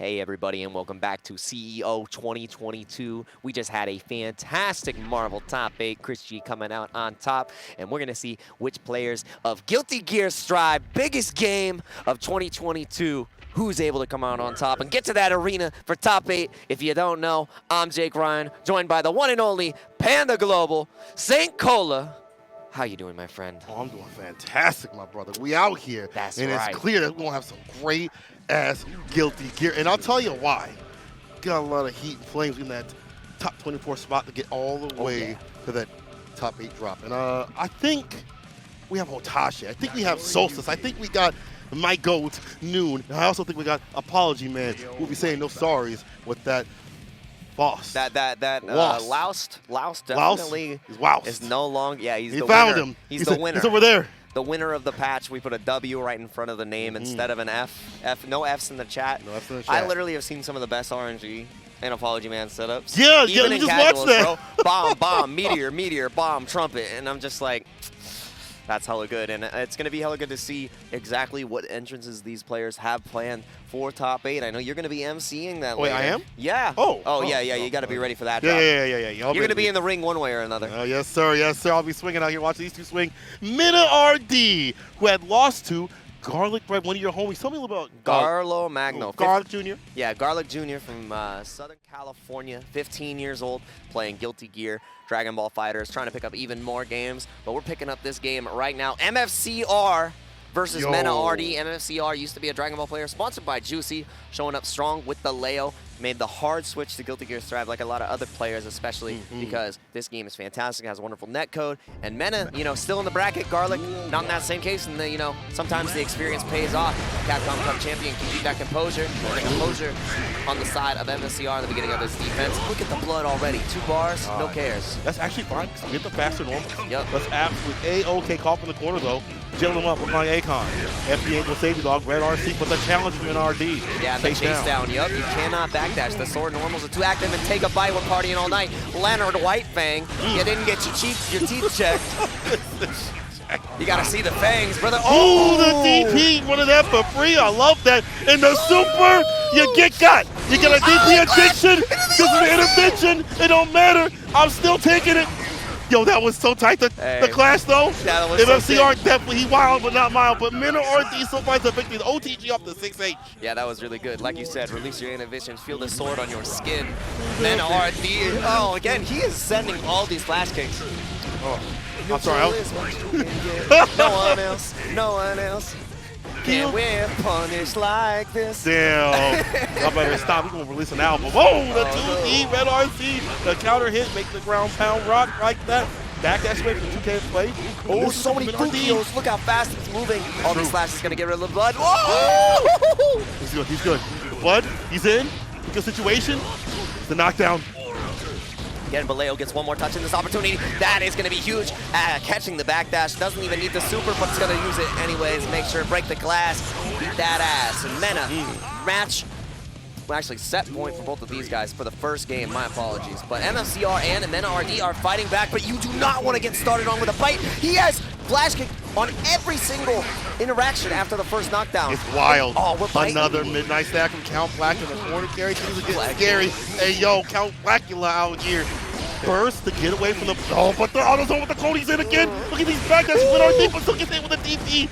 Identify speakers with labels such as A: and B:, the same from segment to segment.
A: Hey everybody, and welcome back to CEO 2022. We just had a fantastic Marvel top 8, Chris G coming out on top, and we're gonna see which players of Guilty Gear Strive, biggest game of 2022, who's able to come out on top and get to that arena for top 8. If you don't know, I'm Jake Ryan, joined by the one and only Panda Global, St. Cola. How you doing, my friend?
B: Oh, I'm doing fantastic, my brother. We out here,
A: That's
B: and
A: right.
B: It's clear that we're gonna have some great-ass Guilty Gear, and I'll tell you why. Got a lot of heat and flames in that top 24 spot to get all the way to that top 8 drop. And I think we have Hotashi. I think we have Solstice. I think we got my GOAT, Noon. And I also think we got Apologyman, who'll be saying no sorries with that Faust.
A: Loust definitely is no longer. Yeah, he's the
B: found
A: winner.
B: him.
A: He's the winner.
B: He's over there.
A: The winner of the patch. We put a W right in front of the name instead of an F. No Fs in the chat.
B: No Fs in the chat.
A: I literally have seen some of the best RNG and Apologyman setups.
B: Yeah,
A: even
B: you
A: in
B: just
A: casuals,
B: watched that.
A: Bro. Bomb, meteor, bomb, trumpet, and I'm just like, that's hella good, and it's going to be hella good to see exactly what entrances these players have planned for top 8. I know you're going to be emceeing that.
B: Wait,
A: later.
B: I am?
A: Yeah.
B: Oh,
A: yeah. You got to be ready for that.
B: Yeah.
A: You're going to be in the ring one way or another.
B: Yes, sir. I'll be swinging out here watching these two swing. MenaRD, who had lost to Garlic Bread, one of your homies. Tell me a little about
A: Garlo Magno.
B: Garlic Jr.?
A: Yeah, Garlic Jr. from Southern California, 15 years old, playing Guilty Gear, Dragon Ball FighterZ, trying to pick up even more games. But we're picking up this game right now. MFCR versus MenaRD. MFCR used to be a Dragon Ball player, sponsored by Juicy, showing up strong with the Leo. Made the hard switch to Guilty Gear Strive, like a lot of other players, especially because this game is fantastic, has a wonderful netcode. And Mena, still in the bracket. Garlic, not in that same case. And sometimes the experience pays off. Capcom Cup champion can keep that composure. The composure on the side of MFCR in the beginning of this defense. Look at the blood already. 2 bars, no cares.
B: That's actually fine. Get the faster normal.
A: Yep.
B: That's absolutely A-OK. Call from the corner, though. Gel him up with my Akon. FD Angel Safety Dog, Red RC, but the challenge is MenaRD.
A: Yeah, the chase down. Yup, you cannot backdash. The sword normals are too active and take a bite. We're partying all night. Leonard Whitefang, you didn't get your teeth checked. You gotta see the fangs, brother.
B: Oh, the DP, one of that for free. I love that. And the super, you get got. You get a DP addiction. This is an intervention. It don't matter. I'm still taking it. Yo, that was so tight. The clash, though.
A: Yeah, that was
B: MFCR
A: so
B: definitely, he wild, but not mild. But MenaRD so finds the victory. The OTG off the 6H.
A: Yeah, that was really good. Like you said, release your inhibitions, feel the sword on your skin. MenaRD, oh, again, he is sending all these flash kicks.
B: Oh, I'm sorry.
A: No one else. Can we punish like this?
B: Damn. I better stop. We're going to release an album. Oh, the 2E, Red RC. The counter hit, make the ground pound rock like that. Back that swing from 2K play.
A: Oh, so many Kudos. Look how fast it's moving. All these flashes going to get rid of the blood. Whoa!
B: He's good. The blood, he's in. Good situation. The knockdown.
A: Again, Vallejo gets one more touch in this opportunity. That is going to be huge. Catching the backdash. Doesn't even need the super, but it's going to use it anyways. Make sure to break the glass. Beat that ass. And Mena, match. Well, actually, set point for both of these guys for the first game. My apologies. But MFCR and MenaRD are fighting back, but you do not want to get started on with a bite. He has flash kick on every single interaction after the first knockdown.
B: It's wild.
A: We're
B: another midnight stack from Count Black in the corner carry. Things are getting scary. Hey, yo, Count Blackula out here. Burst to get away from the... Oh, but the AutoZone with the Cody's in again. Look at these backdashes with our deep, but still gets in with the DP.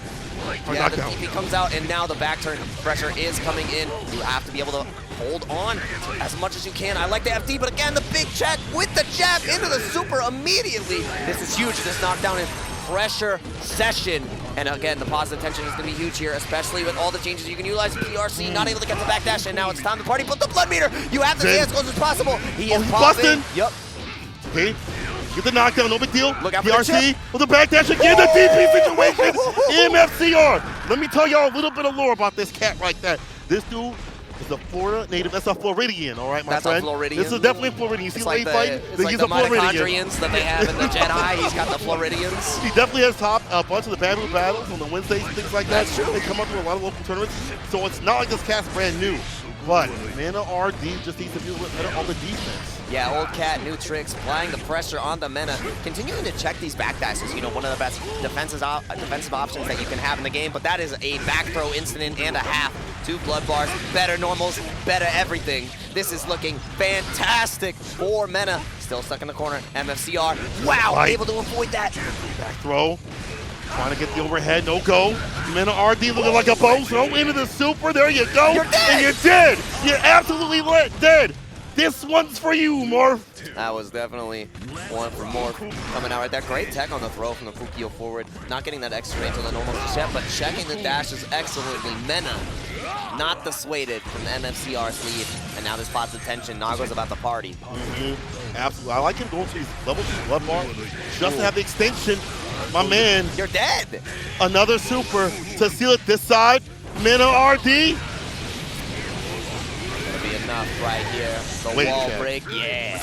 A: Yeah, the DP comes out, and now the back turn pressure is coming in. You have to be able to hold on as much as you can. I like the FD, but again, the big check with the jab into the super immediately. This is huge. This knockdown is pressure session. And again, the positive tension is going to be huge here, especially with all the changes you can utilize. PRC not able to get the backdash, and now it's time to party. But the blood meter, you have to stay as close as possible. He is
B: busting.
A: Yep.
B: Okay. Get the knockdown, no big deal.
A: Look out
B: PRC with the backdash again, the DP situation. MFCR. Let me tell y'all a little bit of lore about this cat like that. This dude is a Florida native. That's a Floridian, all right, my friend?
A: That's a Floridian.
B: This is definitely a Floridian. You see the way he's fighting?
A: He's a Floridian. That they have in the Jedi. He's got the Floridians.
B: He definitely has topped a bunch of the Battle battles on the Wednesdays and things like that.
A: That's true.
B: They come up with a lot of local tournaments. So it's not like this cat's brand new. but MenaRD just needs to be a little better on the defense.
A: Yeah, old cat, new tricks, applying the pressure on the Mena, continuing to check these backdashes. You know, one of the best defensive options that you can have in the game, but that is a back throw incident and a half. 2 blood bars, better normals, better everything. This is looking fantastic for Mena. Still stuck in the corner, MFCR. Wow, able to avoid that.
B: Back throw, trying to get the overhead, no go. MenaRD looking like a bozo into the super, there you go.
A: You're dead.
B: And you're dead. You're absolutely dead. This one's for you, Morph.
A: That was definitely one for Morph coming out right there. Great tech on the throw from the Fukio forward. Not getting that extra range on the normals just yet, but checking the dashes excellently. Mena not dissuaded from the MFCR's lead. And now this spots attention. Nago's about to party.
B: Absolutely. I like him going for these level 2 blood bar just to have the extension. My man.
A: You're dead.
B: Another super to seal it this side. MenaRD.
A: Enough right here. The wall break, yeah.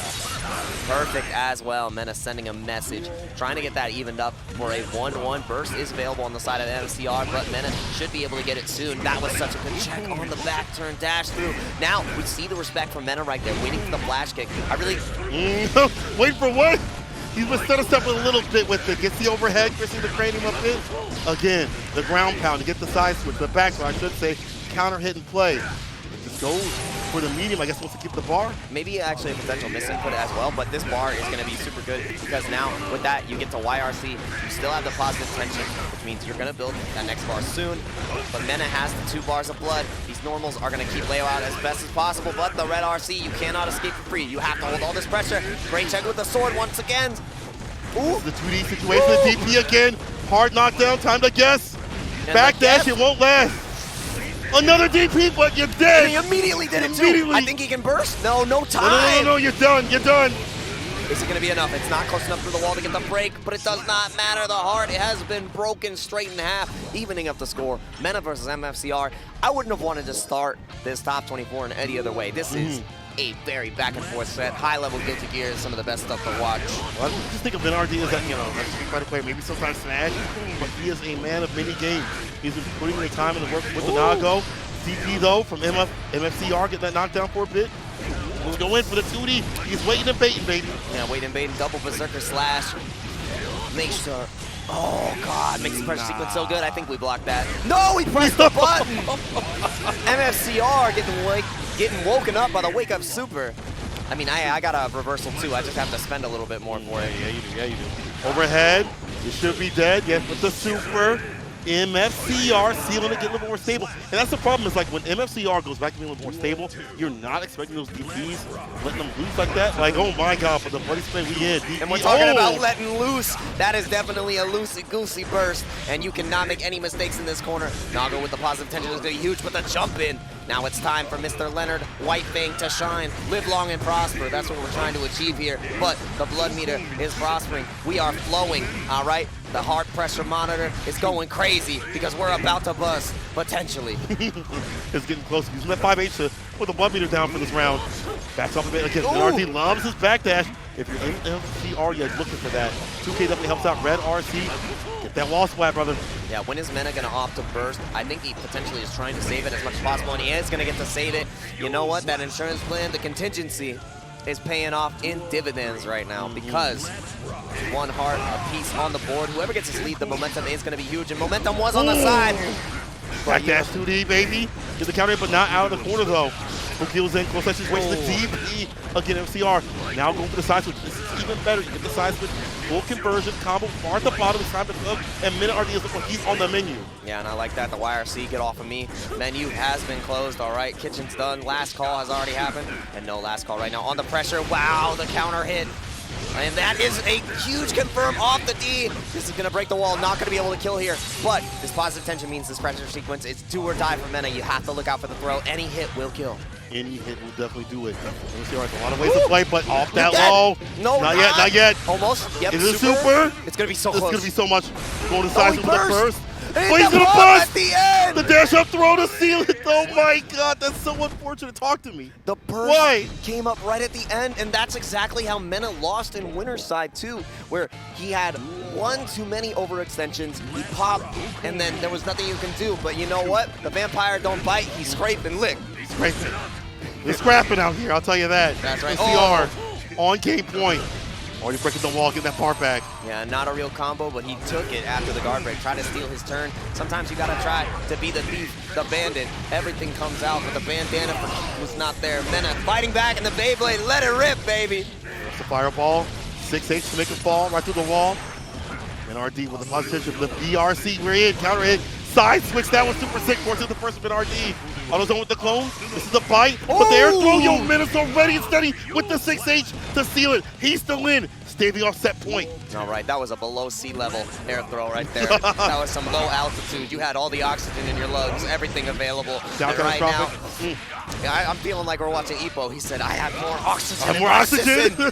A: Perfect as well. Mena sending a message, trying to get that evened up for a 1-1. Burst is available on the side of MFCR, but Mena should be able to get it soon. That was such a good check on the back turn dash through. Now we see the respect from Mena right there, waiting for the flash kick. I really...
B: Wait for what? He's been set us up a little bit with it. Gets the overhead, Chrissy the cranium up in. Again, the ground pound to get the side switch, the back, so I should say, counter hit and play. It just goes for the medium, I guess, wants to keep the bar.
A: Maybe actually a potential misinput as well, but this bar is going to be super good because now with that, you get to YRC. You still have the positive tension, which means you're going to build that next bar soon. But Mena has the 2 bars of blood. These normals are going to keep Leo out as best as possible, but the red RC, you cannot escape for free. You have to hold all this pressure. Great check with the sword once again. Ooh.
B: The 2D situation, the DP again. Hard knockdown, time to guess. Backdash, it won't last. Another DP, but you're dead.
A: And he immediately did it too. I think he can burst. No, no time.
B: No, you're done. You're done.
A: Is it going to be enough? It's not close enough through the wall to get the break, but it does not matter. The heart has been broken straight in half, evening up the score. Mena versus MFCR. I wouldn't have wanted to start this top 24 in any other way. This is a very back and forth set. High level Guilty Gear is some of the best stuff to watch.
B: Well, I just think of MenaRD as that, you know, a Street Fighter player, maybe sometimes Smash, but he is a man of many games. He's been putting in the time and the work with the Nago. CP though from MFCR, get that knockdown for a bit. Let's go in for the 2D. He's waiting and baiting, baby.
A: Yeah, waiting and baiting. Double berserker slash. Make sure. Oh God, makes the pressure sequence so good. I think we blocked that. No, he pressed the button. MFCR getting woken up by the wake up super. I mean, I got a reversal too. I just have to spend a little bit more for it.
B: Yeah, you do. Yeah, you do. Overhead. You should be dead. Yes, with the super. MFCR sealing it, get a little more stable. And that's the problem, is like when MFCR goes back to being a little more stable, you're not expecting those DPs, letting them loose like that. Like, oh my God, but the bloody spin we in.
A: And we're talking about letting loose. That is definitely a loosey-goosey burst, and you cannot make any mistakes in this corner. Nago with the positive tension is going to be huge, but the jump in. Now it's time for Mr. Leonard Whitefang to shine. Live long and prosper. That's what we're trying to achieve here. But the blood meter is prospering. We are flowing, all right? The heart pressure monitor is going crazy because we're about to bust, potentially.
B: It's getting close. Using that 5H to put the blood meter down for this round. Backs off a bit again. MenaRD loves his backdash. If you're in MFCR, you're looking for that. 2K definitely helps out. Red RC. Get that wall splat, brother.
A: Yeah, when is Mena going to opt to burst? I think he potentially is trying to save it as much as possible, and he is going to get to save it. You know what? That insurance plan, the contingency, is paying off in dividends right now because one heart apiece on the board. Whoever gets his lead, the momentum is going to be huge, and momentum was on the side.
B: Backdash 2D, baby. Get the counter, but not out of the corner, though. Fukio's in, close situation, the DP again, MCR. Now going for the side switch. This is even better. You get the side switch, full conversion, combo, far at the bottom, it's time to cook, and MenaRD is looking like he's on the menu.
A: Yeah, and I like that. The YRC, get off of me. Menu has been closed, all right. Kitchen's done. Last call has already happened, and no last call right now. On the pressure, wow, the counter hit. And that is a huge confirm off the D. This is going to break the wall, not going to be able to kill here. But this positive tension means this pressure sequence is do or die for Mena. You have to look out for the throw. Any hit will kill.
B: Any hit will definitely do it. MFCR has a lot of ways to play, but off that low.
A: No,
B: not yet, not yet.
A: Almost. Yep,
B: is it super?
A: It's going to be so close.
B: It's going to be so much. Going to side with the burst.
A: But
B: he's going to bust!
A: At the end!
B: The dash up throw to seal it. Oh my God, that's so unfortunate. Talk to me.
A: The burst came up right at the end, and that's exactly how Mena lost in winner's side too, where he had one too many overextensions, he popped, and then there was nothing you can do. But you know what? The vampire don't bite, he scrape and lick.
B: Scraping. They're scrapping out here, I'll tell you that.
A: That's right.
B: MFCR on game point. Already breaking the wall, getting that part back.
A: Yeah, not a real combo, but he took it after the guard break. Try to steal his turn. Sometimes you gotta try to be the thief, the bandit. Everything comes out, but the bandana for Chipp was not there. Mena fighting back in the Beyblade. Let it rip, baby.
B: That's the fireball. 6H to make him fall right through the wall. MenaRD with a positive lift. BRC, we're in, counter hit. Side switch, that was super sick. Forcing the first MenaRD. Auto zone with the clone. This is a bite. But the air throw, yo, Mena's so ready and steady with the 6H to seal it. He's still in. Staving off set point.
A: All right, that was a below sea level air throw right there. That was some low altitude. You had all the oxygen in your lungs, everything available. And right now, I'm feeling like we're watching Ippo. He said, I have more oxygen.
B: I have more oxygen.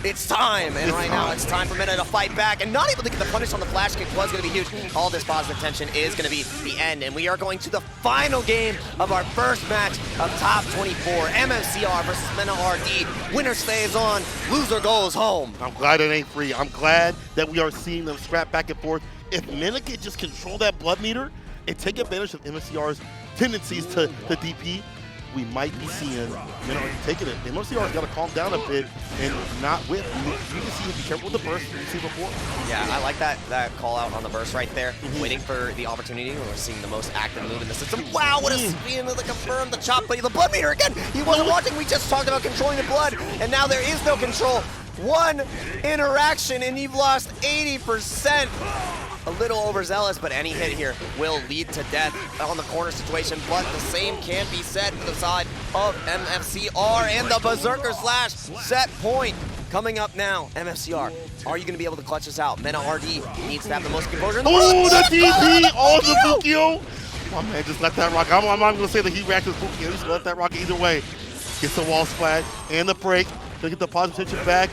A: It's time. And right now, it's time for Mena to fight back. And not able to get the punish on the flash kick was going to be huge. All this positive tension is going to be the end. And we are going to the final game of our first match of top 24. MFCR versus MenaRD. Winner stays on, loser goes home.
B: I'm glad it ain't free. I'm glad that we are seeing them scrap back and forth. If Mena could just control that blood meter and take advantage of MFCR's tendencies to DP, we might be seeing MenaRD taking it. MFCR's got to calm down a bit and not whip. You can see him be careful with the burst you see before.
A: Yeah, I like that call out on the burst right there. Waiting for the opportunity. We're seeing the most active move in the system. Wow, what a spin to confirm the chop, but the blood meter again. He wasn't watching. We just talked about controlling the blood, and now there is no control. One interaction, and you've lost 80%. A little overzealous, but any hit here will lead to death on the corner situation. But the same can be said for the side of MFCR and the Berserker Slash set point. Coming up now, MFCR, are you going to be able to clutch this out? MenaRD needs to have the most composure.
B: Oh, the DP! Oh, the Fukio! Oh, man, just let that rock. I'm not going to say that he reacted to Fukio. Just let that rock either way. Gets the wall splat and the break to get the positive tension back.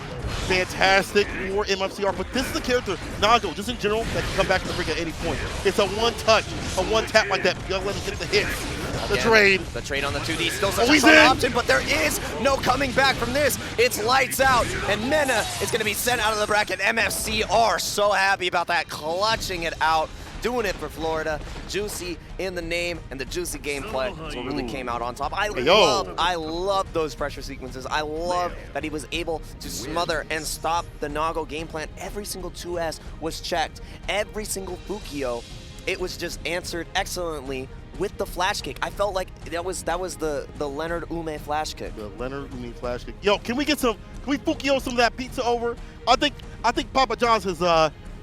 B: Fantastic for MFCR, but this is the character, Nago, just in general, that can come back to the break at any point. It's a one touch, a one tap like that. You gotta let him get the hits. The trade.
A: The trade on the 2D still such a strong option, but there is no coming back from this. It's lights out, and Mena is gonna be sent out of the bracket. MFCR, so happy about that, clutching it out. Doing it for Florida, juicy in the name and the juicy gameplay is what really came out on top. I love those pressure sequences. I love that he was able to smother and stop the Nago game plan. Every single 2S was checked. Every single Fukio, it was just answered excellently with the flash kick. I felt like that was the Leonard Ume flash kick. The
B: Leonard Ume flash kick. Yo, can we Fukio some of that pizza over? I think Papa John's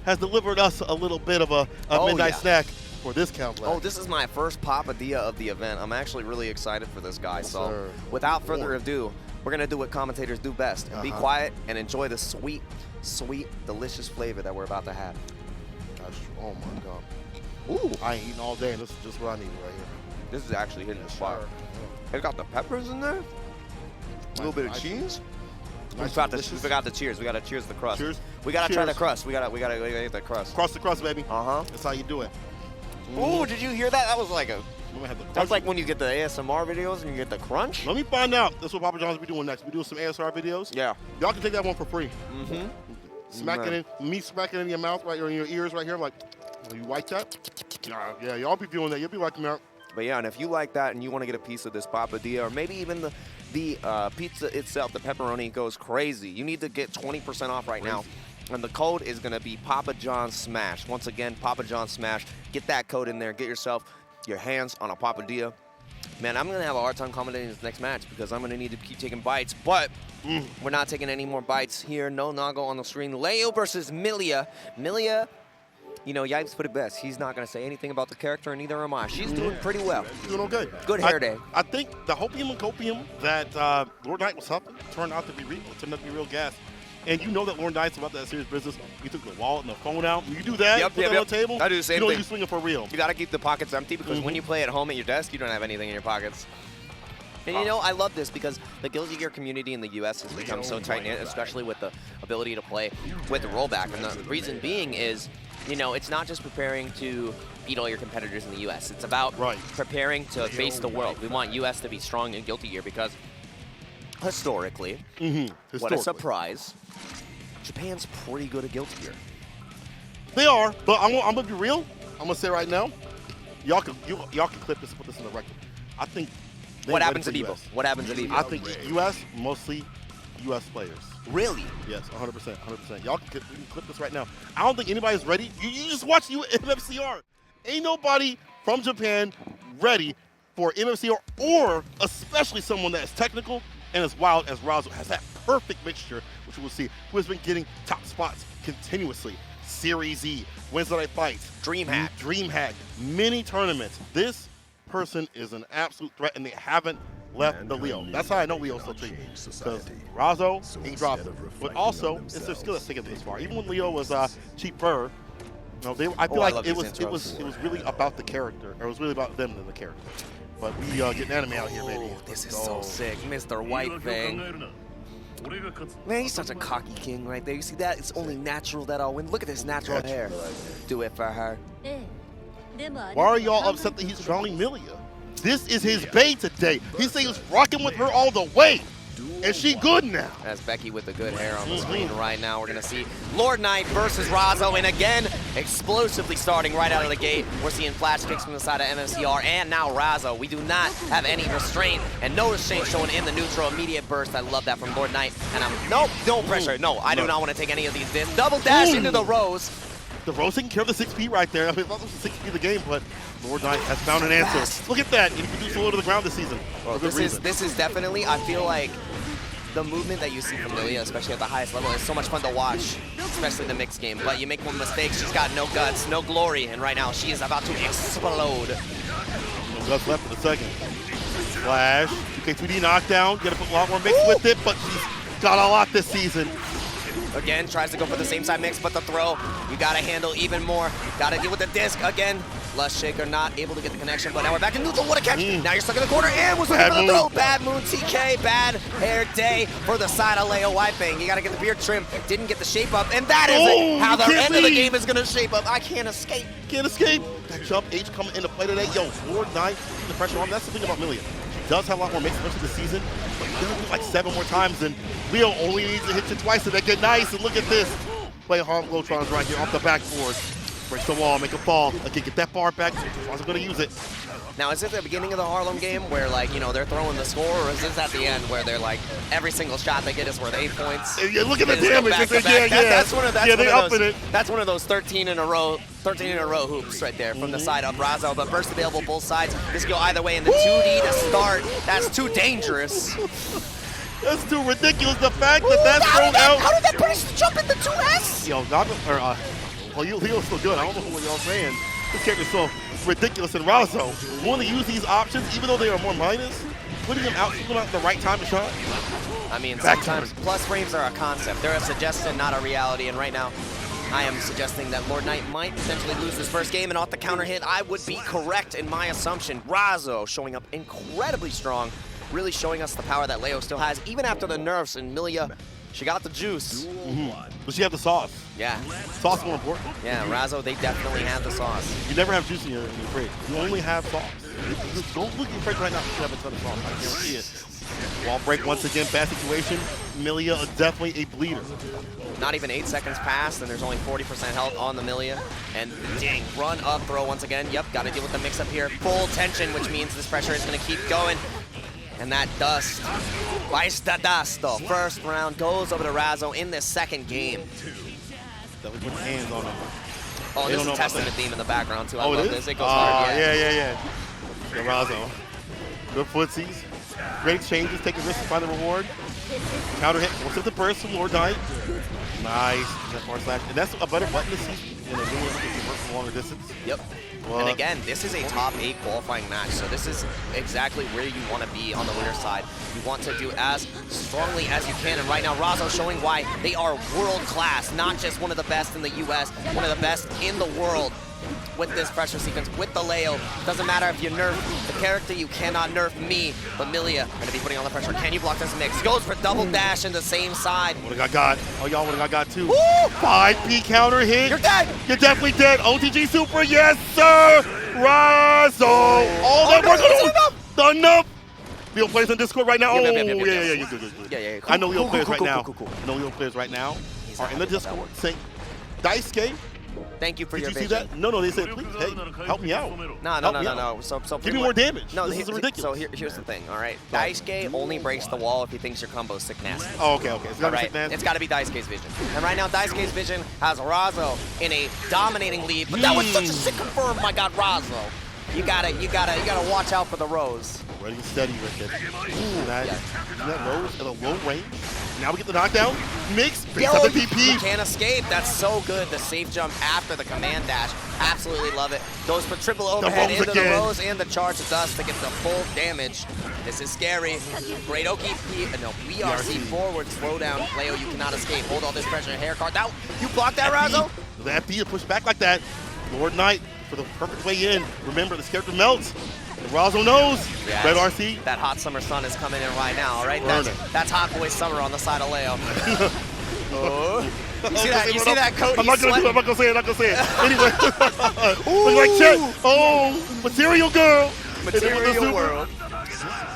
B: has delivered us a little bit of a midnight snack for this count.
A: Oh, this is my first Papadilla of the event. I'm actually really excited for this guy. So without further ado, we're gonna do what commentators do best. Be quiet and enjoy the sweet, sweet, delicious flavor that we're about to have.
B: Gosh, oh my God. Ooh, I ain't eating all day, and this is just what I need right here.
A: This is actually hitting the spot. It got the peppers in there, a little bit of cheese. We forgot the cheers. We gotta cheers the crust.
B: Cheers.
A: We gotta try the crust. We gotta get the crust.
B: Cross the crust, baby. That's how you do it.
A: Ooh, did you hear that? That was like that's like when you get the ASMR videos and you get the crunch.
B: Let me find out. That's what Papa John's be doing next. We doing some ASMR videos.
A: Yeah.
B: Y'all can take that one for free. Smacking it in your mouth right or in your ears right here. Like, you like that? Yeah, y'all be doing that. You'll be liking that.
A: But yeah, and if you like that and you want to get a piece of this Papadilla, or maybe even the pizza itself, the pepperoni goes crazy, you need to get 20% off right now. And the code is going to be Papa John's Smash. Once again, Papa John's Smash. Get that code in there. Get yourself your hands on a Papadilla. Man, I'm going to have a hard time commentating this next match because I'm going to need to keep taking bites. But we're not taking any more bites here. No Nago on the screen. Leo versus Millia. Millia, you know, Yipes put it best. He's not going to say anything about the character, and neither am I. She's doing pretty well.
B: She's doing okay.
A: Good hair day.
B: I think the hopium and copium that Lord Knight was huffing turned out to be real gas. And you know that Lord Knight's about that serious business. He took the wallet and the phone out. When you do that, put that on the table,
A: I do the same
B: thing.
A: You're
B: swinging for real.
A: You got to keep the pockets empty because when you play at home at your desk, you don't have anything in your pockets. And you know, I love this because the Guilty Gear community in the US has become so tight-knit, especially with the ability to play with the rollback. And the reason being is, you know, it's not just preparing to beat all your competitors in the US. It's about preparing to face the world. We want US to be strong in Guilty Gear because historically, what a surprise, Japan's pretty good at Guilty Gear.
B: They are, but I'm gonna be real. I'm gonna say right now, y'all can clip this and put this in the record. I think
A: What happens to Evo? What happens to Evo?
B: I think U.S. mostly U.S. players.
A: Really?
B: Yes, 100%, 100%. Y'all can clip this right now. I don't think anybody's ready. You just watch MFCR. Ain't nobody from Japan ready for MFCR, or especially someone that is technical and as wild as Razzo. Has that perfect mixture, which we will see, who has been getting top spots continuously. Series E, Wednesday Night Fights, DreamHack, many tournaments. This person is an absolute threat, and they haven't left the Leo. That's how I know Leo's still cheating. Because Razzo ain't dropping. But also, it's their skill that's taken this far. Even when Leo was cheaper, I feel like it was really about the character. Or it was really about them than the character. But we getting anime out here, baby.
A: This is so sick. Mr. White Fang. Man, he's such a cocky king right there. You see that? It's only natural that I'll win. Look at this natural hair. Do it for her.
B: Why are y'all upset that he's drowning Millia? This is his bae today. He said he was rocking with her all the way. And she good now.
A: That's Becky with the good hair on the screen right now. We're going to see Lord Knight versus Razzo. And again, explosively starting right out of the gate. We're seeing flash kicks from the side of MFCR and now Razzo. We do not have any restraint and no restraint showing in the neutral. Immediate burst. I love that from Lord Knight. And nope, no pressure. No, I do not want to take any of these discs. Double dash into the Rose.
B: The Rose taking care of the 6P right there. I mean, that was the 6P of the game, but Lord Knight has found an answer. Look at that. He produced a little to the ground this season.
A: Well, this is definitely, I feel like, the movement that you see from Millia, especially at the highest level, is so much fun to watch, especially the mixed game. But you make one mistake, she's got no guts, no glory, and right now she is about to explode.
B: No guts left for the second. Flash, 2K2D knockdown, gotta put a lot more mix with it, but she's got a lot this season.
A: Again, tries to go for the same side mix, but the throw, you gotta handle even more. Gotta deal with the disc again. Lush Shaker not able to get the connection, but now we're back in neutral. What a catch! Now you're stuck in the corner and was looking for the throw. Bad moon TK, bad hair day for the side of Leo Whitefang. You gotta get the beard trim. Didn't get the shape up, and that is how the end of the game is gonna shape up. I can't escape.
B: Can't escape. That jump H coming into play today. Yo, Lord Knight, the pressure on. That's the thing about Millia. She does have a lot more mix, especially this season, but you gotta do it like 7 more times, and Leo only needs to hit you twice to make it nice. And look at this. Play Harm Glotrons right here off the backboard. Break the wall, make a fall. Again, get that bar back. I'm going to use it.
A: Now, is it the beginning of the Harlem game where, like, you know, they're throwing the score, or is this at the end where they're like, every single shot they get is worth 8 points?
B: Yeah, look at the damage.
A: That's one of those 13 in a row hoops right there from the side of Razzo. But burst available both sides. This can go either way in the 2D to start. That's too dangerous.
B: That's too ridiculous. The fact that that's thrown out.
A: How did that punish the jump in the 2S?
B: Yo, well, Leo's still good. I don't know what y'all saying. This character's so ridiculous. And Razzo want to use these options, even though they are more minus, putting them out at the right time to shot.
A: I mean, sometimes plus frames are a concept. They're a suggestion, not a reality. And right now, I am suggesting that Lord Knight might potentially lose this first game, and off the counter hit, I would be correct in my assumption. Razzo showing up incredibly strong, really showing us the power that Leo still has, even after the nerfs. And Millia, she got the juice.
B: But she had the sauce.
A: Yeah.
B: Sauce is more important.
A: Yeah, Razzo, they definitely have the sauce.
B: You never have juice in your fridge. You only have sauce. Don't look at your fridge right now if you have a ton of sauce. I guarantee it. Wall break once again, bad situation. Millia definitely a bleeder.
A: Not even 8 seconds passed, and there's only 40% health on the Millia. And dang, run up throw once again. Yep, got to deal with the mix up here. Full tension, which means this pressure is going to keep going. And that dust, the dust though. First round goes over to Razzo in this second game.
B: That was with hands on him.
A: Oh, there's a Testament theme in the background too. I love this. It goes
B: hard. Yeah. Razzo. Good footsies. Great exchanges, taking risks to find the reward. Counter hit, force up the burst from Lord Knight. Nice. And that's a better button to see in a new one that can work from longer distance.
A: Yep. And again, this is a top 8 qualifying match, so this is exactly where you want to be on the winner's side. You want to do as strongly as you can, and right now Razzo showing why they are world class, not just one of the best in the US, one of the best in the world. With this pressure sequence, with the Leo, doesn't matter if you nerf the character, you cannot nerf me. But Millia going to be putting on the pressure. Can you block this mix? Goes for double dash in the same side.
B: What have got? Oh, y'all would have got too. 5P counter hit.
A: You're dead.
B: You're definitely dead. OTG Super, yes sir. Razzo. All that work. Enough. Leo players on Discord right now. Yeah. Good. I know Leo players right now. I know Leo players right now are in the Discord saying, Daisuke,
A: Thank you for your vision.
B: Did you see that? No, they said, please, hey, help me out.
A: No. So
B: give me more damage.
A: No,
B: this is ridiculous.
A: So here's the thing, all right? Daisuke only breaks the wall if he thinks your combo's sick nasty.
B: Oh, okay. It's gotta be sick nasty.
A: It's gotta be Daisuke's vision. And right now, Daisuke's vision has Razzo in a dominating lead, but that was such a sick confirm, my God, Razzo. You gotta watch out for the Rose.
B: Ready and steady with it. Ooh, that Rose at a low range. Now we get the knockdown. Mix, base up the PP.
A: Can't escape. That's so good. The safe jump after the command dash. Absolutely love it. Goes for triple overhead into the Rose and the charge of dust to get the full damage. This is scary. Great BRC forward. Slow down. Leo, you cannot escape. Hold all this pressure. Hair card. That, you blocked that, Razzo?
B: The FD to push back like that. Lord Knight for the perfect way in. Remember, this character melts. Razzo knows.
A: Yes.
B: Red RC.
A: That hot summer sun is coming in right now, all right? That's hot boy summer on the side of Leo. You see that coat?
B: I'm not gonna say it. Anyway. Look like Chipp. Oh, material girl.
A: Material world.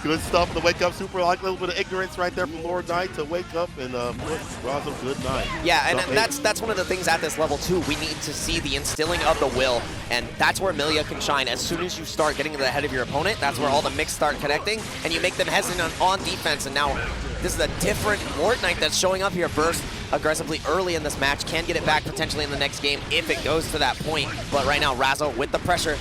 B: Good stuff to wake up. Super like a little bit of ignorance right there from Lord Knight to wake up and put Razzo good night.
A: Yeah, and that's one of the things at this level too. We need to see the instilling of the will, and that's where Millia can shine. As soon as you start getting to the head of your opponent, that's where all the mix start connecting, and you make them hesitant on defense. And now this is a different Lord Knight that's showing up here. Burst aggressively early in this match, can get it back potentially in the next game if it goes to that point. But right now, Razzo with the pressure.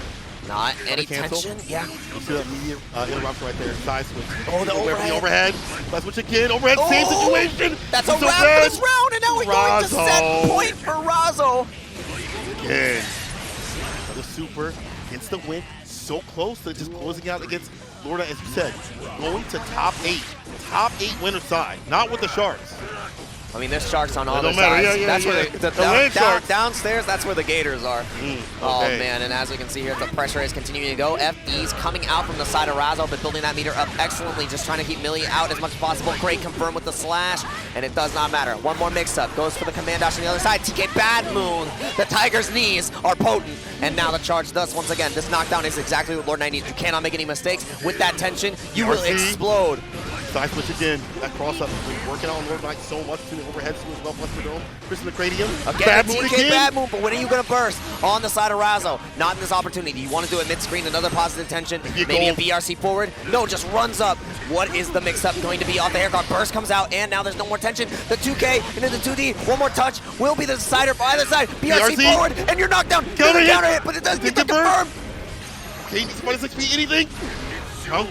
A: Not any tension. Yeah.
B: You see that immediate interruption right there. Side switch.
A: Oh, the
B: overhead. Side switch again. Overhead. Same situation.
A: That's a wrap for this round, and now we're going to set point for Razzo.
B: Again. Another super gets the win. So close to just closing out against Lord Knight, as you said. Going to top 8. Top 8 winner side. Not with the Sharks.
A: I mean, there's sharks on all the sides. That's where downstairs, that's where the gators are. Oh, man, and as we can see here, the pressure is continuing to go. FD's coming out from the side of Razzo, but building that meter up excellently, just trying to keep Millia out as much as possible. Great confirm with the slash, and it does not matter. One more mix-up. Goes for the command dash on the other side. TK Bad Moon. The Tiger's knees are potent, and now the charge does. Once again, this knockdown is exactly what Lord Knight needs. You cannot make any mistakes. With that tension, you will explode.
B: Side switch again. That cross-up has been working out on Lord Knight so much to the overhead as well. Plus the dome. Chris in the cranium.
A: Again, TK Bad Moon, but when are you going to burst? On the side of Razzo. Not in this opportunity. You want to do it mid-screen, another positive tension. Maybe a BRC forward. No, just runs up. What is the mix-up going to be off the hair guard? Burst comes out, and now there's no more tension. The 2K into the 2D. One more touch will be the decider for either side. BRC forward, and you're knocked down. Counter hit, but it does get confirmed.
B: Okay, he's 26 feet. Anything? No.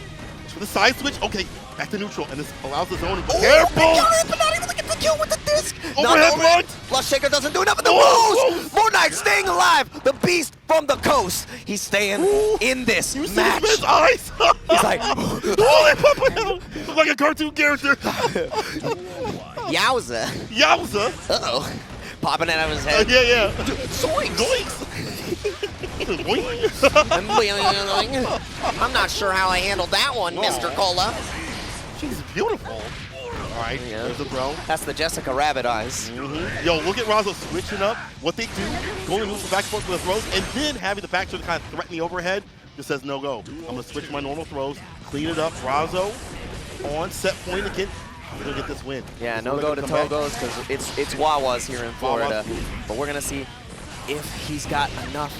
B: For the side switch. Okay. Back to neutral, and this allows the zone to be careful!
A: But not able to get the kill with the disc!
B: Overhead launch!
A: Flush Shaker doesn't do enough, and the Rose! Lord Knight staying alive! The beast from the coast! He's staying in this match!
B: You see his eyes?
A: He's like...
B: Holy papa! Look like a cartoon character!
A: Yowza!
B: Yowza!
A: Uh-oh. Popping it out of his head.
B: Yeah.
A: Zoinks!
B: Zoinks!
A: I'm not sure how I handled that one, Mr. Cola.
B: She's beautiful. All right, there's the throw.
A: That's the Jessica Rabbit eyes.
B: Yo, look at Razzo switching up what they do, going to move back and forth with the throws, and then having the back to kind of threaten the overhead. Just says no go. I'm going to switch my normal throws, clean it up. Razzo on set point again. We're going to get this win.
A: Yeah, no go to Togos because it's Wawas here in Florida. But we're going to see if he's got enough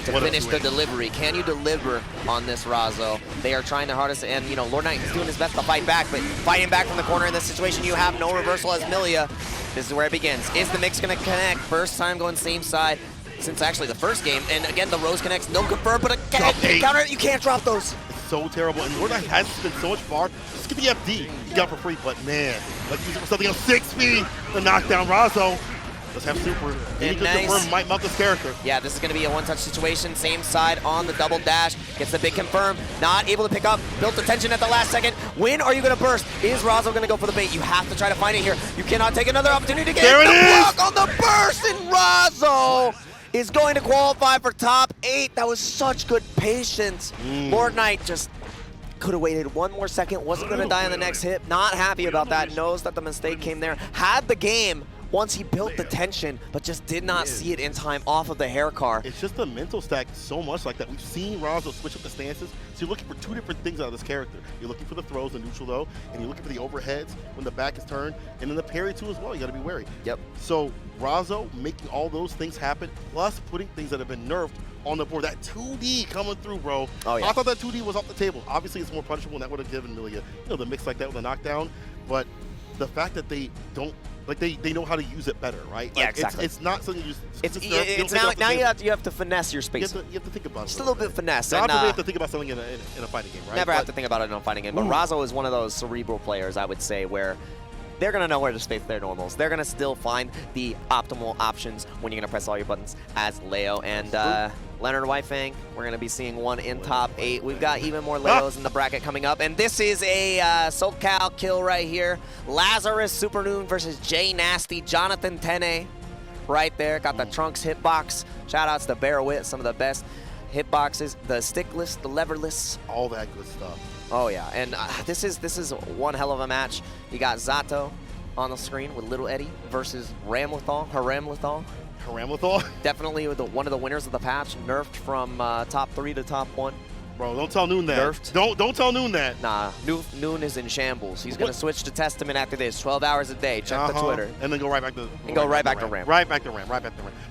A: to finish the delivery. Can you deliver on this, Razzo? They are trying their hardest, and you know, Lord Knight is doing his best to fight back, but fighting back from the corner in this situation, you have no reversal as Millia. This is where it begins. Is the mix going to connect? First time going same side since actually the first game, and again, the Rose connects, no confirm, but a counter, you can't drop those.
B: It's so terrible, and Lord Knight has been so much far. Just get the FD, you got for free, but man, let's use it for something else. 6 speed, the knockdown Razzo. Let's have super. And he could confirm might melt this character.
A: Yeah, this is going to be a one-touch situation. Same side on the double dash. Gets the big confirm. Not able to pick up. Built the tension at the last second. When are you going to burst? Is Razzo going to go for the bait? You have to try to find it here. You cannot take another opportunity to get the block on the burst. And Razzo is going to qualify for top 8. That was such good patience. Lord Knight just could have waited one more second. Wasn't going to die on the next hit. Not happy about that. Knows that the mistake came there. Had the game once he built the tension, but just did not see it in time off of the hair car.
B: It's just the mental stack so much like that. We've seen Razzo switch up the stances, so you're looking for 2 different things out of this character. You're looking for the throws in neutral though, and you're looking for the overheads when the back is turned, and then the parry too as well. You got to be wary.
A: Yep.
B: So Razzo making all those things happen, plus putting things that have been nerfed on the board. That 2D coming through, bro.
A: Oh, yeah.
B: I thought that 2D was off the table. Obviously, it's more punishable, and that would have given Millia, the mix like that with a knockdown. But the fact that they don't, like, they know how to use it better, right?
A: Yeah,
B: like,
A: exactly.
B: It's not something you just
A: It's now you have to finesse your space.
B: You have to think about it.
A: Just a little bit of finesse.
B: Not
A: And,
B: really have to think about something in a fighting game, right?
A: Never have to think about it in a fighting game. But Razzo is one of those cerebral players, I would say, where they're going to know where to space their normals. They're going to still find the optimal options when you're going to press all your buttons as Leo. And Leonard Whitefang, we're going to be seeing one in top 8. We've got even more Leos in the bracket coming up. And this is a SoCal kill right here. Lazarus Supernoon versus J Nasty, Jonathan Tene right there. Got the Trunks hitbox. Shout-outs to Bear Wit, some of the best hitboxes. The stickless, the leverless.
B: All that good stuff.
A: Oh yeah, and this is one hell of a match. You got Zato on the screen with Little Eddie versus Ramlethal.
B: Ramlethal?
A: Definitely one of the winners of the patch, nerfed from top 3 to top 1.
B: Bro, don't tell Noon that.
A: Nerfed.
B: Don't tell Noon that.
A: Nah, Noon is in shambles. He's gonna switch to Testament after this. 12 hours a day. Check the Twitter.
B: And then go right back to
A: right back to Ram.
B: Right back to Ram.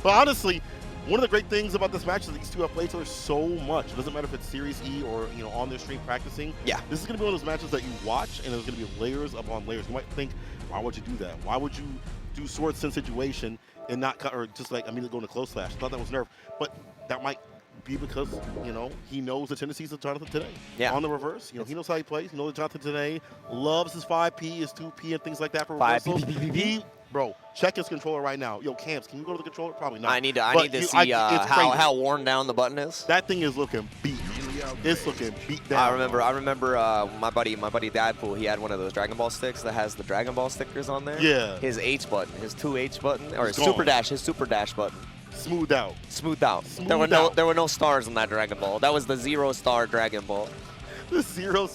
B: But honestly, one of the great things about this match is that these two have played each other so much. It doesn't matter if it's Series E or on their stream practicing.
A: Yeah.
B: This is gonna be one of those matches that you watch, and there's gonna be layers upon layers. You might think, why would you do that? Why would you do sword sense situation and not cut, or just like immediately go into close slash? I thought that was nerfed, but that might be because he knows the tendencies of Jonathan Tene.
A: Yeah.
B: On the reverse, he knows how he plays. He knows that Jonathan Tene loves his 5P, his 2P, and things like that for reversals. Bro, check his controller right now. Yo, Camps, can you go to the controller? Probably not.
A: I need to see how worn down the button is.
B: That thing is looking beat. It's looking beat down.
A: I remember my buddy Dadpool, he had one of those Dragon Ball sticks that has the Dragon Ball stickers on there.
B: Yeah.
A: His H button, his 2H button, or his
B: gone.
A: Super Dash button.
B: Smoothed out.
A: There were no stars on that Dragon Ball. That was the 0-star Dragon Ball.
B: The 0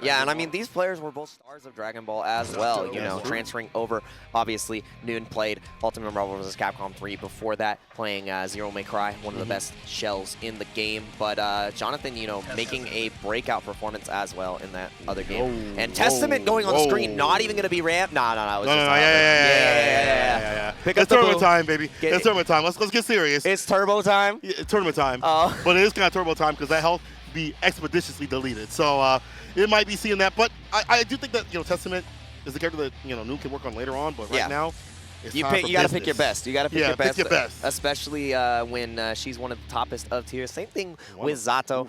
A: Yeah, and I mean, these players were both stars of Dragon Ball as well, transferring over. Obviously, Noon played Ultimate Marvel vs. Capcom 3 before that, playing Zero May Cry, one of the best shells in the game. But Jonathan, making a breakout performance as well in that other game. And Testament going on the screen, not even going to be ramped. No,
B: Yeah. It's tournament time, baby. It's tournament time. Let's get serious.
A: It's turbo time?
B: Yeah, it's tournament time. But it is kind of turbo time because that health be expeditiously deleted. So it might be seeing that. But I do think that Testament is the character that Noon can work on later on. But right now, it's
A: you
B: time
A: got to pick your best. You got to pick your best. Especially when she's one of the toppest of tiers. Same thing with Zato.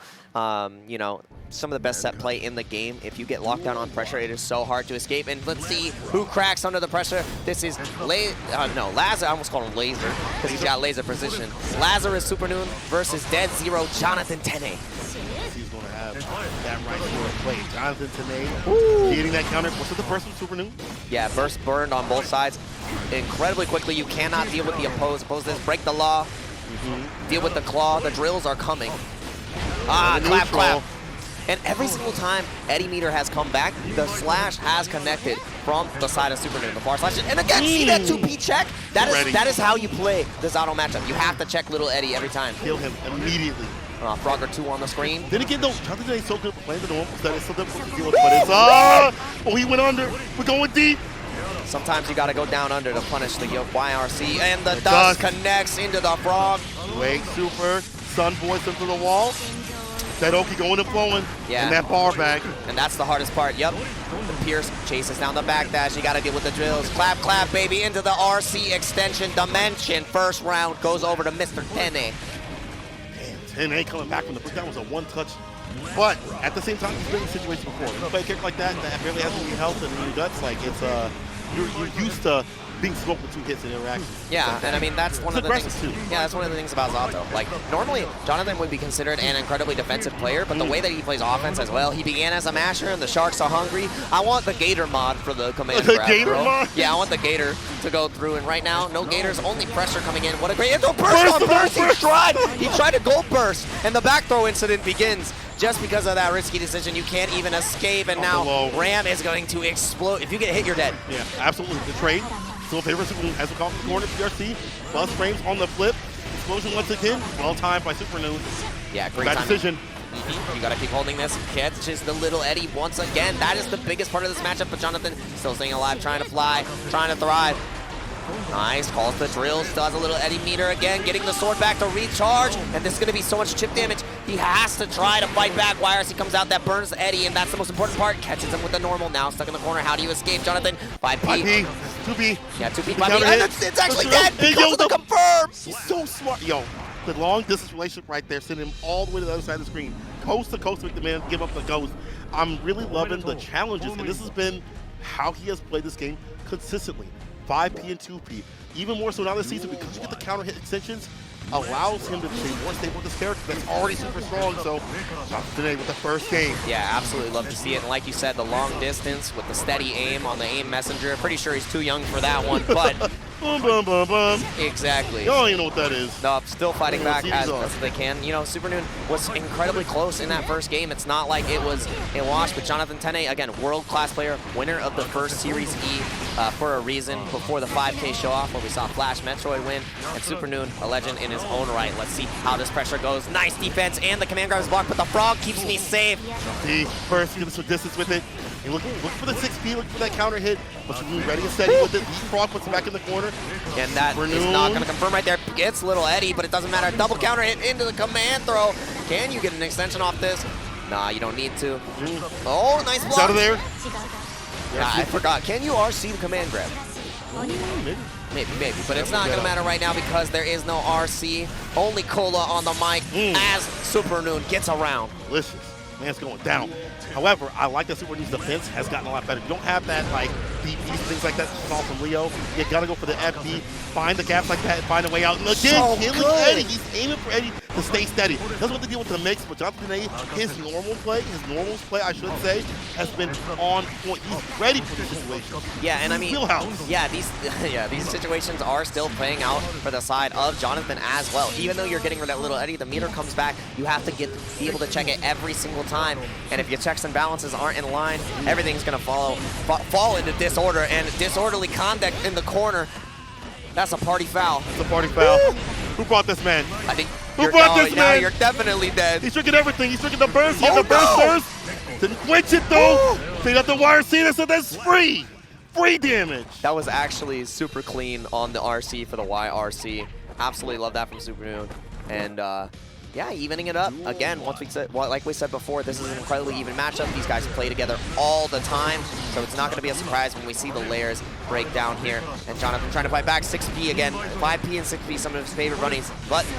A: Some of the best set play in the game. If you get locked down on pressure, it is so hard to escape. And let's see who cracks under the pressure. This is Lazarus. I almost called him Laser because he's got laser precision. Lazarus Supernoon versus Dead Zero Jonathan Tene.
B: He's going to have that right here play. Jonathan Tene getting that counter. What's the first one, Supernoon?
A: Yeah, burst burned on both sides incredibly quickly. You cannot deal with the oppose this. Break the law. Deal with the claw. The drills are coming. Clap. And every single time Eddie Meter has come back, the slash has connected from the side of Supernoon, the far slash. And again, see that 2P check? That is how you play the Zato matchup. You have to check Little Eddie every time.
B: Kill him immediately.
A: Frogger 2 on the screen.
B: Then again, though, Jonathan Tene is so good at playing the normals that it's so difficult to deal with. But it's, he went under. We're going deep.
A: Sometimes you got to go down under to punish the YRC. And the dust connects into the frog.
B: Wake super. Sun voice into the wall. That Oki going and flowing.
A: Yeah.
B: And that bar back.
A: And that's the hardest part. Yep. The Pierce chases down the backdash. You got to deal with the drills. Clap, baby, into the RC extension dimension. First round goes over to Mr. Tene.
B: Tene coming back from the break. That was a one-touch. But at the same time, he's been in situations before. When you play a kick like that barely has any health and any guts, like it's you're used to being smoked with 2 hits and interactions.
A: Yeah, and I mean that's one of the things.
B: Too.
A: Yeah, that's one of the things about Zato. Like normally, Jonathan would be considered an incredibly defensive player, but the way that he plays offense as well, he began as a masher, and the Sharks are hungry. I want the Gator mod for the command grab,
B: Gator
A: bro.
B: mod?
A: Yeah, I want the Gator to go through, and right now, no Gators, only pressure coming in. What a great burst! He tried to gold burst, and the back throw incident begins. Just because of that risky decision, you can't even escape, and now Ram is going to explode. If you get hit, you're dead.
B: Yeah, absolutely. The trade still favors Supernoon as we call it the corner. PRC plus frames on the flip. Explosion once again. Well timed by Supernoon.
A: Yeah, great
B: bad decision.
A: You gotta keep holding this. Catches the Little Eddie once again. That is the biggest part of this matchup. But Jonathan still staying alive, trying to fly, trying to thrive. Nice, calls the drills, does a little Eddie meter again, getting the sword back to recharge, and this is going to be so much chip damage. He has to try to fight back. YRC comes out, that burns Eddie, and that's the most important part. Catches him with the normal, now stuck in the corner. How do you escape, Jonathan? 5P.
B: 2B.
A: Yeah, 2P, 5P, and it's actually dead because of the confirm.
B: He's so smart. Yo, the long distance relationship right there, sending him all the way to the other side of the screen. Coast to coast to make the man give up the ghost. I'm really loving the challenges, and this has been how he has played this game consistently. 5P and 2P. Even more so now this season, because you get the counter hit extensions, allows him to be more stable with this character that's already super strong. So today with the first game.
A: Yeah, absolutely love to see it. And like you said, the long distance with the steady aim on the aim messenger. Pretty sure he's too young for that one, but
B: boom, boom, boom, boom.
A: Exactly.
B: You don't even know what that is.
A: No, still fighting back as best as they can. You know, Supernoon was incredibly close in that first game. It's not like it was a wash, but Jonathan Tene, again, world-class player, winner of the first Series E for a reason before the 5K show-off where we saw FlashMetroid win, and Supernoon, a legend in his own right. Let's see how this pressure goes. Nice defense, and the command grab is blocked, but the frog keeps me safe.
B: See, first, give us some distance with it. You look for the 6P, look for that counter hit, but you're ready and steady with it. Frog puts it back in the corner.
A: And that is not going to confirm right there. Gets little Eddie, but it doesn't matter. Double counter hit into the command throw. Can you get an extension off this? Nah, you don't need to. Oh, nice block.
B: It's out of there.
A: Yeah, I forgot. Can you RC the command grab? Maybe. But it's not going to matter right now because there is no RC. Only Cola on the mic as Supernoon gets around.
B: Delicious. Man's going down. However, I like that Supernoon's defense has gotten a lot better. You don't have that, like, deep things like that you saw from Leo. You got to go for the FD, find the gaps like that, and find a way out. And again, killing Eddie. He's aiming for Eddie to stay steady. Doesn't want to deal with the mix, but Jonathan Tene, his normal play, I should say, has been on point. He's ready for the situation.
A: Yeah, and I mean, yeah, these situations are still playing out for the side of Jonathan as well. Even though you're getting rid of that little Eddie, the meter comes back. You have to be able to check it every single time. And if your checks and balances aren't in line, everything's gonna fall into disorder, and disorderly conduct in the corner. That's a party foul.
B: It's a party foul. Who brought this man?
A: I think
B: Who brought this man?
A: You're definitely dead.
B: He's drinking everything. He's drinking the burst. He had the bursters. Didn't quench it though. They got the YRC, so that's free. Free damage.
A: That was actually super clean on the RC for the YRC. Absolutely love that from Supernoon. And yeah, evening it up. Again, like we said before, this is an incredibly even matchup. These guys play together all the time, so it's not going to be a surprise when we see the layers break down here. And Jonathan trying to fight back. 6P again. 5P and 6P, some of his favorite buttons.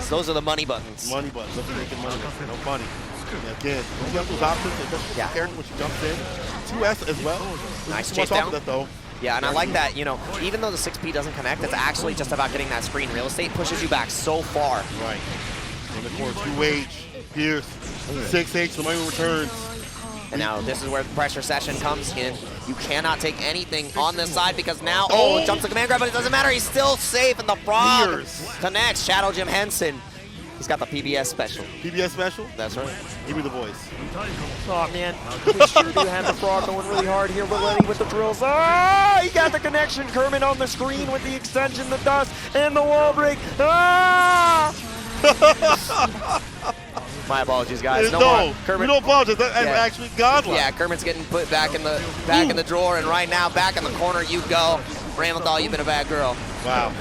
A: Those are the money buttons.
B: Money buttons. Those are making money. No money. And again, you have those options. Yeah. Character when she jumps in. 2S as well.
A: Nice chase down.
B: That, though.
A: Yeah, and I like that, you know, even though the 6P doesn't connect, it's actually just about getting that screen real estate. Pushes you back so far.
B: Right. In the corner, 2H, Pierce, 6H, the money returns.
A: And now this is where the pressure session comes in. You cannot take anything on this side because now, jumps the command grab, but it doesn't matter. He's still safe, and the frog connects. Shadow Jim Henson. He's got the PBS special.
B: PBS special?
A: That's right.
B: Give me the voice.
A: Oh, man. We sure do have the frog going really hard here. We're letting with the drills. Ah! He got the connection. Kermit on the screen with the extension, the dust, and the wall break. Ah! My apologies, guys. No more. Kermit.
B: We don't apologize. That's actually godlike.
A: Yeah, Kermit's getting put back in the drawer, and right now, back in the corner you go. Ramlethal, you've been a bad girl.
B: Wow.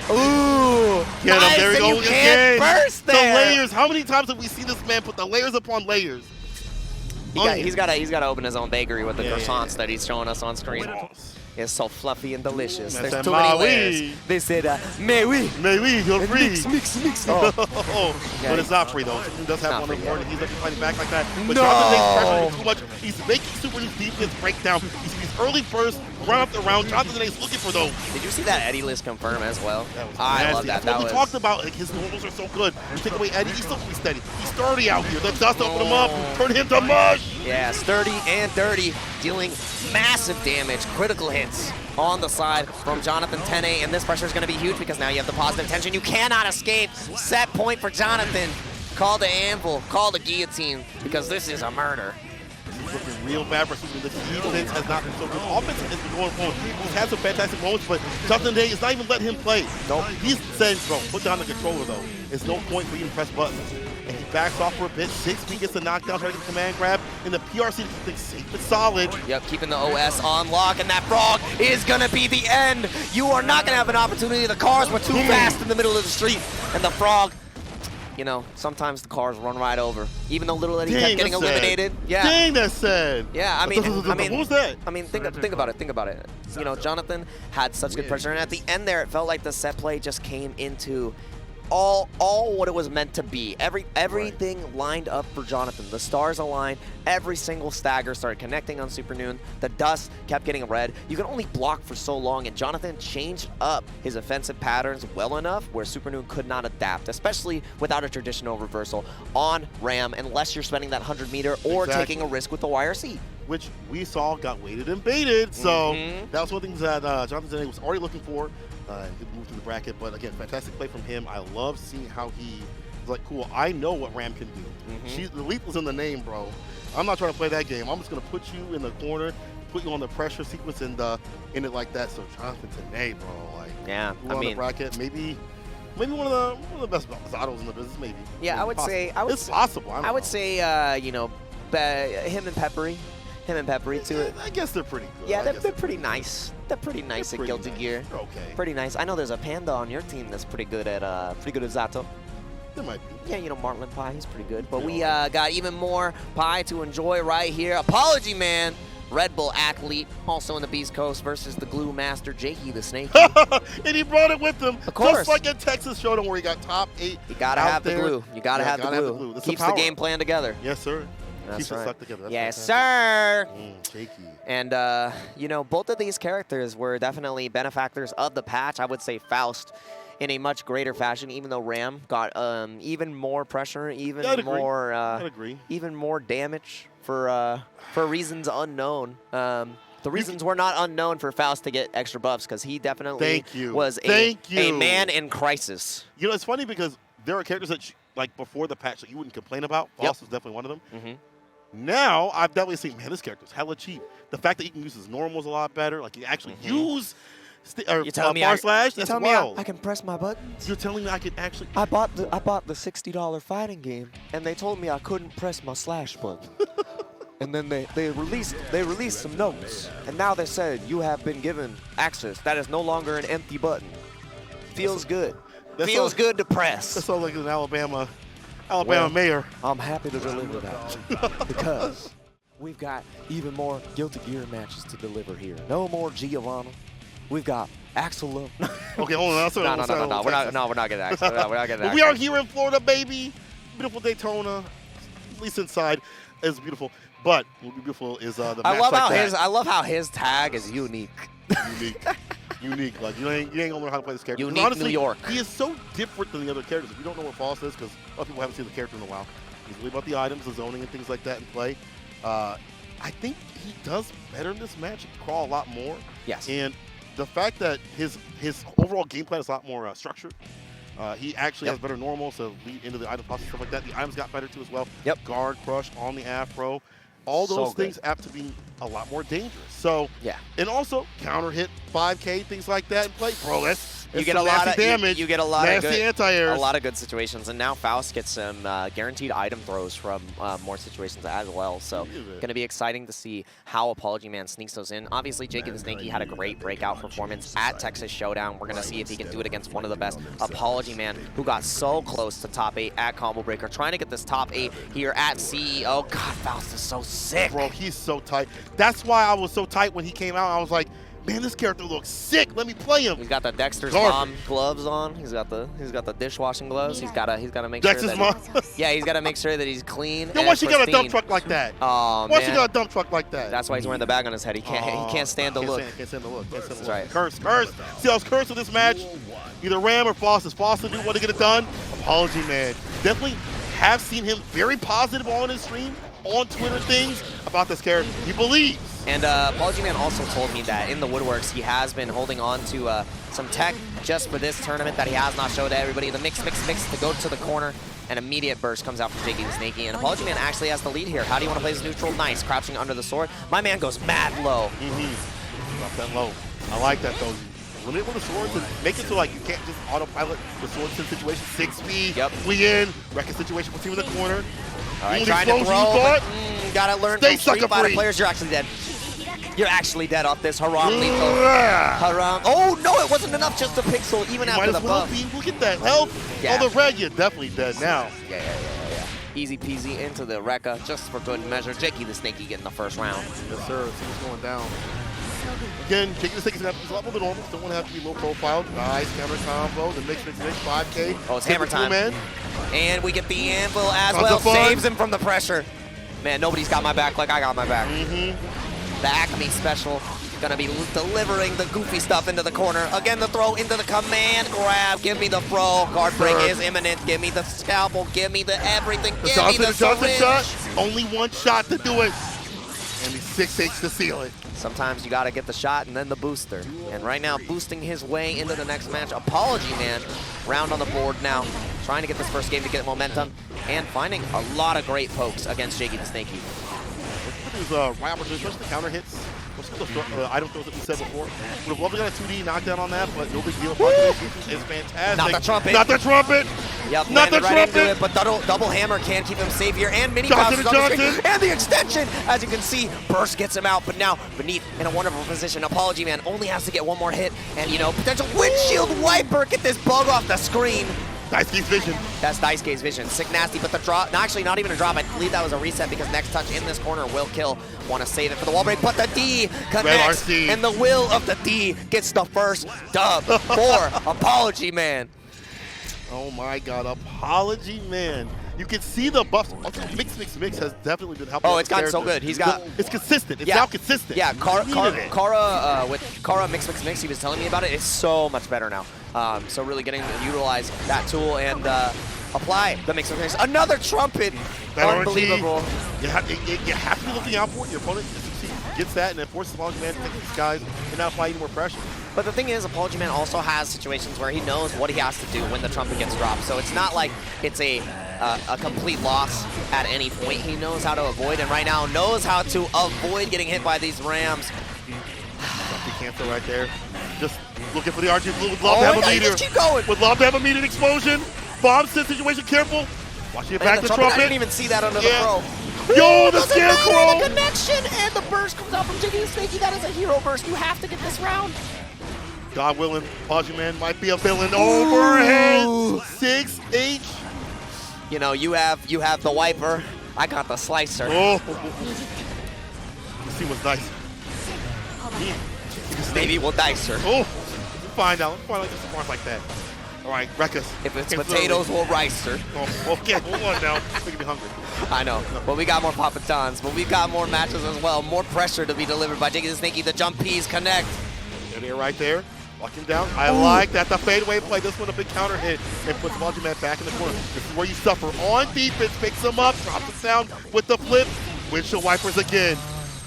A: Ooh,
B: get
A: nice,
B: him. There we go again.
A: Burst there.
B: The layers. How many times have we seen this man put the layers upon layers?
A: He's got to open his own bakery with the croissants that he's showing us on screen. It's so fluffy and delicious. There's too many layers. They said, mais oui.
B: Mais oui, you're free.
A: Mix.
B: But it's not free, though. He does have one report. He's fighting back like that. But
A: no.
B: Jonathan takes pressure too much. He's making Supernoon's defense break down. He's early burst, run up the round. Jonathan Tene's looking for those.
A: Did you see that Eddie list confirm as well?
B: I
A: love that.
B: That's what we talked about. Like, his normals are so good. You take away Eddie, he's still pretty steady. He's sturdy out here. The dust open him up, turn him to mush.
A: Yeah, sturdy and dirty, dealing massive damage, critical hits on the side from Jonathan Tene, and this pressure is going to be huge because now you have the positive tension. You cannot escape. Set point for Jonathan. Call the anvil, call the guillotine, because this is a murder.
B: looking real bad for Supernoon. The defense has not been so good. Offense has been going forward. He's had some fantastic moments, but Jonathan Day is not even letting him play.
A: Nope.
B: He's saying, bro, put down the controller, though. There's no point for you to press buttons. And he backs off for a bit. 6B gets the knockdown, trying to get the command grab. And the PRC keeps things safe but solid.
A: Yep, keeping the OS on lock, and that frog is gonna be the end. You are not gonna have an opportunity. The cars were too fast in the middle of the street, and the frog, you know, sometimes the cars run right over. Even though Little Eddie kept getting eliminated. Yeah.
B: Dang, that's sad.
A: Yeah, I mean,
B: what was that?
A: I mean, think about it. You know, Jonathan had such good pressure, and at the end there, it felt like the set play just came into all what it was meant to be. Everything lined up for Jonathan. The stars aligned. Every single stagger started connecting on Supernoon. The dust kept getting red. You can only block for so long, and Jonathan changed up his offensive patterns well enough where Supernoon could not adapt, especially without a traditional reversal on Ram, unless you're spending that 100-meter or taking a risk with the YRC.
B: Which we saw got weighted and baited. So that was one of the things that Jonathan was already looking for. He moved through the bracket, but again, fantastic play from him. I love seeing how he was like, cool, I know what Ram can do. The lethal's in the name, bro. I'm not trying to play that game. I'm just going to put you in the corner, put you on the pressure sequence and in it like that. So Jonathan Tene, bro, like,
A: yeah,
B: I mean, the bracket, maybe one of the best Razzo's in the business, maybe.
A: Yeah, I would say
B: it's possible.
A: I would say, you know, him and Peppery too.
B: I guess they're pretty good.
A: Yeah, they're pretty nice. They're pretty nice at GoTE Gear.
B: Okay.
A: Pretty nice. I know there's a Panda on your team that's pretty good at Zato.
B: There might be.
A: Yeah, you know, Marlin Pie, he's pretty good. But we got even more pie to enjoy right here. Apologyman, Red Bull athlete, also in the Beast Coast versus the glue master, JakeyTheSnakey.
B: And he brought it with him.
A: Of course.
B: Just like in Texas Showdown where he got top 8.
A: You gotta have the glue. You gotta have the glue. Keeps the game plan together.
B: Yes, sir.
A: That's
B: Keeps
A: right.
B: it stuck together. That's
A: yes,
B: fantastic.
A: sir.
B: Jakey.
A: And, you know, both of these characters were definitely benefactors of the patch. I would say Faust in a much greater fashion, even though Ram got even more pressure, even more damage for reasons unknown. The reasons were not unknown for Faust to get extra buffs because he definitely was a man in crisis.
B: You know, it's funny because there are characters that, like, before the patch that you wouldn't complain about. Faust was definitely one of them. Now, I've definitely seen, man, this character's hella cheap. The fact that you can use his normals a lot better, like you actually use bar slash, that's wild.
A: I can press my buttons?
B: You're telling me I could actually...
A: I bought the $60 fighting game, and they told me I couldn't press my slash button. And then they released some notes, and now they said you have been given access. That is no longer an empty button. Feels good. Feels good to press.
B: That sounds like an Alabama mayor.
A: I'm happy to deliver that because we've got even more GoTE Gear matches to deliver here. No more Giovanna. We've got Axel.
B: Okay, hold on.
A: No. We're not getting Axel. We're not getting Axel.
B: We are here in Florida, baby. Beautiful Daytona. At least inside is beautiful. But what would be beautiful is the match
A: I love how his tag is unique.
B: Unique. Like you ain't gonna learn how to play this character.
A: Unique
B: honestly,
A: New York.
B: He is so different than the other characters. If you don't know what Faust is, because a lot of people haven't seen the character in a while, he's really about the items, the zoning, and things like that in play. I think he does better in this match. He can crawl a lot more.
A: Yes.
B: And the fact that his overall game plan is a lot more structured. He actually has better normals to lead into the item process, stuff like that. The items got better too as well.
A: Yep.
B: Guard, crush on the afro. All those things have to be a lot more dangerous. So, and also counter hit 5K, things like that in play. Bro, you get a lot of damage.
A: You get a lot
B: nasty anti-airs.
A: A lot of good situations, and now Faust gets some guaranteed item throws from more situations as well. So, going to be exciting to see how Apologyman sneaks those in. Obviously, JakeyTheSnakey had a great breakout performance at Texas Showdown. We're going to see if he can do it against one of the best. Apologyman, who got so close to top 8 at Combo Breaker, trying to get this top 8 here at CEO. God, Faust is so sick.
B: Bro, he's so tight. That's why I was so tight when he came out. I was like, man, this character looks sick. Let me play him.
A: He's got the Dexter's Mom gloves on. He's got the dishwashing gloves. He's got to make
B: Dexter's
A: sure
B: Mom.
A: Yeah, he's got to make sure that he's clean.
B: Yo, why she got a dump truck like that?
A: Oh,
B: why she got a dump truck like that?
A: That's why he's wearing the bag on his head. He can't stand the look.
B: Can't stand the look.
A: That's right.
B: Curse. See, I was cursed with this match. Either Ram or Faust. Is Faust do want to get it done? Apologyman. Definitely have seen him very positive on his stream, on Twitter things about this character. He believes.
A: And Apologyman also told me that in the woodworks, he has been holding on to some tech just for this tournament that he has not showed to everybody. The mix to go to the corner. An immediate burst comes out from JakeyTheSnakey, and Apologyman actually has the lead here. How do you want to play this neutral? Nice, crouching under the sword. My man goes mad low.
B: Drop that low. I like that though. Limit with the swords and make it so like you can't just autopilot the swords in situation. 6B, we in, wrecking situation, puts him in the corner.
A: All right, trying to throw, gotta learn from Street Fighter players. You're actually dead. You're actually dead off this Haram lethal. Haram. Oh no, it wasn't enough just to pixel even after the buff.
B: Look at that health. Oh, the red, you're definitely dead now.
A: Yeah. Easy peasy into the Rekka just for good measure. JakeyTheSnakey getting the first round.
B: Yes, sir. See what's going down. Again, JakeyTheSnakey's going to have to be level to normal. Don't want to have to be low profile. Nice counter combo. The mix, 5K.
A: Oh, it's hammer time.
B: Man.
A: And we get the anvil as well. Saves him from the pressure. Man, nobody's got my back like I got my back. The Acme special. Gonna be delivering the goofy stuff into the corner. Again, the throw into the command grab. Give me the throw. Guard break is imminent. Give me the scalpel. Give me the everything. Give me the syringe.
B: Shot. Only one shot to do it. And the 6H to seal it.
A: Sometimes you gotta get the shot and then the booster. And right now, boosting his way into the next match. Apologyman, round on the board now. Trying to get this first game to get momentum. And finding a lot of great pokes against JakeyTheSnakey.
B: His right opportunity, especially the counter hits. The item throws that we said before. Would have loved to get a 2D knockdown on that, but no big deal. It's fantastic.
A: Not the trumpet.
B: Not the trumpet.
A: Yep,
B: not the
A: right
B: trumpet.
A: It, but double hammer can keep him safe here. And mini Faust is on the screen. And the extension, as you can see, burst gets him out. But now beneath in a wonderful position. Apologyman only has to get one more hit, and potential windshield wiper. Get this bug off the screen.
B: Daisuke's vision.
A: That's Daisuke's vision. Sick nasty, but the drop, actually not even a drop. I believe that was a reset because next touch in this corner will kill. Want to save it for the wall break, but the D connects, and the will of the D gets the first dub for Apologyman.
B: Oh my God, Apologyman. You can see the buffs. Also, mix has definitely been helping.
A: Oh, it's gotten so good. He's got.
B: It's consistent. It's now consistent.
A: Yeah, Kara with Kara mix. He was telling me about it. It's so much better now. So really getting to utilize that tool and apply the mix. Another trumpet. Unbelievable.
B: You have to be looking out for it. Your opponent gets that and then forces Apologyman to take these guys and not apply any more pressure.
A: But the thing is, Apologyman also has situations where he knows what he has to do when the trumpet gets dropped. So it's not like it's a complete loss at any point. He knows how to avoid, and right now knows how to avoid getting hit by these rams.
B: Cancel right there. Just looking for the RG Blue. Would love to have a meter.
A: Keep going.
B: Would love to have a metered explosion. Bomb set situation. Careful. Watching it back the trumpet.
A: I didn't even see that under the throw.
B: Yo, the scarecrow.
A: The connection and the burst comes out from JakeyTheSnakey. That is a hero burst. You have to get this round.
B: God willing, Apologyman might be a villain. Overhead 6H.
A: You have the wiper. I got the slicer.
B: Oh. Let's see what's nice.
A: Maybe we'll dice her.
B: Oh, find out. Let's find out just a like that. All right, wreck us.
A: If it's potatoes, we'll rice her.
B: Oh, okay, hold on now. Making me hungry.
A: I know, but we got more Papatons, but we got more matches as well. More pressure to be delivered by JakeyTheSnakey. The jump P's connect.
B: There, right there. Lock him down. I like that. The fadeaway play. This one a big counter hit and puts Apologyman back in the corner. This is where you suffer on defense. Picks him up, drops it down with the flip. Windshield wipers again.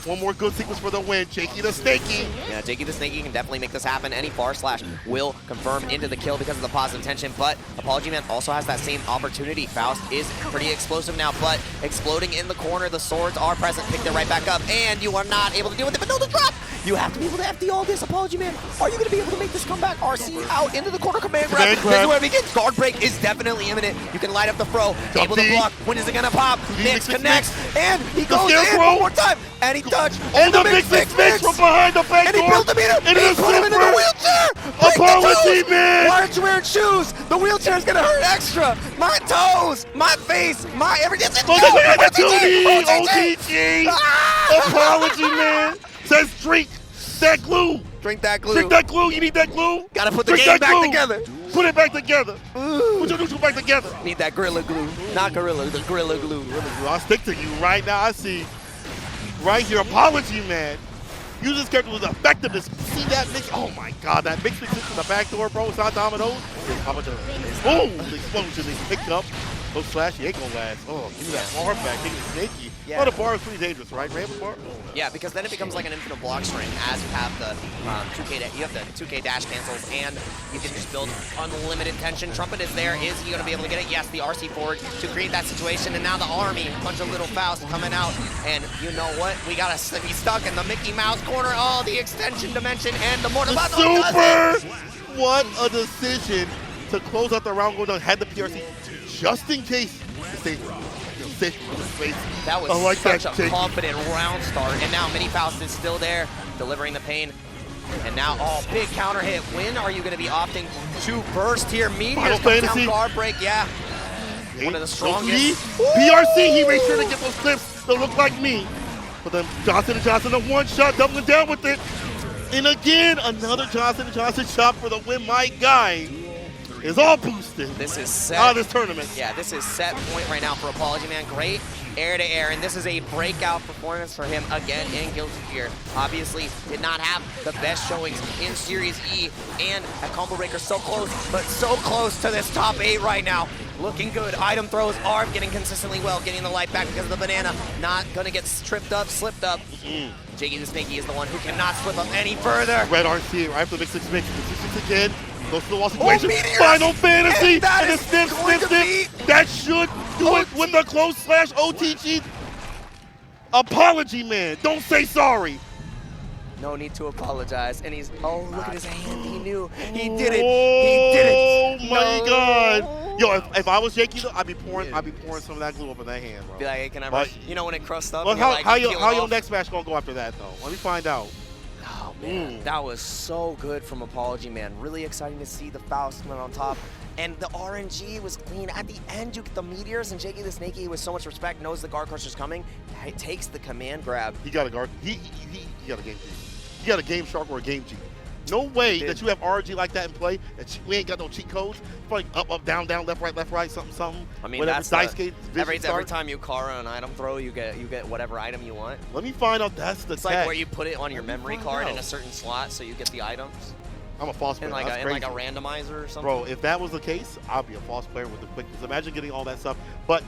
B: One more good sequence for the win. JakeyTheSnakey.
A: Yeah, JakeyTheSnakey can definitely make this happen. Any far slash will confirm into the kill because of the positive tension, but Apologyman also has that same opportunity. Faust is pretty explosive now, but exploding in the corner. The swords are present. Pick it right back up, and you are not able to deal with it, but no, the drop! You have to be able to FD all this, Apologyman. Are you going to be able to make this comeback? RC out into the corner, command grab. This is where it begins. Guard break is definitely imminent. You can light up the throw. Able to block. When is it going to pop? Mix connects, and he goes in one more time, and he touched.
B: And the mix from behind the back door.
A: And he built the meter. And he put him in the wheelchair.
B: Apologyman.
A: Why aren't you wearing shoes? The wheelchair is going to hurt extra. My toes, my face, my everything.
B: OTG. Apologyman says drink that glue.
A: Drink that glue.
B: Drink that glue. You need that glue.
A: Gotta put the game back together.
B: Put it back together. Put your neutral back together.
A: Need that Gorilla Glue. Not Gorilla, the Gorilla Glue.
B: I'll stick to you right now. I see right here, Apologyman. Use this character with effectiveness. See that mix? Oh my God, that mix from the back door, bro. It's not dominoes. Boom! The explosion is picked up. Those Slash, you ain't gonna last. Oh, give me that bar back. JakeyTheSnakey.
A: Yeah.
B: Oh, the bar is pretty dangerous, right? Ram's bar?
A: Yeah, because then it becomes like an infinite block string as you have the 2K dash cancels, and you can just build unlimited tension. Trumpet is there. Is he going to be able to get it? Yes, the RC forward to create that situation, and now the army, a bunch of little Faust coming out, and you know what? We got to be stuck in the Mickey Mouse corner. Oh, the extension dimension and the mortar bundle does it!
B: What a decision to close out the round going down. Had the PRC just in case.
A: That was
B: like
A: such
B: that,
A: a confident round start, and now Mini Faust is still there, delivering the pain. And now, oh, big counter hit. When are you going to be opting to burst here? Meteors comes down, guard break, yeah. One of the strongest.
B: PRC, he made sure to get those clips that look like me. But then Johnson & Johnson, a one-shot, doubling down with it. And again, another Johnson & Johnson shot for the win. My guy is all boosted.
A: This is set.
B: Out of this tournament.
A: Yeah, this is set point right now for Apologyman. Great air-to-air, and this is a breakout performance for him again in GoTE Gear. Obviously, did not have the best showings in Series E, and a combo breaker so close, but so close to this top 8 right now. Looking good. Item throws are getting consistently well, getting the life back because of the banana. Not gonna get tripped up, slipped up. JakeyTheSnakey is the one who cannot slip up any further.
B: Red RC, right for the mix again. Goes to the wall situation. Final Fantasy! And the snip. That should do it with the close slash OTG. Apologyman. Don't say sorry.
A: No need to apologize. And he's, oh, look at his hand. He knew. He did it. He did it.
B: Oh my God. Yo, if I was Jakey, though, I'd be pouring some of that glue up in that hand, bro.
A: Be like, hey, can I rush? You know when it crushed up?
B: Well, how your next match gonna go after that, though? Let me find out.
A: Oh, man. That was so good from Apologyman. Really exciting to see the Faust went on top. And the RNG was clean. At the end, you get the meteors, and JakeyTheSnakey, with so much respect, knows the guard crusher's coming. He takes the command grab.
B: He got a guard. He got a game G. He got a game shark or a game G. No way that you have RNG like that in play, that we ain't got no cheat codes. It's like up, down, left, right, something.
A: I mean,
B: whatever,
A: that's
B: dice
A: every time you Kara an item throw, you get whatever item you want.
B: Let me find out that's the
A: It's like where you put it on your memory card in a certain slot so you get the items.
B: I'm a false player.
A: In like a randomizer or something.
B: Bro, if that was the case, I'd be a false player with the quickness. Imagine getting all that stuff. But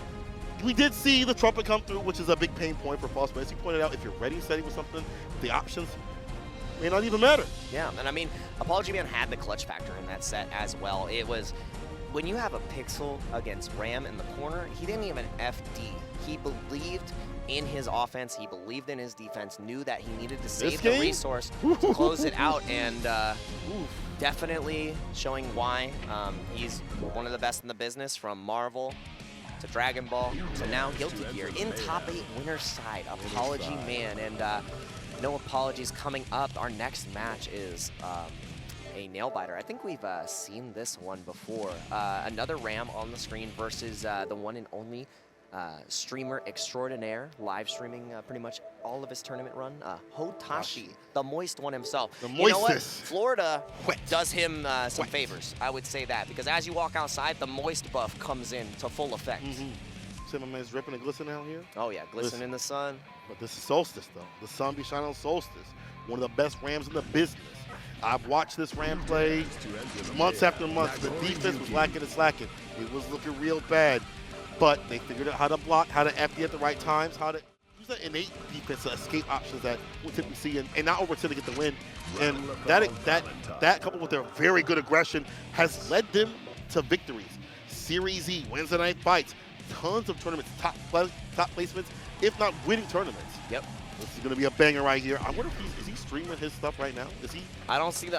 B: we did see the trumpet come through, which is a big pain point for false players. He pointed out, if you're ready setting with something, the options may not even matter.
A: Yeah, and I mean, Apologyman had the clutch factor in that set as well. It was, when you have a pixel against Ram in the corner, he didn't even FD. He believed in his offense, he believed in his defense, knew that he needed to save the resource to close it out, and definitely showing why he's one of the best in the business, from Marvel to Dragon Ball to now GoTE Gear. In top 8 winner's side, Apologyman, and no apologies coming up. Our next match is a nail biter. I think we've seen this one before. Another Ram on the screen versus the one and only streamer extraordinaire, live streaming pretty much all of his tournament run, Hotashi, the moist one himself.
B: The
A: moistest. You know what? Florida
B: Wet.
A: does him some favors, I would say that, because as you walk outside, the moist buff comes in to full effect.
B: See my man's dripping and glistening out here?
A: Oh yeah, glisten in the sun.
B: But this is Solstice, though. The sun be shining on Solstice. One of the best Rams in the business. I've watched this Ram play months after months. The defense was lacking and slacking. It was looking real bad. But they figured out how to block, how to FD at the right times, how to use that innate defense escape options that we typically see, and not overextend to get the win. And that coupled with their very good aggression has led them to victories. Series E, Wednesday night fights, tons of tournaments, top placements, if not winning tournaments.
A: Yep.
B: This is going to be a banger right here. I wonder if is he streaming his stuff right now? Is he?
A: I don't see the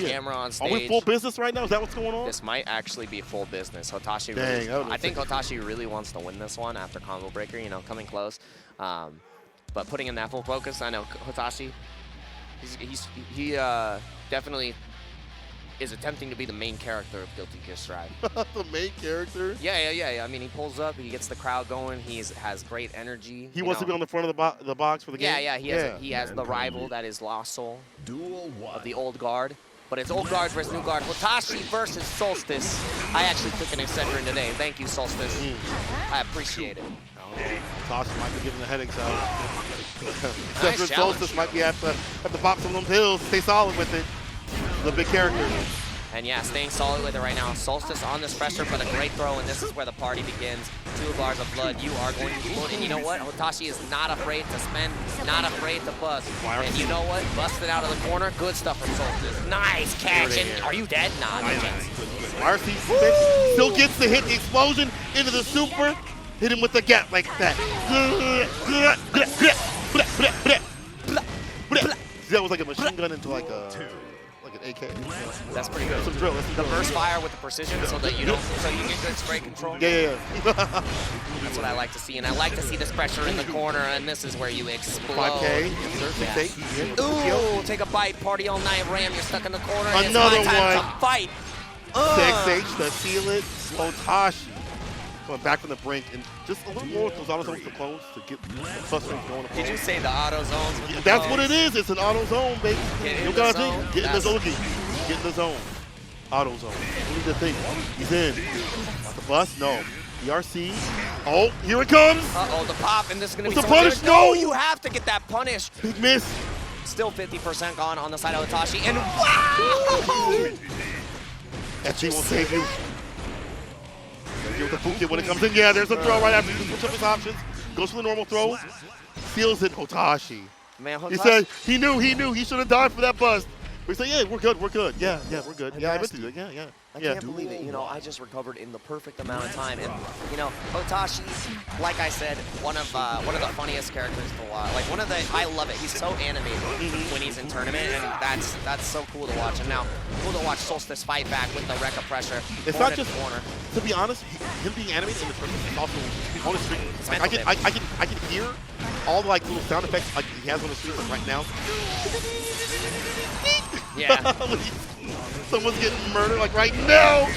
A: camera on stage.
B: Are we full business right now? Is that what's going on?
A: This might actually be full business. Hotashi.
B: Dang,
A: really, I think Hotashi really wants to win this one after combo breaker. You know, coming close. But putting in that full focus, I know Hotashi. He definitely is attempting to be the main character of GoTE Gear Strive.
B: The main character?
A: Yeah. I mean, he pulls up, he gets the crowd going, he has great energy.
B: He wants to be on the front of the box for the game?
A: Yeah, he has the rival that is Lost Soul of the old guard. But it's old guard versus new guard. Hotashi versus Solstice. I actually took an Excedrin today. Thank you, Solstice. I appreciate it.
B: Hotashi might be giving the headaches out. Excedrin Solstice might be have to pop some of them pills, stay solid with it. The big character.
A: And yeah, staying solid with it right now. Solstice on this pressure, but a great throw, and this is where the party begins. 2 bars of blood. You are going to blow. And you know what? Hotashi is not afraid to spend, not afraid to bust. And you know what? Busted out of the corner. Good stuff from Solstice. Nice catch. And are you dead? Nah, no chance.
B: YRC still gets the hit, the explosion into the super. Hit him with the gap like that. That was like a machine gun into like an AK.
A: That's pretty good.
B: Some drill.
A: The burst fire with the precision so that you don't, so you get good spray control.
B: Yeah.
A: That's what I like to see, and I like to see this pressure in the corner, and this is where you explode.
B: 5K,
A: Ooh, take a bite, party all night, Ram. You're stuck in the corner.
B: Another
A: it's my time to fight.
B: 6H to seal it. Hotashi going back from the brink, and just a little more with those auto zones to close to get the plus range going.
A: Did you say the auto zones? With the
B: That's
A: clones?
B: what it is. It's an auto zone, baby. You gotta think. Get in the zone. Get in the zone. Auto zone. You need to think. He's in. About the bus? No. DRC. Oh, here it comes.
A: Uh-oh, the pop, and this is going to be
B: the punish. No,
A: you have to get that punish.
B: Big miss.
A: Still 50% gone on the side of Hotashi, and wow!
B: FG will save you. With the Fuki when it comes in. Yeah, there's a throw right after you switch up his options. Goes for the normal throw. Seals it, Hotashi.
A: Man, Hotashi.
B: He said he knew. He should have died for that bust. But he said, yeah, we're good. Yeah, we're good. Yeah, I meant to do it. Yeah.
A: I can't believe it. You know, I just recovered in the perfect amount of time. And, you know, Hotashi, like I said, one of the funniest characters to watch. Like, I love it. He's so animated when he's in tournament, and that's so cool to watch. And now, cool to watch Solstice fight back with the Rekka pressure.
B: It's not just corner. To be honest, him being animated in the tournament is also on the stream. Like, I can hear all the like little sound effects like he has on the stream right now.
A: Yeah.
B: Someone's getting murdered like right now.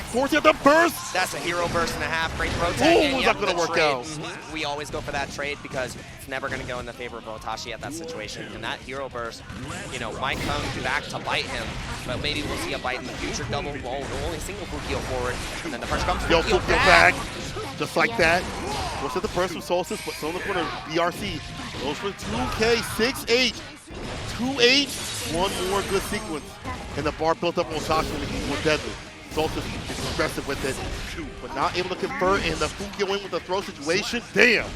B: Forcing the burst.
A: That's a hero burst and a half. Great pro tag.
B: Ooh, that's going to work out.
A: We always go for that trade because it's never going to go in the favor of Hotashi at that situation. And that hero burst, you know, might come back to bite him, but maybe we'll see a bite in the future. Double, only single GoTE forward, and then the first comes
B: GoTE back. Just like that. Goes at the burst from Solstice, but still in the corner. BRC goes for 2K, 6H, 2H. One more good sequence. And the bar built up on Hotashi when he's more deadly. Solstice is aggressive with it, but not able to convert, and the Fukio in with the throw situation. Damn.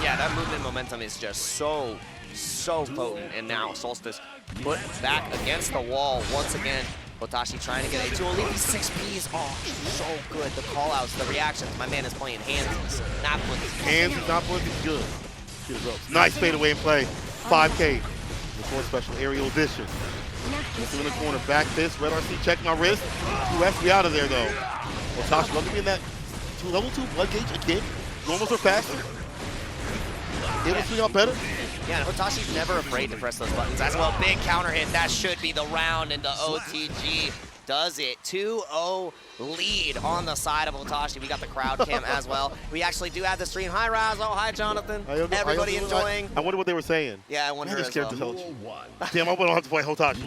A: Yeah, that movement momentum is just so potent. And now Solstice put back against the wall once again. Hotashi trying to get a 2 elite 6Ps. Oh, so good. The call-outs, the reactions. My man is playing hands, not blitzes.
B: Hands, not blitzes. Good. Nice fadeaway in play. 5K. Before special aerial edition. Just in the corner, back this, red RC, check my wrist. 2F, we out of there though. Hotashi, love to be in that level 2 blood gauge again. Normals are faster. Able to swing out better.
A: Yeah, and Hotashi's never afraid to press those buttons as well. Big counter hit, that should be the round into OTG. Does it. 2-0 lead on the side of Hotashi. We got the crowd cam as well. We actually do have the stream. Hi, Razzo. Hi, Jonathan. Everybody enjoying.
B: I wonder what they were saying.
A: Yeah, I wonder as well.
B: Damn, I wouldn't have to play Hotashi.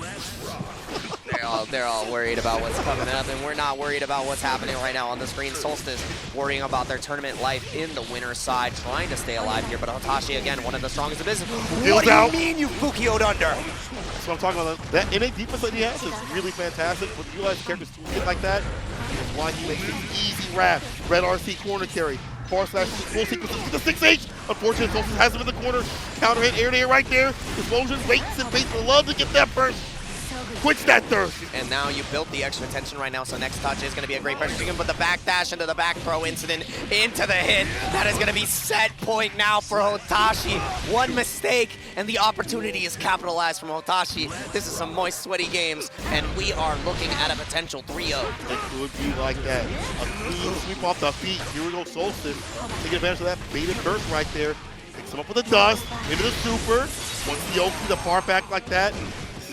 A: They're all worried about what's coming up, and we're not worried about what's happening right now on the screen. Solstice worrying about their tournament life in the winner's side, trying to stay alive here, but Hotashi, again, one of the strongest in business. What do you mean you Fukio'd under?
B: That's what I'm talking about. That innate defense that he has is really fantastic. When you realize characters get like that, that's why he makes it easy wrap. Red RC corner carry. Forward slash full sequence to the 6H. Unfortunately, Solstice has him in the corner. Counter hit, air to air right there. Explosion, waits and waits for love to get that first. Quench that thirst.
A: And now you built the extra tension right now, so next touch is going to be a great pressure. You can put the back dash into the back throw incident into the hit. That is going to be set point now for Hotashi. One mistake, and the opportunity is capitalized from Hotashi. This is some moist, sweaty games, and we are looking at a potential 3-0.
B: It could be like that. A clean sweep off the feet. Here we go, Solstice. Taking advantage of that baited burst right there. Picks him up with the dust, into the super. Once the Oki, the far back like that.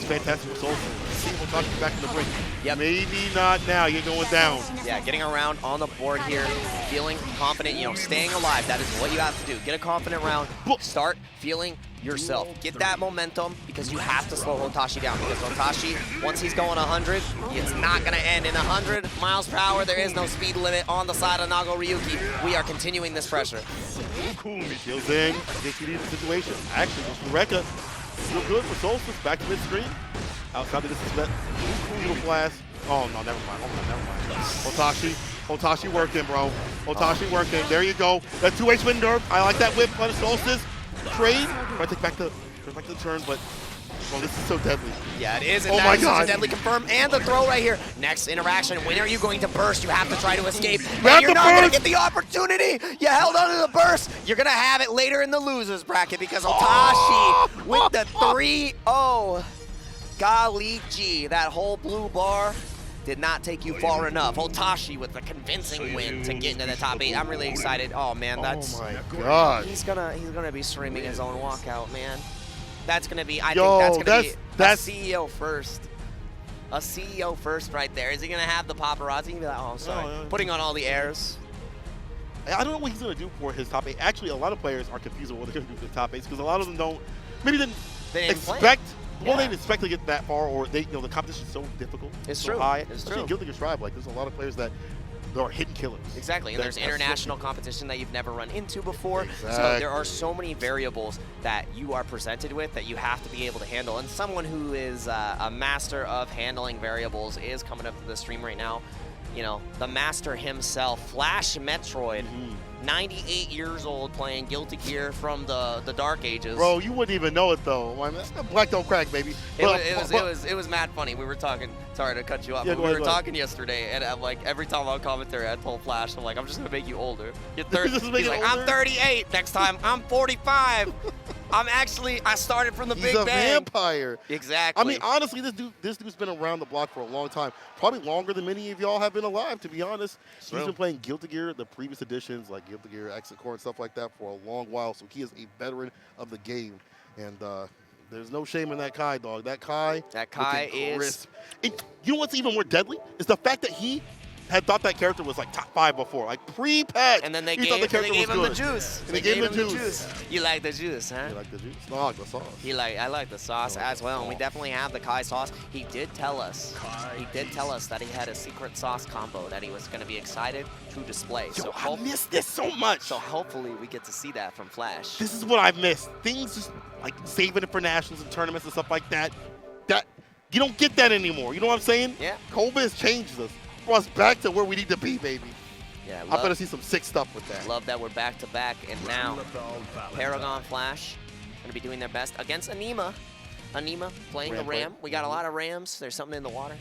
B: Fantastic for Solstice. See Hotashi back in the brink.
A: Yep.
B: Maybe not now. You're going down.
A: Yeah, getting around on the board here, feeling confident, you know, staying alive. That is what you have to do. Get a confident round. Start feeling yourself. Get that momentum because you have to slow Hotashi down because Hotashi, once he's going 100, it's not going to end in 100 miles per hour. There is no speed limit on the side of Nagoriyuki. We are continuing this pressure.
B: Kills in. Situation. Actually, goes for Rekka. Still good for Solstice. Back to midstream. Outside the distance, that beautiful ass. Oh no, never mind. Never mind. Hotashi working, bro. Hotashi working. There you go. That 2-way spin nerf. I like that whip. Punish Solstice. Trade. Try to take back the turn, but oh, this is so deadly.
A: Yeah, it is.
B: Oh my God.
A: Deadly confirm and the throw right here. Next interaction. When are you going to burst? You have to try to escape. And you're not going to get the opportunity. You held on to the burst. You're going to have it later in the losers bracket because Hotashi with the 3-0. Golly gee, that whole blue bar did not take you far enough. Hotashi with a convincing win to get into the top 8. I'm really excited. Oh man, that's.
B: Oh my God.
A: He's gonna be streaming his own walkout, man. That's gonna be. I think that's gonna be a CEO first. A CEO first right there. Is he gonna have the paparazzi and be like, oh, sorry, putting on all the airs?
B: I don't know what he's gonna do for his top 8. Actually, a lot of players are confused with what they're gonna do for the top 8s because a lot of them don't. Maybe they didn't expect. Well, they didn't expect to get that far, or the competition's so difficult, so high.
A: It's
B: true. Guilty Gear Strive, like there's a lot of players that are hidden killers.
A: Exactly, and there's international competition that you've never run into before.
B: Exactly.
A: So there are so many variables that you are presented with that you have to be able to handle. And someone who is a master of handling variables is coming up to the stream right now. You know, the master himself, FlashMetroid. 98 years old, playing Guilty Gear from the Dark Ages.
B: Bro, you wouldn't even know it though. I mean, black don't crack, baby.
A: It was mad funny. We were talking. Sorry to cut you off.
B: Yeah,
A: but we were talking yesterday, and I'm like, every time on commentary, I told Flash, I'm like, I'm just gonna make you older. You're 30. He's like, I'm 38. Next time, I'm 45. I started from the Big Bang.
B: He's a vampire.
A: Exactly.
B: I mean, honestly, this dude's been around the block for a long time. Probably longer than many of y'all have been alive, to be honest. He's been playing Guilty Gear, the previous editions, like Guilty Gear, Exit Core, and stuff like that for a long while. So he is a veteran of the game. And there's no shame in that Kai, dog. That Kai is crisp. And you know what's even more deadly? Is the fact that he had thought that character was like top 5 before, like pre-patch.
A: And then they gave him the juice.
B: And they gave him the juice.
A: You like the juice, huh?
B: You like the juice? No, I like the sauce.
A: I like the sauce as well. And we definitely have the Kai sauce. He did tell us that he had a secret sauce combo that he was going to be excited to display.
B: Yo, I miss this so much.
A: So hopefully we get to see that from Flash.
B: This is what I missed. Things just like saving it for nationals and tournaments and stuff like that. That you don't get that anymore. You know what I'm saying?
A: Yeah.
B: COVID has changed us. Brought us back to where we need to be, baby.
A: Yeah,
B: I better see some sick stuff with that.
A: Love that we're back to back, and now Paragon Flash going to be doing their best against Aneema. Aneema playing the Ram. We got a lot of Rams. There's something in the water.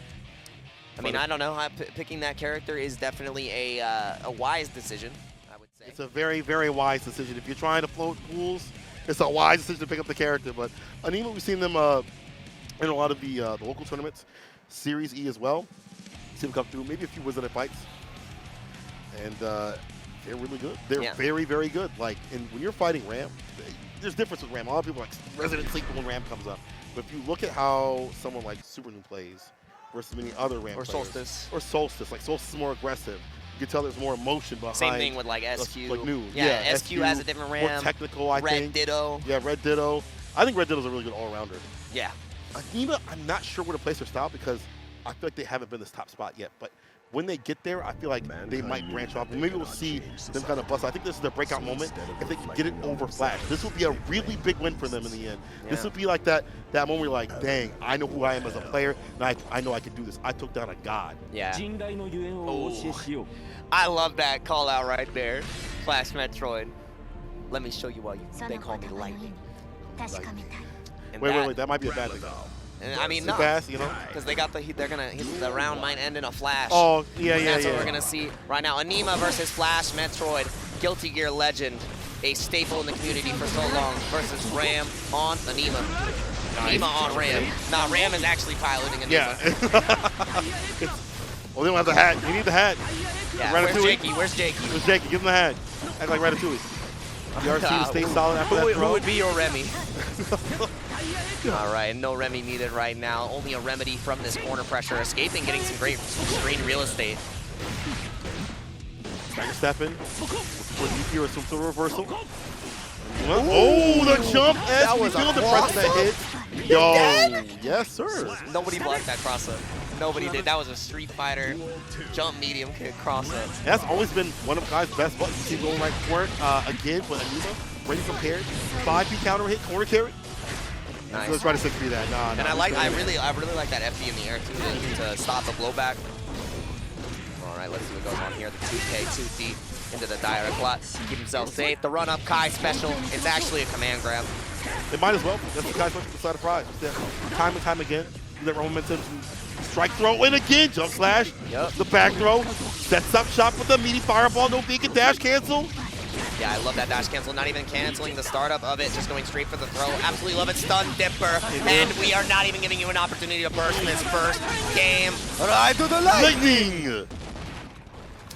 A: I mean, I don't know. Picking that character is definitely a wise decision, I would say.
B: It's a very, very wise decision. If you're trying to float pools, it's a wise decision to pick up the character. But Aneema, we've seen them in a lot of the local tournaments, Series E as well. See them come through, maybe a few Wizard fights. And they're really good. They're very, very good. Like, and when you're fighting Ram, there's difference with Ram. A lot of people are like Resident Sleep when Ram comes up. But if you look at how someone like Supernoon plays versus many other Ram players.
A: Solstice.
B: Or Solstice. Like, Solstice is more aggressive. You can tell there's more emotion behind.
A: Same thing with like SQ.
B: Like Noon.
A: Yeah, SQ has a different Ram.
B: More technical, I think.
A: Red Ditto.
B: Yeah, Red Ditto. I think Red Ditto's a really good all-rounder.
A: Yeah.
B: Aneema, I'm not sure where to place their style because I feel like they haven't been this top spot yet. But when they get there, I feel like they might branch off. Maybe we'll see them kind of bust. I think this is their breakout moment. If they can get it over Flash, this will be a really big win for them in the end. Yeah. This will be like that moment where you're like, dang, I know who I am as a player, and I know I can do this. I took down a god.
A: Yeah. Oh. I love that call out right there. FlashMetroid. Let me show you why they call me Lightning.
B: Wait, that might be a bad thing.
A: I mean, no,
B: fast, you know,
A: because the round might end in a flash.
B: Oh, yeah.
A: That's what we're gonna see right now. Aneema versus FlashMetroid, Guilty Gear legend, a staple in the community for so long, versus Ram on Aneema. Aneema on Ram. Nah, Ram is actually piloting Aneema.
B: Yeah. Well, they don't have the hat. You need the hat.
A: Yeah. Where's Jakey? Where's Jakey?
B: Give him the hat. Act like Ratatouille. The RC to stay solid after that throw.
A: Who would be your Remy? All right, no Remy needed right now. Only a remedy from this corner pressure. Escaping, getting some great screen real estate.
B: Stagger stepping. Here is some sort of reversal. Oh, the jump!
A: That was
B: a press that hit. Yo, yes, sir.
A: Nobody blocked that cross-up. Nobody did. That was a Street Fighter jump medium kick cross-up.
B: That's always been one of Kai's best buttons. You see going right for it again with Aneema. Ready prepared. 5P counter hit, corner carry.
A: Nice.
B: Let's try to 6B that. Nah,
A: and I really like that FB in the air too to stop the blowback. All right, let's see what goes on here. The 2K, 2D into the direct lot. Keep himself safe. The run up Kai special. It's actually a command grab.
B: It might as well. That's the Kai special to the side of prize. Time and time again. That momentum. Strike throw and again. Jump slash.
A: Yep.
B: The back throw. Sets up shop with a meaty fireball. No beacon dash cancel.
A: Yeah, I love that dash cancel, not even canceling the startup of it, just going straight for the throw. Absolutely love it. Stun Dipper, and we are not even giving you an opportunity to burst in this first game. Right to the lightning!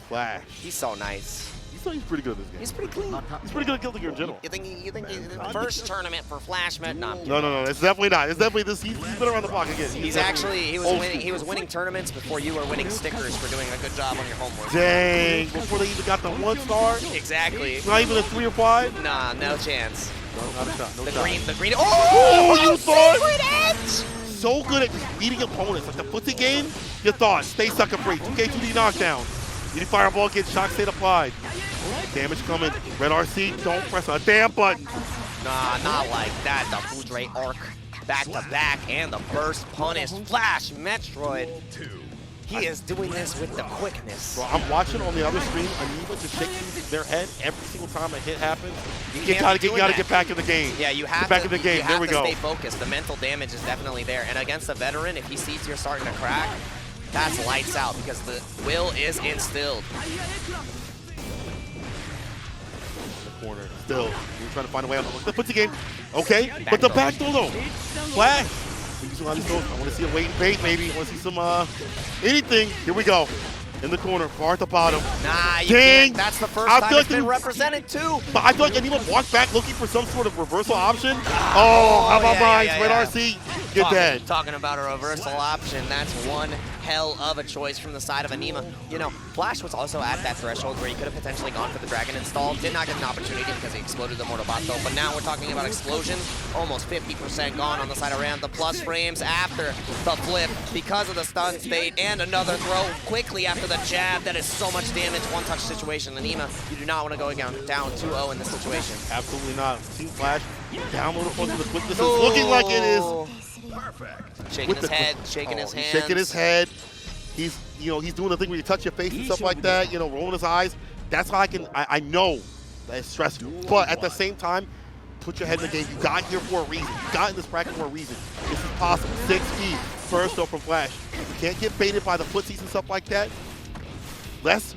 B: Flash.
A: He's so nice.
B: He's pretty good at this game.
A: He's pretty clean.
B: He's pretty good at Guilty Gear in general.
A: You think he's the first tournament for FlashMetroid?
B: No. It's definitely not. It's definitely this. He's been around the block again.
A: He was winning tournaments before you were winning stickers for doing a good job on your homework.
B: Dang! Before they even got the 1 star.
A: Exactly.
B: Not even a 3 or 5.
A: Nah, no chance.
B: No, not a shot. No
A: the
B: shot.
A: green. Oh,
B: you thought?
A: Edge!
B: So good at just beating opponents. Like the footsie game, you thought. Stay sucker free. 2K 2D knockdown. Meaty fireball gets shock state applied. Damage coming. Red RC, don't press a damn button.
A: Nah, not like that. The Foudre arc back to back and the burst punish. FlashMetroid. He is doing this with the quickness.
B: Bro, I'm watching on the other screen Aneema just shaking their head every single time a hit happens. You gotta get back in the game.
A: Yeah, you have
B: get back in the game. There we go.
A: Stay focused. The mental damage is definitely there. And against a veteran, if he sees you're starting to crack, that's lights out because the will is instilled.
B: Corner. Still, you're trying to find a way out. The footsie game. Okay, but the back throw though. Flash. I want to see a wait and bait maybe. I want to see some anything. Here we go. In the corner, far at the bottom.
A: Nah, you can't. That's the first time it's been represented too.
B: But I feel like Aneema walked back looking for some sort of reversal option. Oh, how about mine? Red RC, get dead.
A: Talking about a reversal option, that's one hell of a choice from the side of Aneema. You know, Flash was also at that threshold where he could have potentially gone for the Dragon install. Did not get an opportunity because he exploded the Mortabato. But now we're talking about explosions. Almost 50% gone on the side of Ram. The plus frames after the flip because of the stun state and another throw quickly after the jab. That is so much damage. One-touch situation. Aneema, you do not want to go down 2-0 in this situation.
B: Absolutely not. Team Flash download upon the quickness. It's looking like it is.
A: Perfect. Shaking his head, shaking his hands.
B: Shaking his head. He's doing the thing where you touch your face and stuff like that, rolling his eyes. That's how I know that it's stressful. But at the same time, put your head in the game. You got here for a reason. You got in this bracket for a reason. This is possible. 6-speed, first though from Flash. You can't get baited by the footsies and stuff like that. Less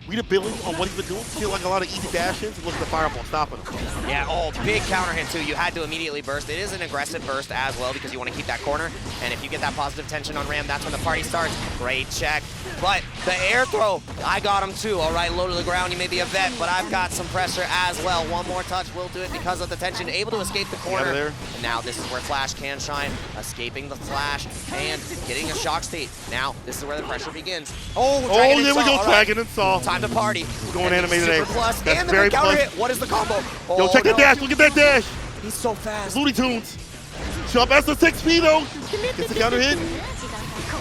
B: readability on what he's been doing. Feel like a lot of easy dash-ins. Look at the fireball stopping him.
A: Yeah, big counter hit too. You had to immediately burst. It is an aggressive burst as well because you want to keep that corner. And if you get that positive tension on Ram, that's when the party starts. Great check. But the air throw, I got him too. All right, low to the ground. You may be a vet, but I've got some pressure as well. One more touch will do it because of the tension. Able to escape the corner. And now this is where Flash can shine. Escaping the Flash and getting a shock state. Now this is where the pressure begins.
B: There we go, Dragon install.
A: Time to party.
B: Going animated A.
A: Plus, that's and the very counter hit. What is the combo?
B: Yo, check that dash. Look at that dash.
A: He's so fast.
B: Looney Tunes. Jump as the 6-speed though. Gets the counter hit.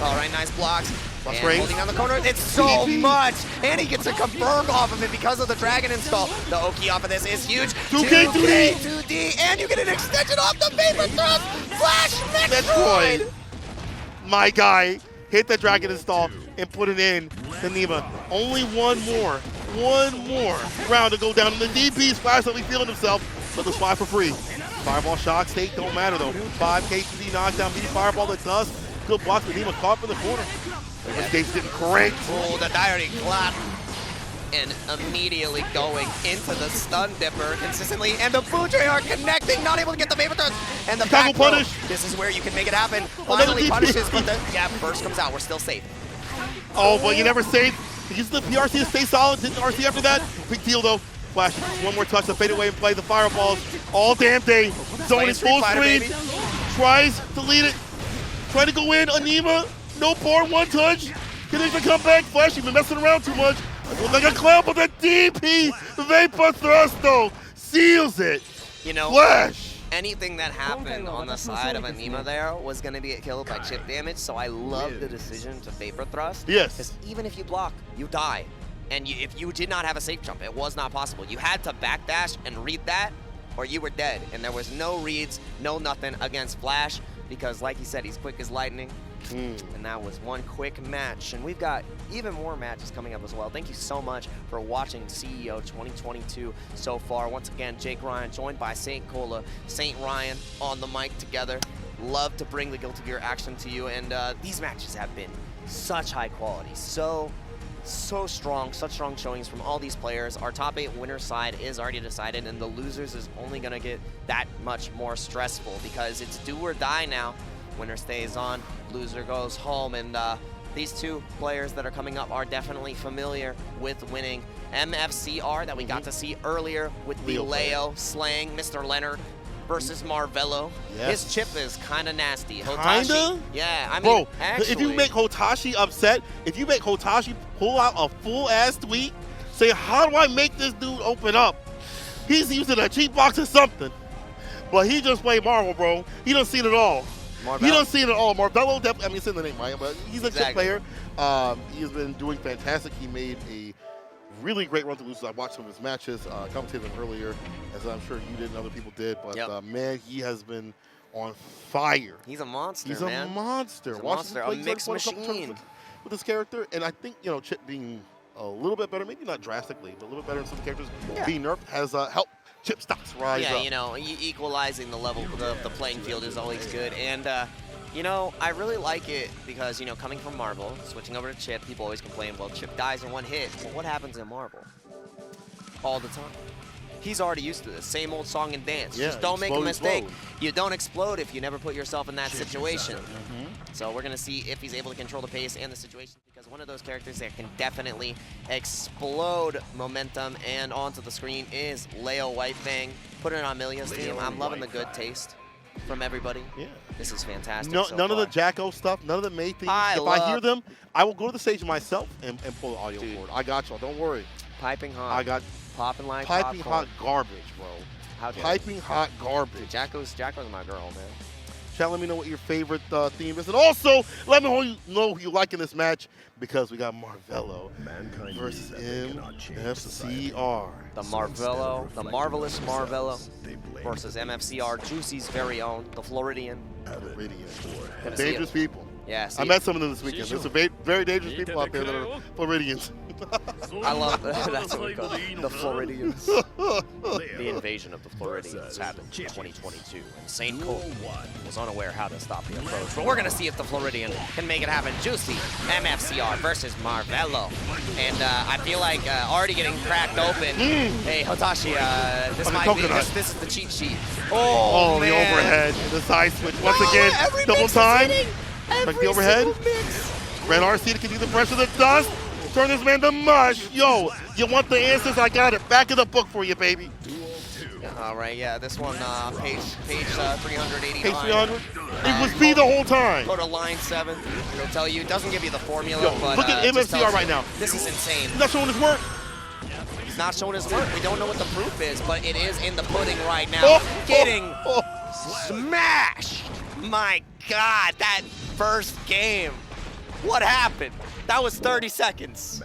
A: All right, nice blocks.
B: And
A: holding on the corner. It's so much. And he gets a confirm off of it because of the Dragon install. The Oki off of this is huge.
B: 2K
A: 2D. And you get an extension off the Vapor Thrust. FlashMetroid.
B: My guy hit the Dragon install and put it in. Aneema. Only one more round to go down. And the DP's Flash will be feeling himself, but the spy for free. Fireball shock state don't matter though. 5K 2D knockdown, meaty fireball that does. Good blocks, Aneema caught from the corner. This game's getting cranked.
A: The diary clap. And immediately going into the stun dipper consistently. And the Foudre are connecting, not able to get the Vapor Thrust. And the back throw. This is where you can make it happen. Finally punishes, but the burst comes out. We're still safe.
B: Oh, but you never saved. He uses the PRC to stay solid. Didn't RC after that. Big deal though. Flash, one more touch to fade away and play the fireballs all damn day. Zone is full screen. Tries to lead it. Trying to go in. Aneema. No bar, one touch. Can they come back? Flash, you've been messing around too much. Looks like a clown, but the DP Vapor Thrust though seals it. Flash.
A: Anything that happened on the side of Aneema there was going to be killed by chip damage, so I love the decision to Vapor Thrust.
B: Yes.
A: Because even if you block, you die. And if you did not have a safe jump, it was not possible. You had to backdash and read that or you were dead. And there was no reads, no nothing against Flash because, like he said, he's quick as lightning. And that was one quick match. And we've got even more matches coming up as well. Thank you so much for watching CEO 2022 so far. Once again, Jake Ryan joined by St. Cola, St. Ryan on the mic together. Love to bring the Guilty Gear action to you. And these matches have been such high quality, so strong, such strong showings from all these players. Our top 8 winner side is already decided, and the losers is only gonna get that much more stressful because it's do or die now. Winner stays on, loser goes home, and these two players that are coming up are definitely familiar with winning. MFCR that we got to see earlier with the Leo slaying Mr. Leonard versus Marvelo.
B: Yes.
A: His Chipp is kind of nasty.
B: Kinda?
A: Hotashi, yeah, I mean,
B: bro,
A: actually,
B: if you make Hotashi upset, if you make Hotashi pull out a full-ass tweet, say, how do I make this dude open up? He's using a cheap box or something. But he just played Marvel, bro. He done seen it all. He done seen it all. Marvelo, definitely, I mean, it's in the name, right? But he's a Chipp player. He has been doing fantastic. He made a really great run to lose. I watched some of his matches, commentated them earlier, as I'm sure you did and other people did. But man, he has been on fire.
A: He's a monster,
B: He's
A: man.
B: a monster.
A: He's a monster, a mixed machine.
B: With this character, and I think, you know, Chipp being a little bit better, maybe not drastically, but a little bit better in some characters, being nerfed has helped Chipp stocks rise up.
A: Yeah, you know, equalizing the level, the playing field is always good. And, you know, I really like it because, you know, coming from Marvel, switching over to Chipp, people always complain, well, Chipp dies in one hit. Well, what happens in Marvel? All the time. He's already used to this. Same old song and dance.
B: Yeah,
A: just don't make a mistake.
B: explode.
A: You don't explode if you never put yourself in that situation. So we're going to see if he's able to control the pace and the situation, because one of those characters that can definitely explode momentum and onto the screen is Leo Whitefang. Put it on Millia's team. I'm loving the good taste from everybody.
B: Yeah.
A: This is fantastic.
B: No,
A: so
B: none
A: far.
B: of the Jacko stuff, none of the May things. If I hear them, I will go to the stage myself and pull the audio board. I got y'all. Don't worry.
A: Piping hot.
B: I got
A: popping like
B: piping
A: popcorn.
B: hot garbage, bro.
A: How dare
B: Piping
A: you.
B: hot garbage.
A: Jacko's my girl, man.
B: Chat, let me know what your favorite theme is. And also, let me know who you like in this match, because we got Marvelo versus MFCR.
A: The Marvelo, the marvelous Marvelo versus MFCR, Juicy's very own, the Floridian.
B: Dangerous people.
A: Yeah,
B: I met some of them this weekend. There's some very dangerous people out there that are Floridians.
A: I love that. That's what we call them, the Floridians. The invasion of the Floridians happened in 2022, and St. Cole was unaware how to stop the approach. But we're going to see if the Floridian can make it happen. Juicy, MFCR versus Marvelo. And I feel like already getting cracked open. Hey, Hotashi, this is the cheat sheet. Oh, man.
B: The overhead, the side switch. Once again, double time. Like the overhead. Red RC can do the pressure, the dust. Turn this man to mush. Yo, you want the answers? I got it. Back of the book for you, baby.
A: All right, yeah, this one, page 389.
B: Page 300. It was B the whole time.
A: Go to line 7. It'll tell you. It doesn't give you the formula,
B: Yo,
A: but
B: look at MFCR right now.
A: This is insane.
B: He's not showing his work.
A: He's not showing his work. We don't know what the proof is, but it is in the pudding right now. Getting smashed. My God, that first game. What happened? That was 30 seconds.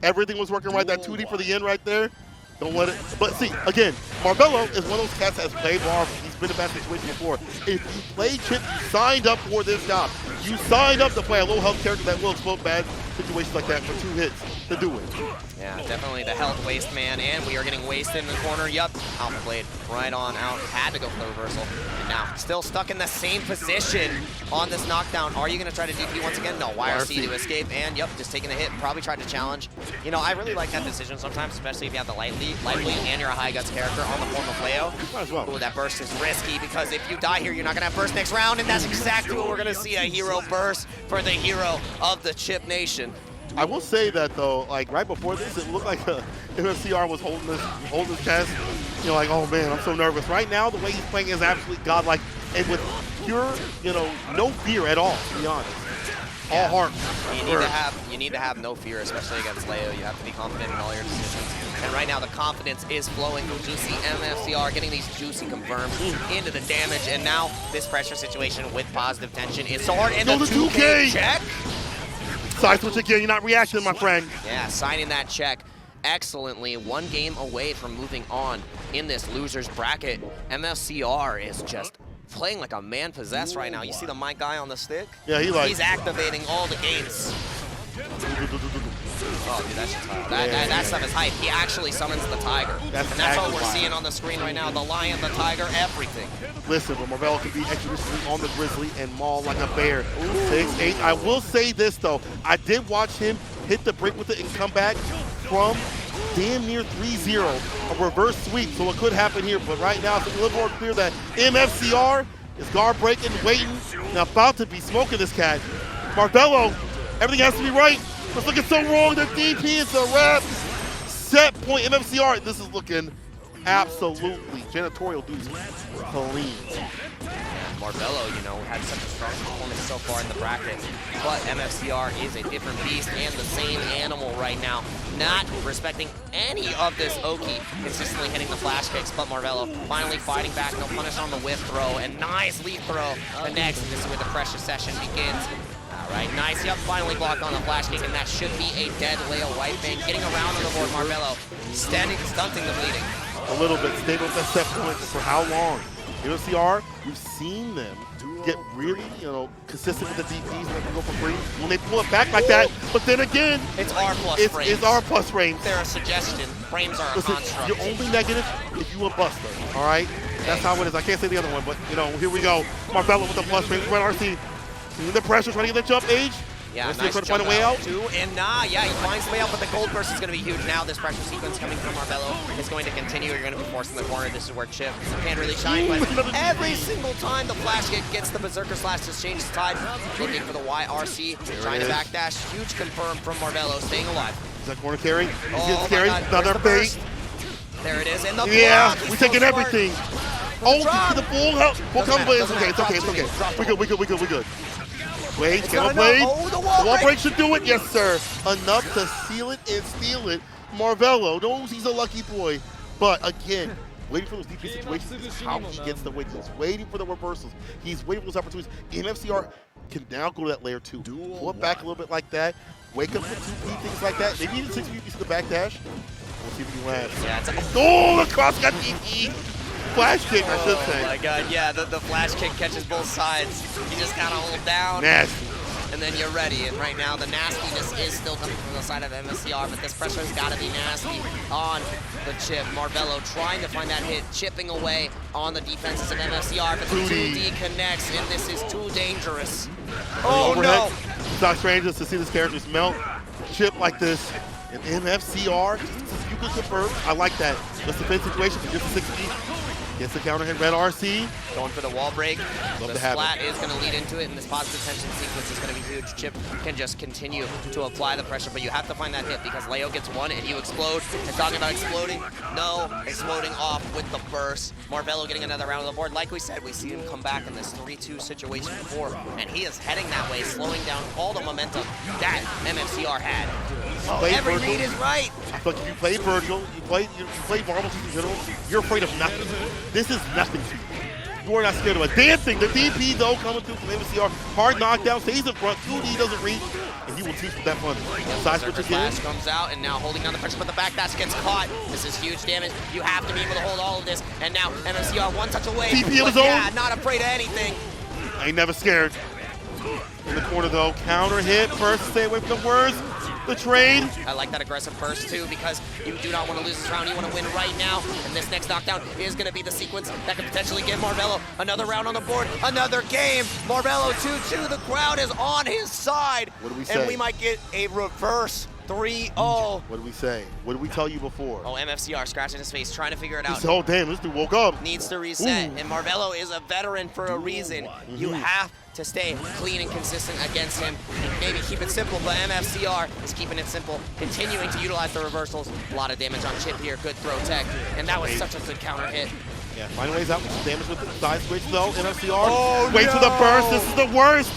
B: Everything was working right. That 2D for the end right there. Don't let it. But see, again, Marvelo is one of those cats that has played Marvel. He's been in that situation before. If you play Chipp, you signed up for this job. You signed up to play a low health character that will explode bad situations like that for 2 hits to do it.
A: Yeah, definitely the health waste, man. And we are getting wasted in the corner. Yup, Alpha Blade right on out. Had to go for the reversal. And now still stuck in the same position on this knockdown. Are you going to try to DP once again? No, YRC to escape. And yup, just taking a hit. Probably tried to challenge. You know, I really like that decision sometimes, especially if you have the light lead and you're a high guts character on the form of Leo.
B: Might as well.
A: Ooh, that burst is risky because if you die here, you're not going to have burst next round. And that's exactly what we're going to see, a hero burst for the hero of the Chipp Nation.
B: I will say that though, like right before this, it looked like MFCR was holding his chest. You know, like, oh man, I'm so nervous. Right now, the way he's playing is absolutely godlike, and with pure, you know, no fear at all. To be honest, all heart.
A: You need to have no fear, especially against Leo. You have to be confident in all your decisions. And right now, the confidence is flowing from Juicy. MFCR getting these Juicy confirmed into the damage, and now this pressure situation with positive tension is so hard. And the 2K check.
B: Side switch again, you're not reacting, my friend.
A: Yeah, signing that check. excellently. 1 game away from moving on in this loser's bracket. MFCR is just playing like a man possessed right now. You see the mic guy on the stick?
B: Yeah, he's
A: activating all the gates. Oh, dude, that stuff is hype. He actually summons the tiger. That's what we're seeing on the screen right now. The lion, the tiger, everything.
B: Listen, but Marvelo can be extra on the Grizzly and maul like a bear. 6-8. I will say this, though. I did watch him hit the break with it and come back from damn near 3-0. A reverse sweep, so it could happen here. But right now, it's a little more clear that MFCR is guard breaking, waiting, and about to be smoking this cat. Marvelo, everything has to be right. It's looking so wrong. The DP is a wrap. Set point MFCR. This is looking absolutely janitorial dudes clean.
A: Marvelo, you know, had such a strong performance so far in the bracket, but MFCR is a different beast and the same animal right now. Not respecting any of this Oki, consistently hitting the flash kicks, but Marvelo finally fighting back. No punish on the whiff throw, and nice leap throw connects, and this is where the pressure session begins. All right, nice. Yep, finally blocked on the flash kick, and that should be a dead Leo White Fang. Getting around on the board, Marvelo stunting the bleeding.
B: A little bit stable at that set point for how long? MFCR, we've seen them get really, consistent with the DPs when they go for free. When they pull it back like that, but then again,
A: it's R plus frames.
B: It's R plus frames.
A: They're a suggestion. Frames are a construct.
B: You're only negative if you a buster, all right? That's how it is. I can't say the other one, but, here we go. Marvelo with the plus frames, Red RC. Seeing the pressure, trying to get that jump, Age.
A: Yeah,
B: nice
A: trying
B: to find a way out.
A: Too, and yeah, he finds the way out, but the gold burst is going to be huge. Now this pressure sequence coming from Marvelo is going to continue. You're going to be forced in the corner. This is where Chipp can't really shine, but every single time the flash kick gets the Berserker Slash to change the tide. Looking for the YRC, trying to backdash. Huge confirm from Marvelo, staying alive.
B: Is that corner carry? He's getting
A: carried.
B: Another bait.
A: There it is, and the
B: block. We're taking
A: so
B: everything. Oh, to the full help. We'll come, but it's okay. We good. Wait, can't play.
A: The
B: wall break should do it. Yes, sir. Enough to seal it and steal it. Marvelo knows he's a lucky boy. But again, waiting for those DP situations is how he gets the win. He's waiting for the reversals. He's waiting for those opportunities. MFCR can now go to that layer 2. Pull it back a little bit like that. Wake up to 2P, things like that. Maybe even 6P to the backdash. We'll see if he can land. Oh, the cross got DP. Flash kick, I should say.
A: Oh my god, yeah, the flash kick catches both sides. You just gotta hold down.
B: Nasty.
A: And then you're ready. And right now, the nastiness is still coming from the side of MFCR, but this pressure's gotta be nasty on the Chipp. Marvelo trying to find that hit, chipping away on the defenses of MFCR, but the 2D connects, and this is too dangerous. Oh no!
B: It's not strange to see this characters melt. Chipp like this. And MFCR, you can confirm. I like that. Just the defense situation, just a 6P. Gets the counter hit, Red RC.
A: Going for the wall break. The splat is going to lead into it, and this positive tension sequence is going to be huge. Chipp can just continue to apply the pressure, but you have to find that hit because Leo gets one and you explode. And talking about exploding, no, exploding off with the burst. Marvelo getting another round on the board. Like we said, we see him come back in this 3-2 situation before, and he is heading that way, slowing down all the momentum that MFCR had. Every read is right.
B: But if you play Virgil, you play Marvel in general, you're afraid of nothing. This is nothing to you. You are not scared of a damn thing. The DP, though, coming through from MFCR, hard knockdown, stays in front, 2D doesn't reach, and he will teach with that fun. Side switch again.
A: Flash comes out, and now holding down the pressure, but the backdash gets caught. This is huge damage. You have to be able to hold all of this, and now MFCR one touch away.
B: DP of his own.
A: Yeah, not afraid of anything.
B: I ain't never scared. In the corner, though, counter hit, first, stay away from the worst. The trade.
A: I like that aggressive burst too because you do not want to lose this round. You want to win right now. And this next knockdown is going to be the sequence that could potentially give Marvelo another round on the board, another game. Marvelo 2-2. The crowd is on his side.
B: What do we say?
A: And we might get a reverse 3-0.
B: What do we say? What did we tell you before?
A: Oh, MFCR scratching his face, trying to figure it out.
B: Oh, damn, this dude woke up.
A: Needs to reset. Ooh. And Marvelo is a veteran for a reason. You have to stay clean and consistent against him and maybe keep it simple, but MFCR is keeping it simple, continuing to utilize the reversals. A lot of damage on Chipp here, good throw tech, and that was such a good counter hit.
B: Yeah, finding ways out with some damage with the side switch though, MFCR. Wait for the burst, this is the worst.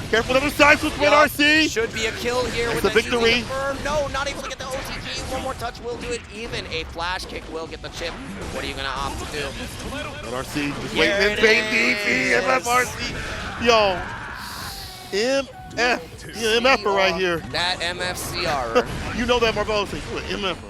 B: Careful with the side switch with RC.
A: Should be a kill here with
B: the victory.
A: No, not able to get the OTG. One more touch will do it. Even a flash kick will get the Chipp. What are you gonna opt to do?
B: MFRC just waiting in DP, MFRC. Yo, MF right here.
A: That MFCR.
B: You know that Marvelo saying, you're an MFer.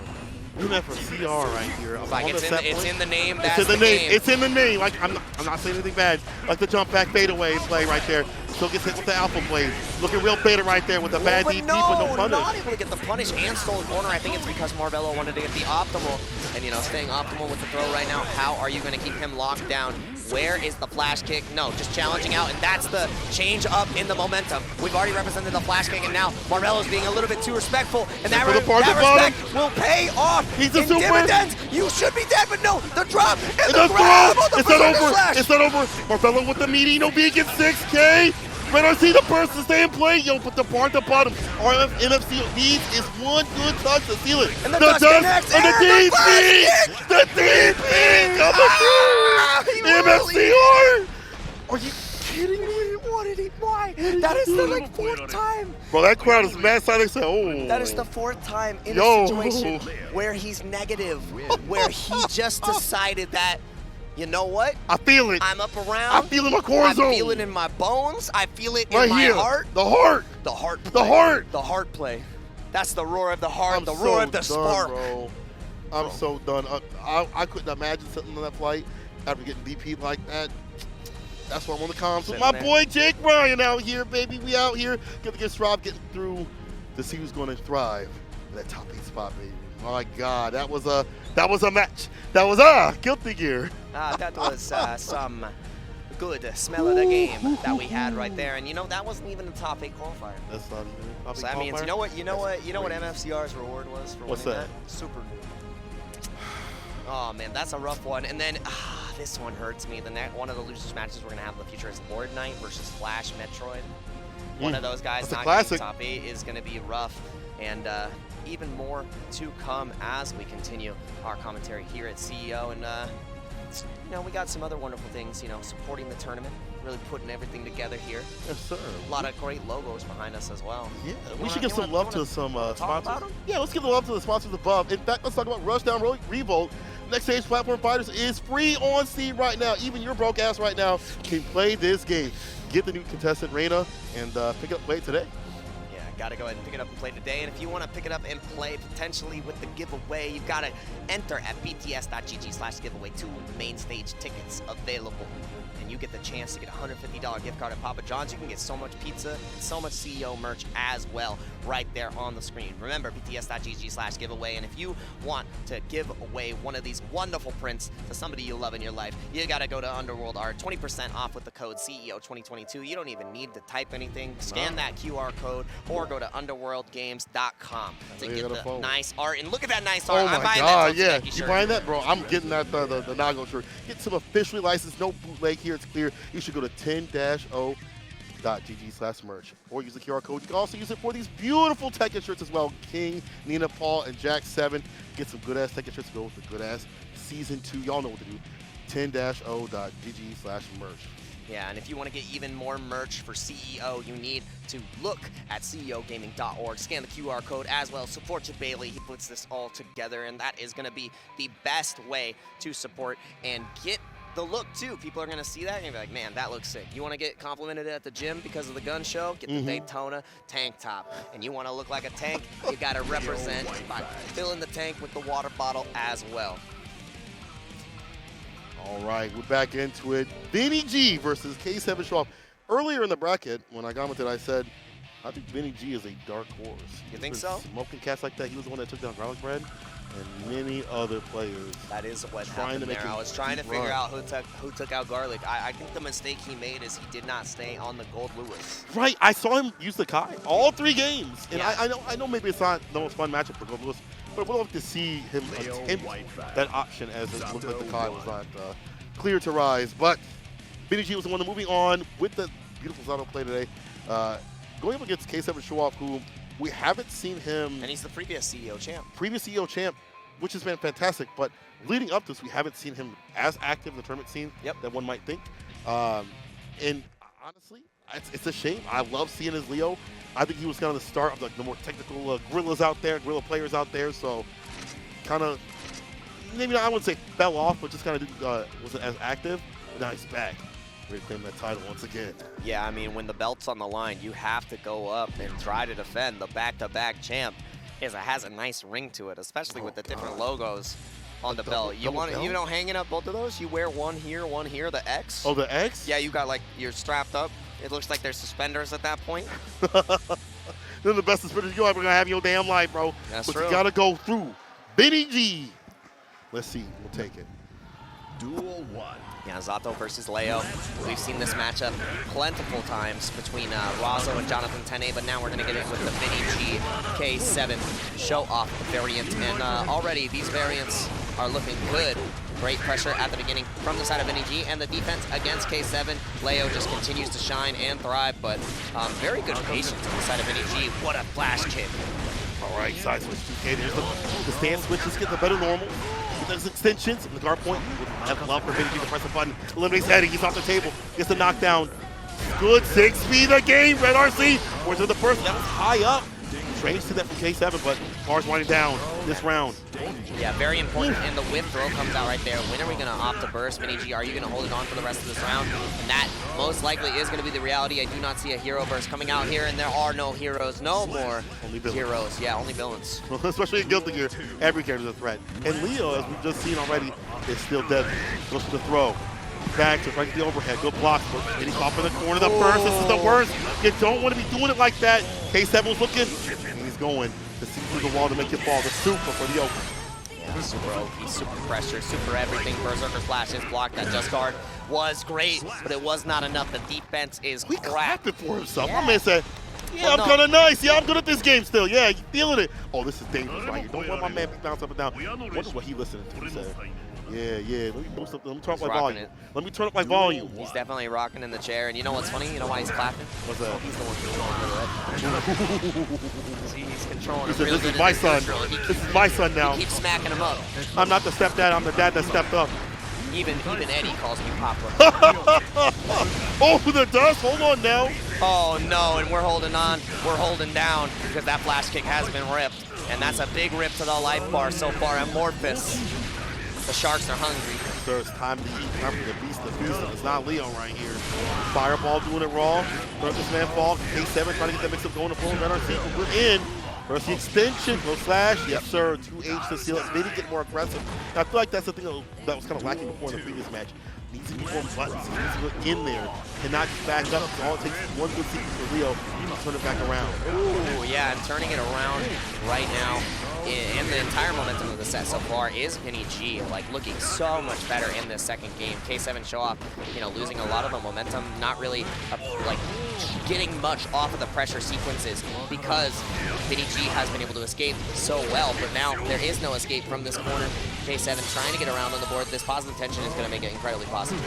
B: MFCR right here.
A: It's like it's in the name. That's
B: It's in the name.
A: game.
B: It's in the name. Like I'm not saying anything bad. Like the jump back fadeaway play right there. Still gets hit with the alpha blade. Looking real beta right there with a bad DP, but no punish.
A: Not able to get the punish and stole the corner. I think it's because Marvelo wanted to get the optimal, and staying optimal with the throw right now. How are you going to keep him locked down? Where is the flash kick? No, just challenging out, and that's the change up in the momentum. We've already represented the flash kick, and now Marvelo's being a little bit too respectful, and that respect will pay off.
B: He's a super.
A: Dividends. You should be dead, but no, the drop and
B: the
A: grab
B: throw.
A: on the
B: It's not over.
A: flash.
B: It's not over. Marvelo with the meaty. No B gets 6K. But I see the person stay in play, yo, but the bar at the bottom. MFC needs is one good touch to seal it.
A: And the dust connects,
B: and the DP! The DP! MFCR! Are you kidding me?
A: What did he? Why? That is the like 4th time.
B: Bro, that crowd is mad silent. Say, oh.
A: That is the 4th time in a situation where he's negative, where he just decided that, you know what?
B: I feel it.
A: I'm up around.
B: I feel it in my core zone.
A: I feel it in my bones. I feel it in
B: right
A: my
B: here.
A: heart.
B: The heart.
A: The heart play.
B: The heart.
A: The heart play. That's the roar of the heart,
B: I'm
A: the
B: so
A: roar of the
B: done,
A: spark.
B: Bro. I'm so done. I couldn't imagine sitting on that flight after getting DP'd like that. That's why I'm on the comms with my boy Jake Ryan out here, baby. We out here. Get against Rob, getting through to see who's going to thrive in that top 8 spot, baby. My God, that was a match. That was Guilty Gear.
A: That was some good smell of the game that we had right there, and that wasn't even a top 8 qualifier.
B: That's not even a top 8
A: So that means
B: qualifier?
A: you know what MFCR's reward was for
B: What's
A: winning
B: that?
A: Supernoon. Oh man, that's a rough one. And then this one hurts me. One of the losers matches we're gonna have in the future is Lord Knight versus FlashMetroid. One of those guys not getting top 8 is gonna be rough, and even more to come as we continue our commentary here at CEO. And we got some other wonderful things, supporting the tournament, really putting everything together here.
B: Yes, sir.
A: A lot of great logos behind us as well.
B: Yeah, we should give some love to some sponsors. Yeah, let's give the love to the sponsors above. In fact, let's talk about Rushdown Revolt. Next Stage Platform Fighters is free on Steam right now. Even your broke ass right now can play this game. Get the new contestant Reina and pick it up late today.
A: Got to go ahead and pick it up and play today. And if you want to pick it up and play potentially with the giveaway, you've got to enter at bts.gg/giveaway. 2 main stage tickets available. And you get the chance to get a $150 gift card at Papa John's. You can get so much pizza and so much CEO merch as well right there on the screen. Remember, bts.gg/giveaway. And if you want to give away one of these wonderful prints to somebody you love in your life, you got to go to Underworld Art. 20% off with the code CEO2022. You don't even need to type anything. Scan that QR code or go to underworldgames.com to get the nice art. And look at that nice art.
B: Oh
A: I'm
B: my
A: buying
B: God,
A: that
B: yeah.
A: shirt.
B: You buying that, bro? I'm getting that the Nago shirt. Get some officially licensed, no bootleg here. It's clear. You should go to 10-o.gg/merch or use the QR code. You can also use it for these beautiful Tekken shirts as well. King, Nina, Paul, and Jack 7. Get some good ass Tekken shirts. Go with the good ass Season 2. Y'all know what to do. 10-o.gg/merch.
A: Yeah, and if you want to get even more merch for CEO, you need to look at ceogaming.org. Scan the QR code as well. Support Chip Bailey. He puts this all together, and that is going to be the best way to support and get the look too. People are going to see that and be like, man, that looks sick. You want to get complimented at the gym because of the gun show? Get the Daytona tank top. And you want to look like a tank? You got to represent by filling the tank with the water bottle as well.
B: All right, we're back into it. VinnyG versus K7 Showoff. Earlier in the bracket, when I commented, I said, I think VinnyG is a dark horse.
A: You think so?
B: Smoking cats like that. He was the one that took down Garlic Bread and many other players.
A: That is what happened there. I was trying to figure out who took out Garlic. I think the mistake he made is he did not stay on the Gold Lewis.
B: Right, I saw him use the Kai all 3 games. And
A: yeah.
B: I know maybe it's not the most fun matchup for Gold Lewis, but I would love to see him attempt that option as it looked like the Kai was not clear to rise. But VinnyG was the one moving on with the beautiful Zato play today. Going up against K7 Showoff, who we haven't seen him.
A: And he's the previous CEO champ.
B: Which has been fantastic. But leading up to this, we haven't seen him as active in the tournament scene that one might think. And honestly, it's a shame. I love seeing his Leo. I think he was kind of the start of the more technical guerrillas out there, guerrilla players out there. So kind of, maybe I wouldn't say fell off, but just kind of wasn't as active. But now he's back. Ready to claim that title once again.
A: Yeah, I mean, when the belt's on the line, you have to go up and try to defend the back-to-back champ. is it has a nice ring to it, especially with the different logos on the belt. You don't hanging up both of those. You wear one here, the X.
B: Oh, the X?
A: Yeah, you got like you're strapped up. It looks like there's suspenders at that point.
B: They're the best suspenders you're ever gonna have in your damn life, bro.
A: That's
B: but
A: true.
B: You gotta go through VinnyG. Let's see. We'll take it.
C: Duel 1.
A: Yeah, Zato versus Leo. We've seen this matchup plentiful times between Razzo and Jonathan Tene, but now we're going to get it with the VinnyG K7 Showoff variant. And already these variants are looking good. Great pressure at the beginning from the side of VinnyG, and the defense against K7. Leo just continues to shine and thrive, but very good patience on the side of VinnyG. What a flash kick.
B: All right, side switch 2K. There's the stance switch. Let's get the better normal. There's extensions in the guard point. Have love for VinnyG to press the button. Eliminates Eddie. He's off the table. Gets the knockdown. Good 6 speed of game. Red RC. Or to the first. That was high up. Strange to that from K7, but Mars winding down this round.
A: Yeah, very important, and the whip throw comes out right there. When are we going to opt to burst? VinnyG, are you going to hold it on for the rest of this round? And that most likely is going to be the reality. I do not see a hero burst coming out here, and there are no heroes, no more heroes. Yeah, only villains.
B: Especially in Guilty Gear, every character is a threat. And Leo, as we've just seen already, is still dead. Goes for the throw. Back to right at the overhead. Good block. Getting off in the corner. The burst. This is the worst. You don't want to be doing it like that. K7 was looking. And he's going to see through the wall to make it fall. The super for the open.
A: Yeah, super OP, super pressure, super everything. Berserker Slash is blocked. That just guard was great, but it was not enough. The defense is
B: We
A: cracked.
B: clapped it for himself. My man said, yeah,
A: Well,
B: I'm
A: no.
B: kind of nice. Yeah, I'm good at this game still. Yeah, you feeling it. Oh, this is dangerous right here. Don't let my man be bounced up and down. I wonder what he listening to. He said, yeah. Let me boost up. Let me turn up my volume.
A: Rocking it.
B: Let me turn up my volume.
A: He's definitely rocking in the chair, and you know what's funny? You know why he's clapping?
B: What's that?
A: He's the one controlling the See, he's controlling
B: He
A: him
B: said,
A: real
B: this
A: good
B: is
A: in
B: my
A: his
B: son.
A: neutral.
B: This is my son now.
A: He keeps smacking him up.
B: I'm not the stepdad. I'm the dad that stepped up.
A: Even Eddie calls me Papa.
B: Oh, the dust. Hold on now.
A: Oh no, and we're holding on. We're holding down because that flash kick has been ripped. And that's a big rip to the life bar so far. Amorphous. The Sharks are hungry.
B: Sir, it's time to eat. Time for the beast to feast. It's not Leo right here. Fireball doing it raw. Let this man fall. K7 trying to get that mix-up going to full NRC. But we're in. First the extension. Go slash. Yes, sir. 2H to seal it. Maybe get more aggressive. Now, I feel like that's the thing that was kind of lacking before in the previous match. Needs to be more buttons. He needs to look in there. Cannot just back up. So all it takes is one good sequence for Leo. He can turn it back around.
A: Ooh, yeah, and turning it around right now. And the entire momentum of the set so far is VinnyG, like looking so much better in this second game. K7 Showoff, losing a lot of the momentum, not really like getting much off of the pressure sequences because VinnyG has been able to escape so well, but now there is no escape from this corner. K7 trying to get around on the board. This positive tension is going to make it incredibly possible.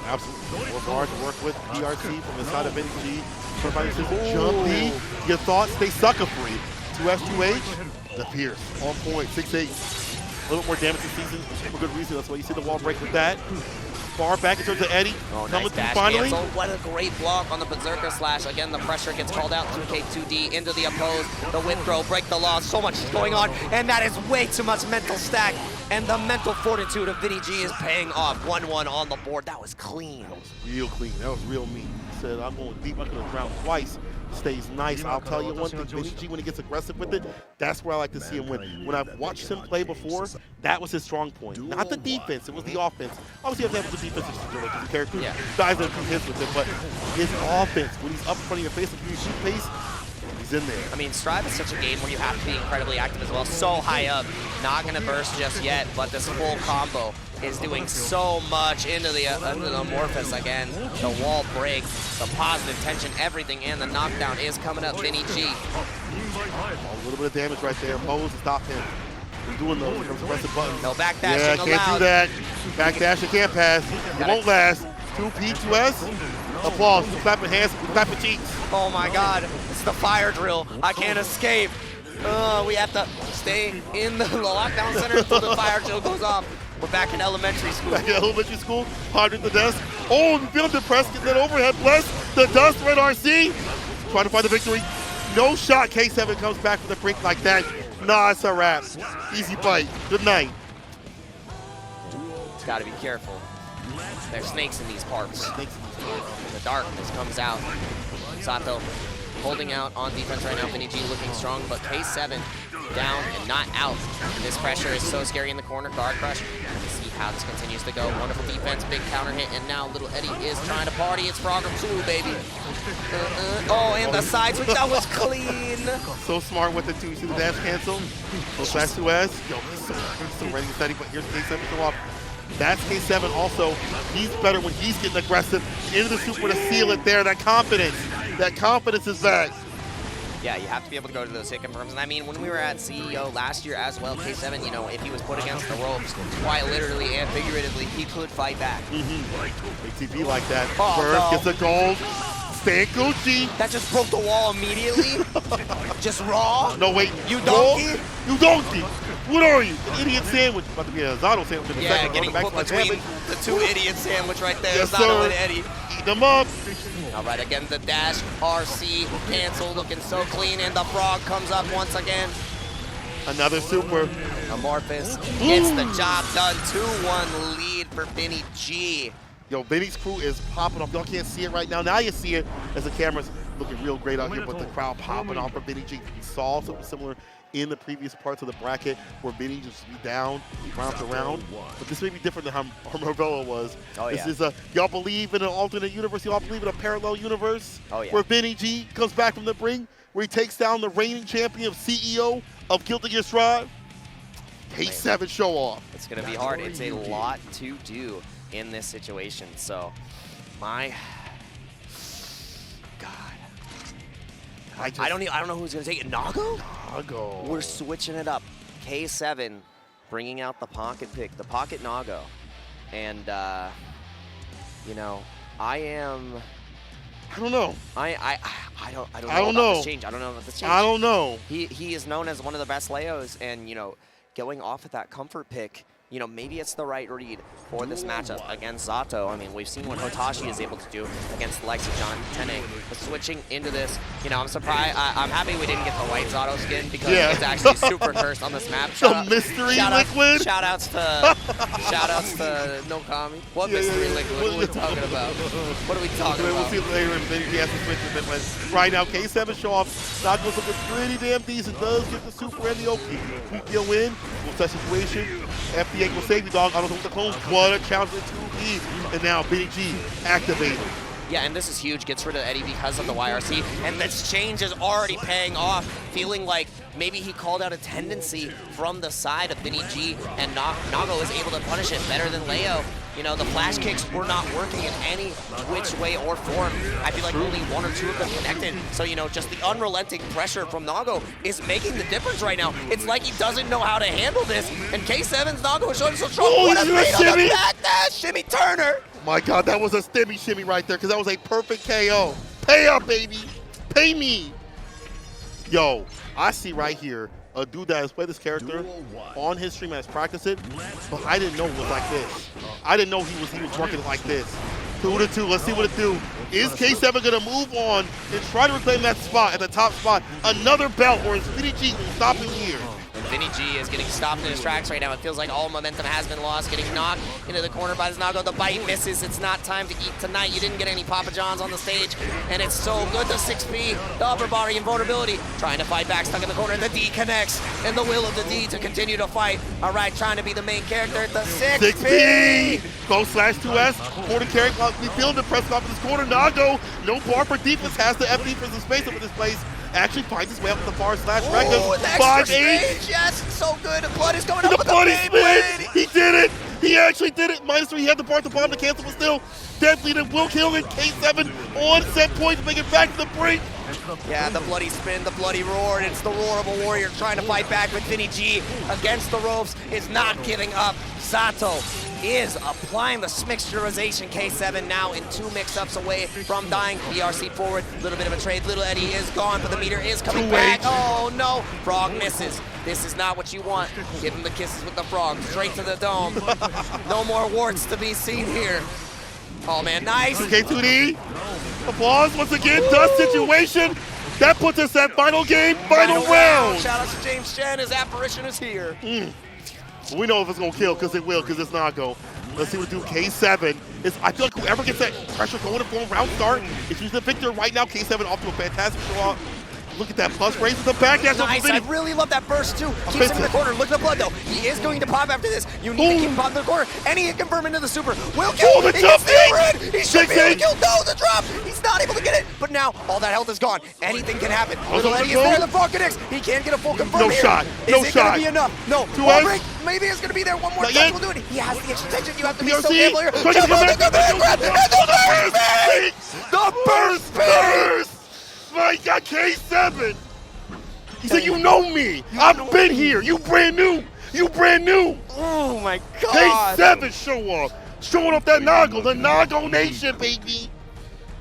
B: Absolutely. Work hard to work with PRC from the side of VinnyG. Somebody says, jumpy. Your thoughts, they sucker free. 2S, 2H. The Pierce, on point, 6'8". A little more damage this season for good reason. That's why you see the wall break with that. Far back in terms of Eddie.
A: Oh,
B: coming
A: nice
B: through
A: dash
B: finally.
A: cancel. What a great block on the Berserker Slash. Again, the pressure gets called out. 2K2D into the oppose. The whip throw, break the law. So much is going on, and that is way too much mental stack. And the mental fortitude of VinnyG is paying off. 1-1 on the board. That was clean.
B: That was real clean. That was real mean. He said, I'm going deep. I could have drowned twice. Stays nice. I'll tell you one thing, VinnyG, when he gets aggressive with it, that's where I like to see him win. When I've watched him play before, that was his strong point. Not the defense, it was the offense. Obviously, you have to have the defense because the character dives into hits with it, but his offense, when he's up in front of your face and you shoot pace, he's in there.
A: I mean, Strive is such a game where you have to be incredibly active as well. So high up, not going to burst just yet, but this full combo is doing so much into the Amorphous again. The wall break, the positive tension, everything, and the knockdown is coming up. VinnyG.
B: A little bit of damage right there. Pose to stop him. He's doing those. He comes to press the button.
A: No backdashing
B: yeah,
A: allowed.
B: can't do that. Backdashing can't pass. It won't last. 2P, 2S. Applause. We clapping hands. We clapping cheeks.
A: Oh my God. It's the fire drill. I can't escape. We have to stay in the lockdown center until the fire drill goes off. We're back in elementary school.
B: Back in elementary school, pondering the desk. Oh, you feeling depressed, getting that overhead. Bless the dust, Red RC. Trying to find the victory. No shot. K7 comes back from the brink like that. Nah, it's a wrap. Easy fight. Good night.
A: Gotta be careful. There's snakes in these parts. The darkness comes out. Sato holding out on defense right now. VinnyG looking strong, but K7 down and not out. And this pressure is so scary in the corner. Guard crush. Let's see how this continues to go. Wonderful defense, big counter hit, and now little Eddie is trying to party. It's Frogger 2, baby. Oh, and the side switch, that was clean.
B: So smart with the 2. See the dash cancel? Slash 2S. Yo, he's so ready to study, but here's K7 Showoff. That's K7 also. He's better when he's getting aggressive into the super to seal it there. That confidence is back.
A: Yeah, you have to be able to go to those hit confirms. And I mean, when we were at CEO last year as well, K7, you know, if he was put against the ropes, quite literally and figuratively, he could fight back.
B: ATV like that.
A: Oh,
B: First gets a gold. Stay Gucci.
A: That just broke the wall immediately. Just raw.
B: No, wait.
A: You donkey?
B: You donkey. What are you? An idiot sandwich. About to be a Zato sandwich in the second.
A: Getting put between the 2 idiot sandwich right there.
B: Yes,
A: Zato
B: sir.
A: and Eddie.
B: Eat them up.
A: All right, again, the dash, RC, cancel, looking so clean, and the frog comes up once again.
B: Another super.
A: Amorphous gets the job done. 2-1 lead for VinnyG.
B: Yo, Vinny's crew is popping off. Y'all can't see it right now. Now you see it as the camera's looking real great out here, but the crowd popping off for VinnyG. We saw something similar in the previous parts of the bracket where Vinny just be down, round to round. But this may be different than how Marvelo was.
A: Oh, yeah.
B: This is y'all believe in an alternate universe? Y'all believe in a parallel universe?
A: Oh, yeah.
B: Where VinnyG comes back from the brink, where he takes down the reigning champion, CEO of KudoGio Strive? K7 Showoff.
A: It's going to be hard. It's a lot to do in this situation. So, my God. I don't know who's going to take it. Nago?
B: Nago.
A: We're switching it up. K7 bringing out the pocket pick, the pocket Nago. And, you know, I don't know. I don't know about this change. I don't know about this change.
B: I don't know.
A: He is known as one of the best Leos, and, you know, going off of that comfort pick, you know, maybe it's the right read for this matchup against Zato. I mean, we've seen what Hotashi is able to do against the likes of Tene. But switching into this, you know, I'm surprised. I'm happy we didn't get the white Zato skin because it's actually super cursed on this map.
B: The mystery liquid.
A: Shout outs to Nokami. What mystery liquid? What are we talking about? What are we talking about?
B: We'll see later in the video. But right now, K7 Showoff. Nago's looking pretty damn decent. Does get the super and the Oki. KudoGio win. What's that situation? FDA will save you, dog. I don't know what the clones. What a challenge with 2P. And now VinnyG activated.
A: Yeah, and this is huge. Gets rid of Eddie because of the YRC. And this change is already paying off. Feeling like maybe he called out a tendency from the side of VinnyG, and Nago is able to punish it better than Leo. You know, the flash kicks were not working in any which way or form. I feel like only 1 or 2 of them connected. So, you know, just the unrelenting pressure from Nago is making the difference right now. It's like he doesn't know how to handle this. And K7's Nago is showing so strong.
B: Oh,
A: what a read on the back dash! Shimmy Turner!
B: My God, that was a stimmy shimmy right there because that was a perfect KO. Pay up, baby. Pay me. Yo, I see right here a dude that has played this character on his stream and has practiced it, but I didn't know it was like this. I didn't know he was working like this. 2-2, let's see what it do. Is K7 gonna move on and try to reclaim that spot at the top spot? Another belt, or is VinnyG stopping here?
A: And VinnyG is getting stopped in his tracks right now. It feels like all momentum has been lost. Getting knocked into the corner by this Nago. The bite misses. It's not time to eat tonight. You didn't get any Papa John's on the stage. And it's so good. The 6P, the upper body invulnerability. Trying to fight back, stuck in the corner. The D connects. And the will of the D to continue to fight. All right, trying to be the main character. The 6P.
B: Go /2S. Corner carry. We feel the press off in this corner. Nago, no bar for defense. Has the F defensive space up in this place. Actually finds his way up to the far slash record. 5-8.
A: Yes, so good. The blood is going up
B: The
A: with the
B: bloody
A: main
B: spin.
A: blade.
B: He did it. He actually did it. -3. He had the part to bomb to cancel, but still deadly. Then will kill it. K7 on set point to make it back to the brink.
A: Yeah, the bloody spin, the bloody roar. It's the roar of a warrior trying to fight back with VinnyG against the ropes. Is not giving up. Zato is applying the mixturization. K7 now in 2 mix-ups away from dying. BRC forward, little bit of a trade. Little Eddie is gone, but the meter is coming back. Oh no, Frog misses. This is not what you want. Give him the kisses with the frog, straight to the dome. No more warts to be seen here. Oh man, nice.
B: K2D, applause once again. Dust situation. That puts us at final game, final round.
A: Shout out to James Chen, his apparition is here.
B: We know if it's gonna kill, because it will, because it's Nago. Let's see what we do. K7 is, I feel like whoever gets that pressure going for a round start is usually the victor right now. K7 off to a fantastic show off. Look at that plus raise with the back dash.
A: Nice, I really love that burst too. Keeps him in the corner, look at the blood though. He is going to pop after this. You need to keep him popping in the corner, and he can confirm into the super. Will kill,
B: Oh, the
A: he
B: jump
A: gets the overhead. He should be able to kill, no, the drop. He's not able to get it, but now all that health is gone. Anything can happen. Little Eddie is there, the Falcon X. He can't get a full confirm
B: No
A: here.
B: shot, no
A: Is it
B: shot.
A: gonna be enough? No,
B: Two
A: break. Maybe it's gonna be there, one more
B: Not
A: touch
B: yet.
A: will do it. He has the extra tension, you have to be
B: PRC.
A: so careful here.
B: Try to
A: Jump on the
B: come
A: command grab, and the burst beat! The burst beat!
B: My God, K7! He said, you know me. I've been here. You brand new. You brand new.
A: Oh my God.
B: K7 show off. Showing off that Nago. The Nago Nation, baby.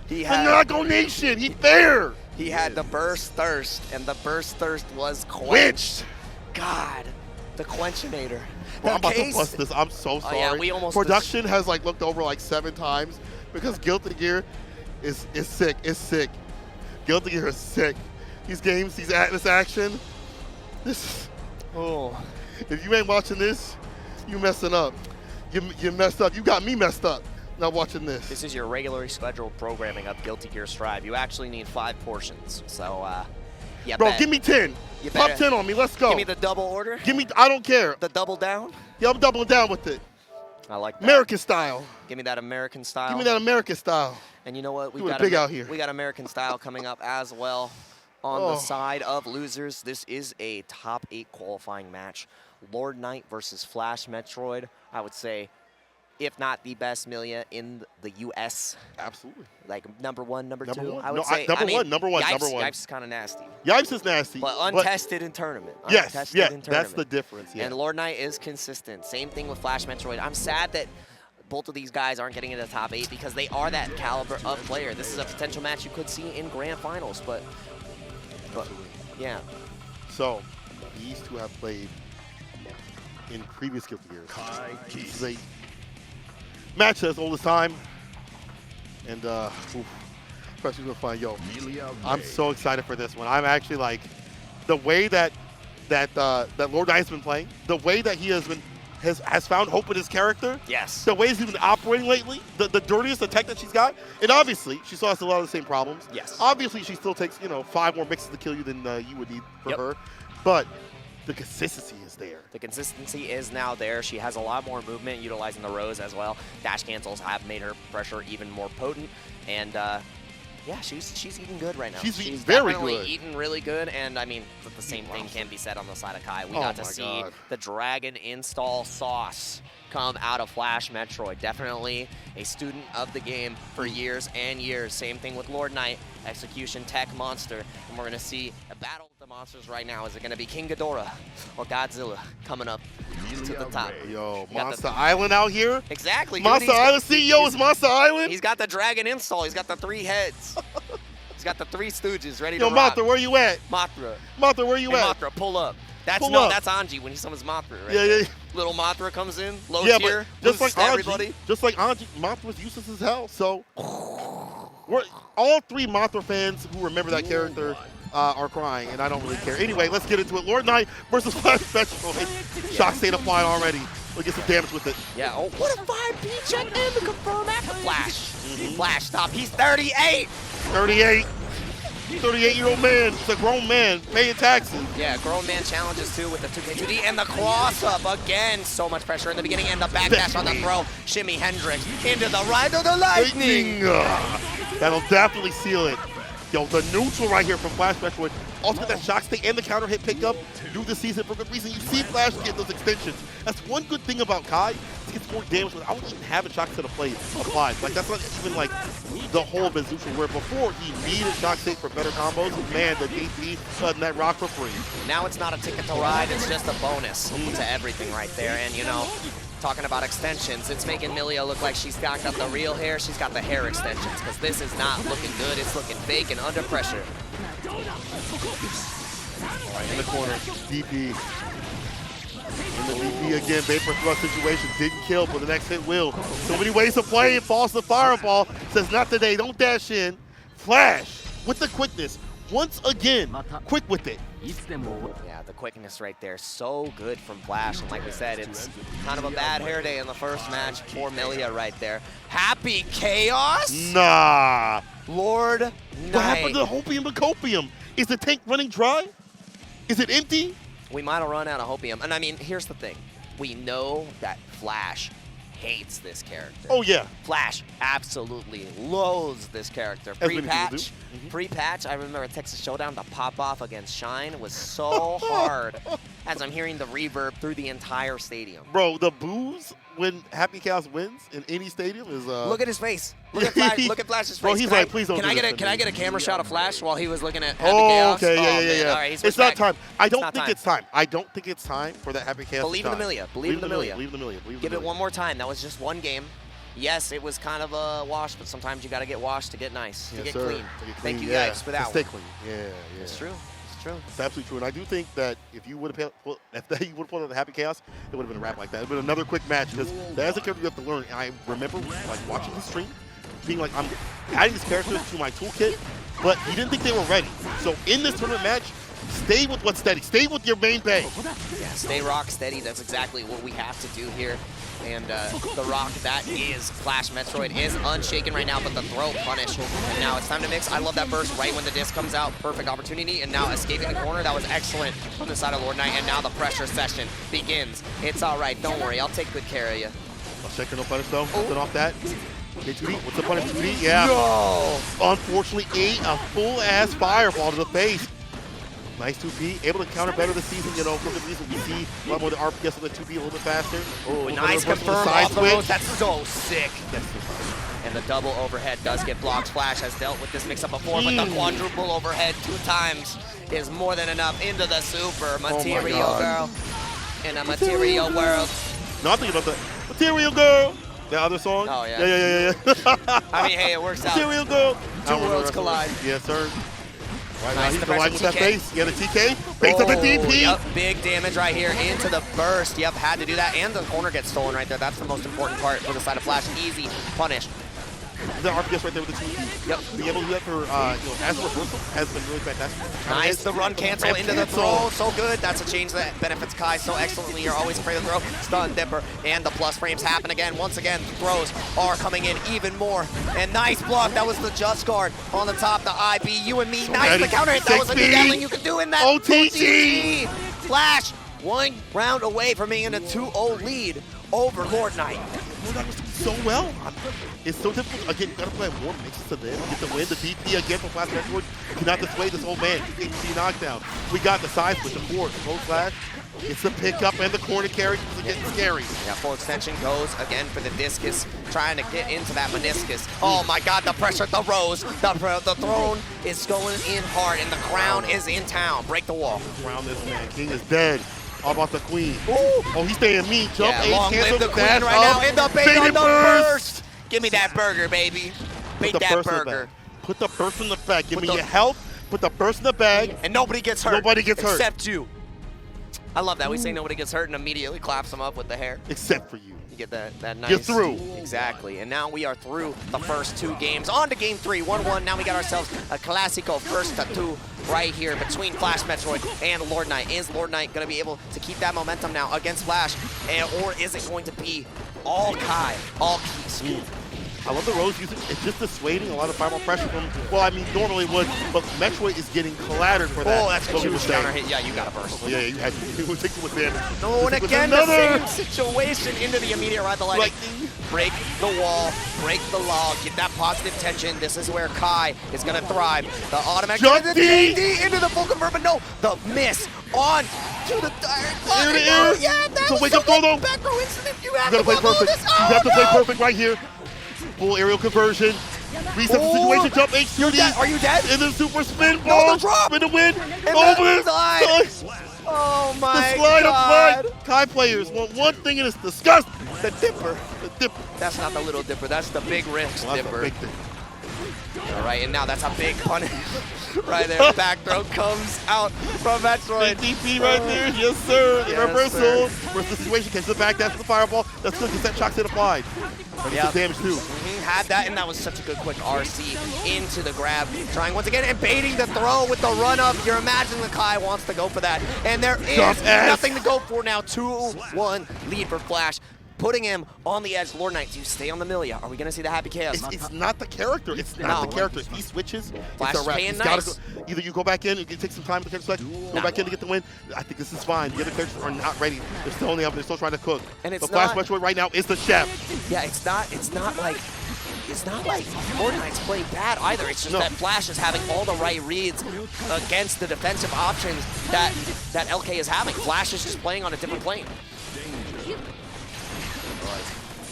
A: He
B: The
A: had,
B: Nago Nation. He there.
A: he had the burst thirst, and the burst thirst was quenched.
B: Quenched.
A: God, the quenchinator.
B: Bro, I'm
A: The
B: about to
A: case-
B: bust this. I'm so sorry.
A: yeah, we almost
B: Production has like looked over like 7 times because Guilty Gear is sick. It's sick. Guilty Gear is sick. These games, this action, this.
A: Oh.
B: If you ain't watching this, you messing up. You messed up. You got me messed up. Not watching this.
A: This is your regularly scheduled programming of Guilty Gear Strive. You actually need 5 portions, so yeah.
B: Bro, give me 10.
A: You
B: Top
A: better-
B: 10 on me. Let's go.
A: Give me the double order.
B: Give me. I don't care.
A: The double down.
B: Yeah, I'm doubling down with it.
A: I like that.
B: American style.
A: Give me that American style.
B: Give me that American style.
A: And you know what?
B: Doing it big out here.
A: We got American style coming up as well. On the side of losers, this is a top 8 qualifying match. Lord Knight versus FlashMetroid. I would say, if not the best Millia in the U.S.
B: Absolutely.
A: Like number 1, number 2.
B: One.
A: I would
B: No,
A: say
B: number one.
A: Yipes,
B: Number one.
A: Yipes is kind of nasty,
B: Yipes is nasty.
A: but untested in tournament.
B: Yes.
A: Untested
B: Yeah.
A: in
B: That's
A: tournament.
B: the difference. Yeah.
A: And Lord Knight is consistent. Same thing with FlashMetroid. I'm sad that both of these guys aren't getting into the top 8 because they are that caliber of player. This is a potential match you could see in grand finals, but yeah.
B: So, these two have played in previous Guilty Gears. This is a match that's old as time. And, especially gonna find, yo, I'm so excited for this one. I'm actually like, the way that Lord Knight's been playing, the way that he has found hope in his character.
A: Yes.
B: The ways he's been operating lately, the dirtiest attack that she's got, and obviously she still has a lot of the same problems.
A: Yes.
B: Obviously she still takes 5 more mixes to kill you than you would need for her, but the consistency is there.
A: The consistency is now there. She has a lot more movement, utilizing the Rose as well. Dash cancels have made her pressure even more potent, and yeah, she's eating good right now.
B: She's eating very
A: definitely
B: good.
A: eating really good, and I mean, the same thing can be said on the side of Kai. We got to see the Dragon install sauce come out of FlashMetroid. Definitely a student of the game for years and years. Same thing with Lord Knight, execution tech monster, and we're gonna see a battle with the monsters right now. Is it gonna be King Ghidorah or Godzilla coming up to the top?
B: Yo, Monster Island out here.
A: Exactly.
B: Monster Island CEO is Monster Island.
A: He's got the dragon install. He's got the 3 heads. He's got the 3 stooges ready
B: Yo,
A: to rock.
B: Mothra, where you at?
A: Mothra.
B: Mothra, where you
A: Hey,
B: at?
A: Mothra, pull up. That's
B: Pull up.
A: that's Anji when he summons Mothra, right?
B: Yeah,
A: there.
B: yeah.
A: Little Mothra comes in, low
B: Yeah,
A: tier,
B: but just like
A: boosts everybody.
B: Anji, Mothra's useless as hell. So, we're all 3 Mothra fans who remember that character are crying, and I don't really care. Anyway, let's get into it. Lord Knight versus FlashMetroid. Shock state applied already. We'll get some damage with it.
A: Yeah. Oh, what a 5P check in to confirm after Flash. Flash, stop. He's 38.
B: 38. 38-year-old man. He's a grown man paying taxes.
A: Yeah, grown man challenges too with the 2K2D and the cross up again. So much pressure in the beginning and the backdash on the throw. Shimmy Hendrix into the Ride of the Lightning.
B: That'll definitely seal it. Yo, the neutral right here from FlashMetroid. Also get that shock state and the counter hit pickup. Do the season for good reason. You see Flash get those extensions. That's one good thing about Kai. He gets more damage without even having shock state applied. Like, that's not even like the whole Bezucha, where before he needed shock state for better combos. Man, the JP letting that rock for free.
A: Now it's not a ticket to ride, it's just a bonus to everything right there. And you know, talking about extensions, it's making Millia look like she's got the real hair, she's got the hair extensions, because this is not looking good, it's looking fake and under pressure.
B: Right in the corner, DP. In the DP again, Vapor Thrust situation, didn't kill, but the next hit will. So many ways to play it, falls the fireball, says not today, don't dash in. Flash, with the quickness, once again, quick with it.
A: Yeah, the quickness right there, so good from Flash. And like we said, it's kind of a bad hair day in the first match for Millia right there. Happy Chaos?
B: Nah.
A: Lord
B: What happened
A: Knight.
B: to Hopium and Copium? Is the tank running dry? Is it empty?
A: We might have run out of hopium. And I mean, here's the thing. We know that Flash hates this character.
B: Oh, yeah.
A: Flash absolutely loathes this character. Pre-patch, I remember Texas Showdown, the pop-off against Shine was so hard as I'm hearing the reverb through the entire stadium.
B: Bro, the boos when Happy Chaos wins in any stadium is
A: Look at his face. Look at Flash, look at Flash's face.
B: Bro, he's like, please don't
A: can
B: do
A: I
B: this
A: get a camera shot of Flash while he was looking at Happy
B: Oh,
A: Chaos?
B: okay, yeah.
A: All right,
B: It's not time. I don't
A: not
B: think
A: time.
B: it's time. I don't think it's time for that Happy Chaos.
A: Believe in the Millia. Believe in the Millia.
B: Believe in the Millia.
A: Give it one more time. That was just one game. Yes, it was kind of a wash, but sometimes you got to get washed to get nice, to get clean. Thank you guys for that
B: Stay
A: one.
B: clean. Yeah.
A: It's true. It's true.
B: It's absolutely true. And I do think that if you would have put on the Happy Chaos, it would have been a wrap like that. It would have been another quick match because that's a character you have to learn. And I remember like watching the stream, being like, I'm adding these characters to my toolkit, but he didn't think they were ready. So in this tournament match, stay with what's steady. Stay with your main bang.
A: Yeah, stay rock steady. That's exactly what we have to do here. And the rock that is FlashMetroid is unshaken right now, but the throw punish. And now it's time to mix. I love that burst right when the disc comes out. Perfect opportunity. And now escaping the corner. That was excellent from the side of Lord Knight. And now the pressure session begins. It's all right. Don't worry. I'll take good care of you.
B: Checker no punish though. Nothing off that. Okay, 2D. What's the punish, 2D? Yeah.
A: No!
B: Unfortunately, ate a full-ass fireball to the face. Nice 2P, able to counter better this season, you know, for the reason we see a lot more of the RPS with the 2P a little bit faster.
A: Oh, nice confirm off the ropes. That's so sick. And the double overhead does get blocked. Flash has dealt with this mix-up before, but the quadruple overhead 2 times is more than enough into the super material girl in a material world.
B: No, I'm thinking about the Material Girl. The other song?
A: Oh, yeah.
B: Yeah.
A: I mean, hey, it works out.
B: Material Girl.
A: Two worlds collide.
B: Yes, sir. Right
A: nice,
B: now, he's colliding with that face. Yeah, the TK. Face up the DP.
A: Yep, big damage right here into the burst. Yep, had to do that. And the corner gets stolen right there. That's the most important part for the side of Flash. Easy punish.
B: The RPS right there with the 2P. Yep. Being able to do that for, as a reversal has been really fantastic.
A: Nice, the run cancel into the throw. So good. That's a change that benefits Kai so excellently. You're always afraid of the throw. Stun, dipper, and the plus frames happen again. Once again, throws are coming in even more. And nice block. That was the just guard on the top. The IB, you and me. Nice, the counter hit. That was a new gatling you could do in that.
B: OTG.
A: Flash, 1 round away from being in a 2-0 lead over Lord Knight.
B: Lord Knight was doing so well. It's so difficult. Again, you gotta play more mixes to them. Get the win. The DP again from FlashMetroid cannot dissuade this old man. HP knockdown. We got the side switch, of course. Low Flash. It's the pickup and the corner carry. It's getting scary.
A: Yeah, full extension goes again for the discus, trying to get into that meniscus. Oh my God, the pressure, the rose, the throne is going in hard, and the crown is in town. Break the wall.
B: Crown this man. King is dead. How about the queen?
A: Ooh.
B: Oh, he's staying mean. Jump,
A: yeah,
B: ace,
A: long
B: cancel,
A: live the queen
B: dash
A: right now. In the bait on the burst. Give me that burger, baby. Bait that burger.
B: Put the burst in the bag. Give me your health. Put the burst in the bag.
A: And nobody gets hurt.
B: Nobody gets hurt.
A: Except you. I love that. We say nobody gets hurt and immediately claps them up with the hair.
B: Except for you.
A: You get that nice.
B: You're through.
A: Exactly. And now we are through the first 2 games. On to game 3, 1-1. Now we got ourselves a Classico first to 2 right here between FlashMetroid and Lord Knight. Is Lord Knight going to be able to keep that momentum now against Flash? Or is it going to be all Kai, all keys?
B: I love the Rose using it's just dissuading a lot of fireball pressure from, well, I mean, normally would, but Metroid is getting clattered for that.
A: Oh, that's a huge counter hit. Yeah, you got to burst.
B: Oh, yeah, you had to. It would take you advantage.
A: No, and again, the same situation into the immediate ride the lightning. Break the wall, break the log, get that positive tension. This is where Kai is going to thrive. The automatic into the full convert, but no, the miss on to the
B: tire.
A: Yeah, that was
B: wake up throw though.
A: Back row incident. You have
B: to play perfect. You have to play perfect right here. Full aerial conversion. Reset the situation. Jump H2D.
A: Are you dead?
B: And then super spin ball.
A: No, the drop.
B: Spin the win.
A: Over the slide. Oh my
B: God. The slide
A: God.
B: of blood. Kai players want one thing and it's disgusting.
A: The dipper.
B: The dipper.
A: That's not the little dipper. That's the big wrist dipper.
B: Big thing.
A: All right, and now that's a big punish right there. Back throw comes out from Metroid.
B: DP right there, yes sir. The
A: Yes,
B: reversal.
A: sir.
B: Where's the situation? Catches the back dash for the fireball. That's good because that shock's hit applied. But it's the damage too.
A: Had that, and that was such a good quick RC into the grab. Trying once again and baiting the throw with the run up. You're imagining the Kai wants to go for that. And there is nothing to go for now. 2-1 lead for Flash. putting him on the edge. Lord Knight, do you stay on the Millia? Are we going to see the Happy Chaos?
B: It's not the character. It's not the character. If he switches,
A: Flash
B: it's a wrap.
A: paying
B: He's gotta
A: nice.
B: go, either you go back in, you can take some time to catch back, go back in to get the win. I think this is fine. The other characters are not ready. They're still on the up. They're still trying to cook.
A: And it's
B: but Flash
A: not-
B: Metroid right now is the chef.
A: Yeah, it's not like Lord Knight's playing bad either. It's just that Flash is having all the right reads against the defensive options that LK is having. Flash is just playing on a different plane.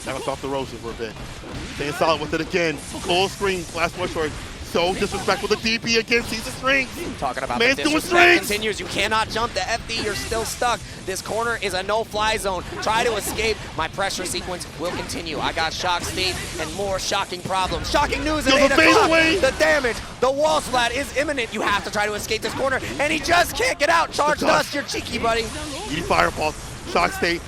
B: Now it's off the roses for a bit. Staying solid with it again. Full screen, Flash Metroid. So disrespectful. The DP again sees the strings.
A: Talking about
B: Man's
A: the
B: doing
A: disrespect
B: strings.
A: continues. You cannot jump the FD. You're still stuck. This corner is a no-fly zone. Try to escape. My pressure sequence will continue. I got shock state and more shocking problems. Shocking news at 8 o'clock. The damage, the wall splat is imminent. You have to try to escape this corner, and he just can't get out. Charge dust, you're cheeky, buddy.
B: Easy fireball, shock state,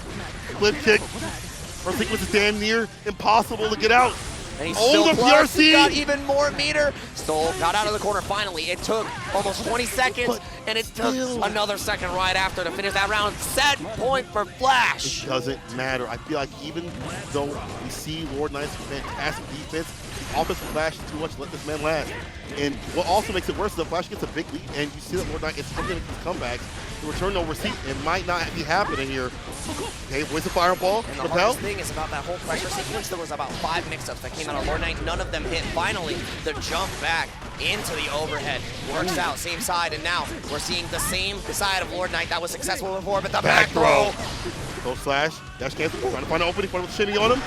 B: flip kick. First sequence is damn near impossible to get out.
A: And he's
B: Oh,
A: still
B: the
A: plus.
B: PRC!
A: He got even more meter. Still got out of the corner finally. It took almost 20 seconds,
B: But
A: and it took
B: still.
A: another second right after to finish that round. Set point for Flash.
B: It doesn't matter. I feel like even though we see Lord Knight's fantastic defense, offensive Flash is too much to let this man last. And what also makes it worse is that Flash gets a big lead, and you see that Lord Knight is still getting these comebacks. The return no receipt, it might not be happening here. Okay, where's the fireball?
A: And the
B: Repel?
A: hardest thing is about that whole pressure sequence, there was about 5 mix-ups that came out of Lord Knight. None of them hit. Finally, the jump back into the overhead works out, same side, and now we're seeing the same side of Lord Knight that was successful before, but the back throw.
B: Go slash, dash cancel, trying to find an opening, with Shinny on him.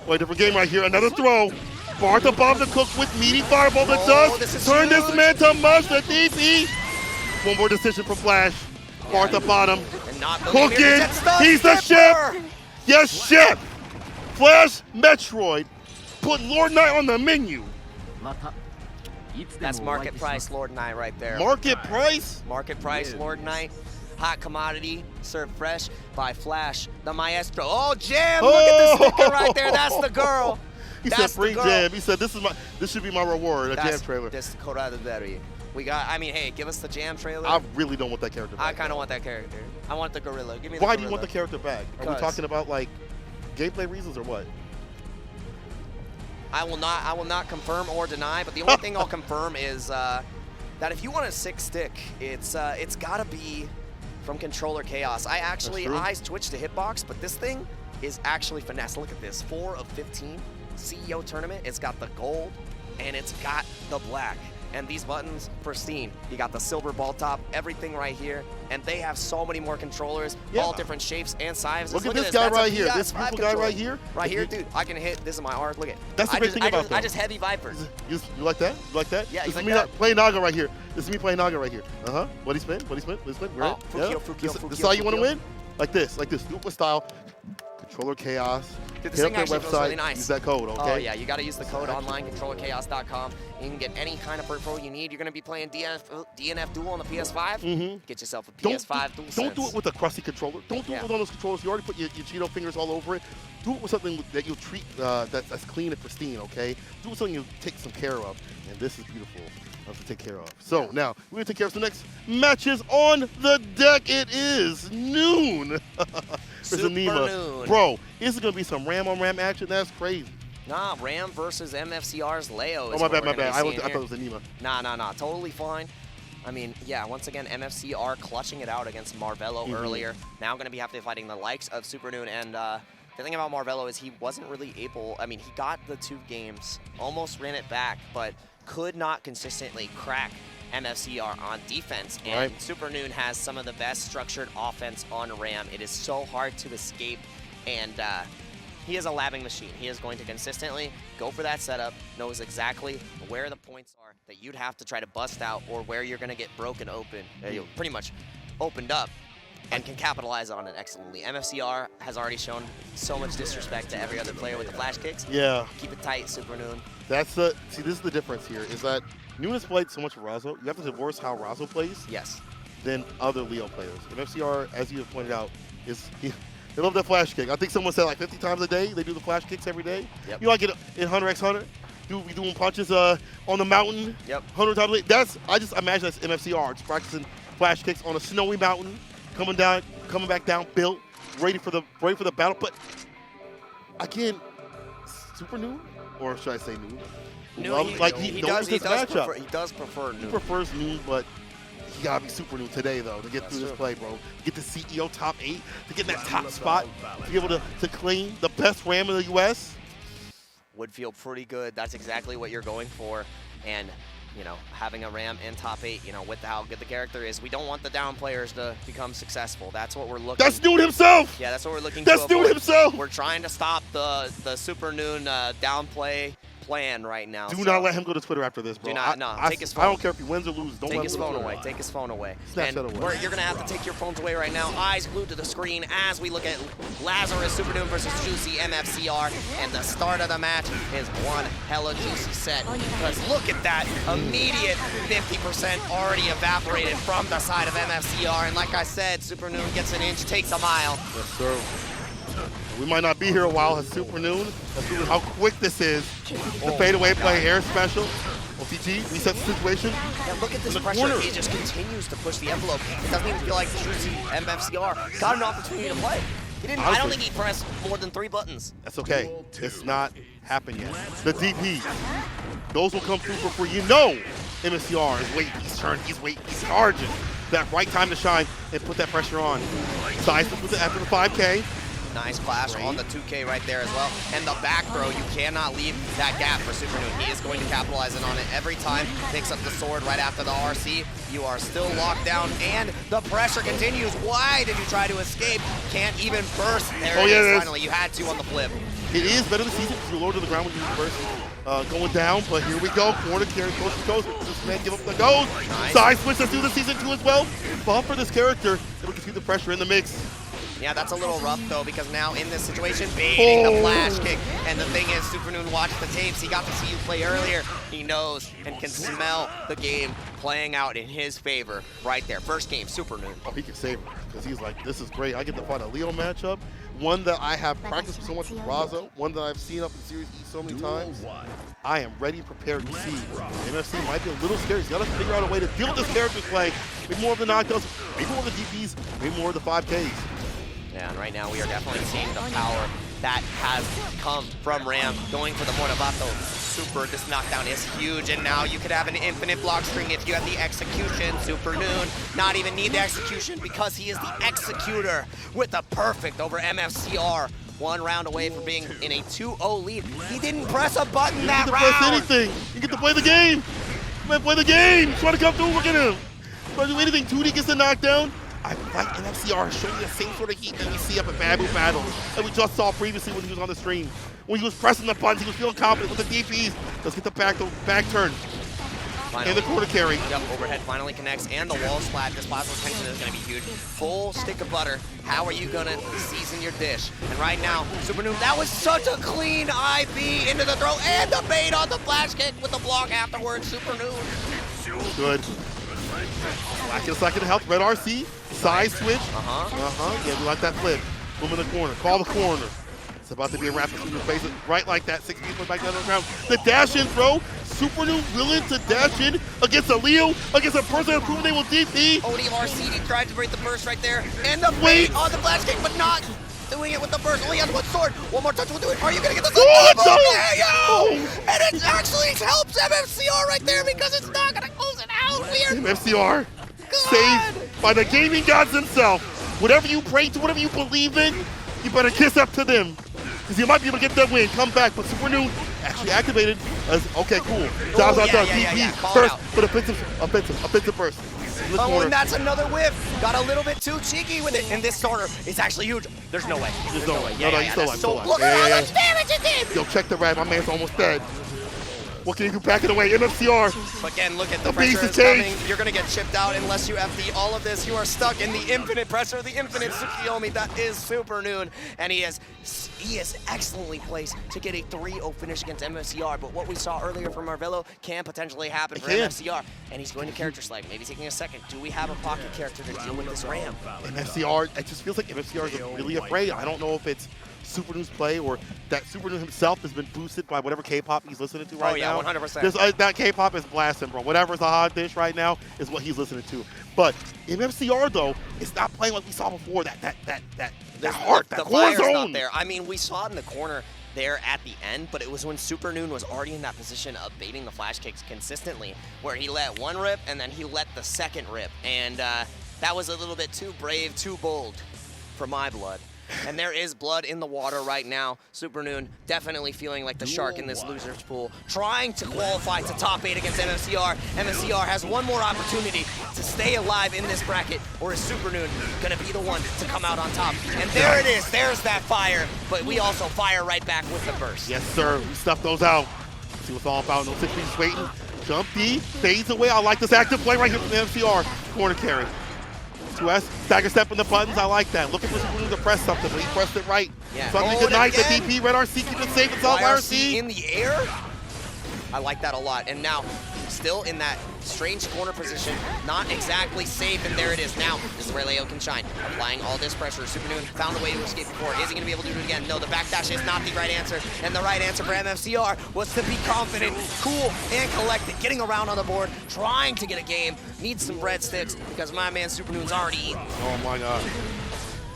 B: Wait, different game right here, another throw. Bar to bomb to cook with meaty fireball that does turn this man to mush, the DP. One more decision for Flash. Bar to bottom.
A: And not
B: Cooking, he's the chef. Yes, chef. Flash Metroid put Lord Knight on the menu.
A: That's market price Lord Knight right there.
B: Market price?
A: Market price Lord Knight. Hot commodity, served fresh by Flash, the maestro. Oh, Jam! Look at the sticker right there. That's the girl.
B: He said free Jam. He said this should be my reward, a Jam trailer.
A: This KudoGio. We got, I mean, hey, give us the Jam trailer.
B: I really don't want that character back.
A: I kind of want that character. I want the gorilla. Give me the
B: Why
A: gorilla.
B: do you want the character back? Are we talking about like gameplay reasons or what?
A: I will not confirm or deny, but the only thing I'll confirm is that if you want a 6-stick, it's got to be from Controller Chaos. I switched to Hitbox, but this thing is actually finesse. Look at this, 4 of 15 CEO tournament. It's got the gold and it's got the black. And these buttons, pristine. You got the silver ball top, everything right here. And they have so many more controllers, all different shapes and sizes.
B: Look at this guy right here. This beautiful guy right here.
A: Right here, dude. I can hit. This is my art. Look at.
B: That's the big thing about
A: I just heavy Viper.
B: You like that? You like that?
A: Yeah,
B: this
A: you
B: is
A: like
B: me
A: that?
B: playing Naga right here. This is me playing Naga right here. What he spin? What he spin? What he spin?
A: Oh, Fukio.
B: This is how you want to win? Like this. Do it with style. Controller Chaos.
A: Dude, this thing actually feels really nice.
B: Use that code, okay?
A: Oh yeah, you got to use the code online, controllerchaos.com. You can get any kind of peripheral you need. You're going to be playing DNF Duel on the PS5. Get yourself a PS5 DualSense.
B: Don't do it with a crusty controller. Don't do it with one of those controllers. You already put your Cheeto fingers all over it. Do it with something that you'll treat that's clean and pristine, okay? Do it with something you'll take some care of. And this is beautiful to take care of. So now, we're going to take care of some next matches on the deck. It is noon. There's Aneema.
A: Supernoon.
B: Bro, is it going to be some Ram on Ram action? That's crazy.
A: Nah, Ram versus MFCR's Leo.
B: Oh, my bad. I thought it was Aneema.
A: Nah. Totally fine. I mean, yeah, once again, MFCR clutching it out against Marvelo earlier. Now going to be having to fighting the likes of Supernoon. And the thing about Marvelo is he wasn't really able, I mean, he got the 2 games, almost ran it back, but could not consistently crack MFCR on defense. And Supernoon has some of the best structured offense on Ram. It is so hard to escape. And he is a labbing machine. He is going to consistently go for that setup, knows exactly where the points are that you'd have to try to bust out or where you're going to get broken open, pretty much opened up, and can capitalize on it excellently. MFCR has already shown so much disrespect to every other player with the flash kicks.
B: Yeah.
A: Keep it tight, Supernoon.
B: See, this is the difference here, is that Noon has played so much Razzo. You have to divorce how Razzo plays than other Leo players. MFCR, as you have pointed out, they love that flash kick. I think someone said like 50 times a day they do the flash kicks every day.
A: Yep.
B: You like it in 100x100? We doing punches on the mountain 100 times a day. I just imagine that's MFCR, just practicing flash kicks on a snowy mountain, coming back down, built, ready for the battle. But again, Supernoon, or should I say Noon?
A: No, he does prefer
B: He
A: Noon.
B: prefers Noon, but he gotta be Supernoon today though to get through this play, bro. Get the CEO top 8, to get in that top spot, to be able to claim the best RAM in the US.
A: Would feel pretty good. That's exactly what you're going for. And, you know, having a RAM in top 8, you know, with how good the character is, we don't want the down players to become successful. That's what we're looking.
B: That's Noon himself.
A: Yeah, that's what we're looking.
B: That's Noon himself.
A: We're trying to stop the Supernoon downplay plan right now.
B: Do not let him go to Twitter after this, bro.
A: Do not, take his phone.
B: I don't care if he wins or loses. Don't
A: take
B: let
A: his
B: him go
A: phone
B: to
A: away.
B: Twitter.
A: Take his phone away.
B: Snatch that away.
A: You're going to have to take your phones away right now. Eyes glued to the screen as we look at Lazarus Supernoon versus Juicy MFCR. And the start of the match is one hella juicy set. Because look at that immediate 50% already evaporated from the side of MFCR. And like I said, Supernoon gets an inch, takes a mile.
B: Yes, sir. We might not be here a while as Supernoon. Let's see how quick this is. The fadeaway play, air special. OTG, reset the situation.
A: Yeah, look at this pressure. He just continues to push the envelope. It doesn't even feel like Juicy MFCR got an opportunity to play. He didn't. I don't think he pressed more than 3 buttons.
B: That's okay. It's not happened yet. The DP. Those will come through for free. You know MFCR is waiting. He's turning. He's waiting. He's charging. That right time to shine and put that pressure on. Size with it after the 5K.
A: Nice clash on the 2K right there as well. And the back throw, you cannot leave that gap for Supernoon. He is going to capitalize on it every time. Picks up the sword right after the RC. You are still locked down, and the pressure continues. Why did you try to escape? Can't even burst. There it is, finally. You had to on the flip.
B: It is better this season because you're lower to the ground when you first going down, but here we go. Corner carry, coast to coast. This man give up the goals. Nice. Side switch, let's do the season 2 as well. Buff for this character, so we can see the pressure in the mix.
A: Yeah, that's a little rough, though, because now in this situation, baiting the flash kick. And the thing is, Supernoon watched the tapes. He got to see you play earlier. He knows and can smell the game playing out in his favor right there. First game, Supernoon.
B: Oh, he can save it because he's like, this is great. I get to fight a Leo matchup, one that I have practiced so much with Razzo, one that I've seen up in Series E so many times. I am ready, prepared to see. MFC might be a little scary. He's got to figure out a way to deal with this character's play. Maybe more of the knockdowns, maybe more of the DPs, maybe more of the 5Ks.
A: Yeah, and right now we are definitely seeing the power that has come from Ram going for the Monobato. This knockdown is huge, and now you could have an infinite block string if you have the execution. Supernoon not even need the execution because he is the executor with a perfect over MFCR. 1 round away from being in a 2-0 lead. He didn't press a button that round.
B: You get to press anything. You get to play the game. Man, play the game. Try to come through. Look at him. Try to do anything. 2D gets the knockdown. I like MFCR showing the same sort of heat that we see up at Babu Battle that we just saw previously when he was on the stream. When he was pressing the buttons, he was feeling confident with the DPs. Let's get the back turn. Finally. And the corner carry.
A: Yep, overhead finally connects, and the wall splat. This possible tension is going to be huge. Full stick of butter. How are you going to season your dish? And right now, Supernoon, that was such a clean IB into the throw, and the bait on the flash kick with the block afterwards. Supernoon.
B: Good. Lacking a second to help. Red RC. Side switch. Yeah, we like that flip. Boom in the corner. Call the corner. It's about to be a wrap in Supernoon's face. Right like that. 6 feet back down on the ground. The dash in throw. Supernoon willing to dash in against a Leo, against a person that's proven they will DP.
A: ODRC tried to break the burst right there. And the bait on the flash kick, but not doing it with the burst. Only has 1 sword. One more touch will do it. Are you going to get the And it actually helps MFCR right there because it's not going to close it out. Weird.
B: MFCR saved by the gaming gods themselves. Whatever you pray to, whatever you believe in, you better kiss up to them. Because you might be able to get that win, come back. But Supernoon actually activated as, okay, cool. Jobs not done. DP first, but offensive burst.
A: Oh, and that's another whiff. Got a little bit too cheeky with it. And this starter is actually huge. There's no way.
B: There's no way. No, he's still alive.
A: Look at how much damage it did.
B: Yo, check the rad. My man's almost dead. What can you do? Back it away. MFCR.
A: Again, look at the pressure is coming. You're going to get chipped out unless you FD all of this. You are stuck in the infinite pressure, the infinite Tsukiyomi. That is Supernoon. And he is excellently placed to get a 3-0 finish against MFCR. But what we saw earlier from Marvelo can potentially happen for MFCR. And he's going to character select, maybe taking a second. Do we have a pocket character to deal with this Ram?
B: MFCR, it just feels like MFCR is really afraid. I don't know if it's Supernoon's play or that Supernoon himself has been boosted by whatever K-pop he's listening to right now.
A: Oh, yeah, 100%.
B: That K-pop is blasting, bro. Whatever's a hot dish right now is what he's listening to. But MFCR, though, is not playing like we saw before. That heart, that core
A: fire's
B: zone.
A: not there. I mean, we saw it in the corner there at the end, but it was when Supernoon was already in that position of baiting the flash kicks consistently, where he let one rip and then he let the second rip. And that was a little bit too brave, too bold for my blood. And there is blood in the water right now. Supernoon definitely feeling like the shark in this loser's pool, trying to qualify to top 8 against MFCR. MFCR has one more opportunity to stay alive in this bracket, or is Supernoon gonna be the one to come out on top? And there it is, there's that fire, but we also fire right back with the burst.
B: Yes, sir, we stuffed those out. See what's all about, no 6 waiting. Jump D, fades away. I like this active play right here from the MFCR. Corner carry. 2S, stagger step in the buttons, I like that. Looking for Supernoon to press something, but he pressed it right.
A: Yeah.
B: Suddenly good night, the DP, Red RC keep it safe itself,
A: YRC in the air? I like that a lot. And now, still in that strange corner position, not exactly safe, and there it is. Now, this is where Leo can shine. Applying all this pressure. Supernoon found a way to escape before. Is he going to be able to do it again? No, the backdash is not the right answer. And the right answer for MFCR was to be confident, cool, and collected, getting around on the board, trying to get a game. Needs some breadsticks because my man Supernoon's already eaten.
B: Oh my God.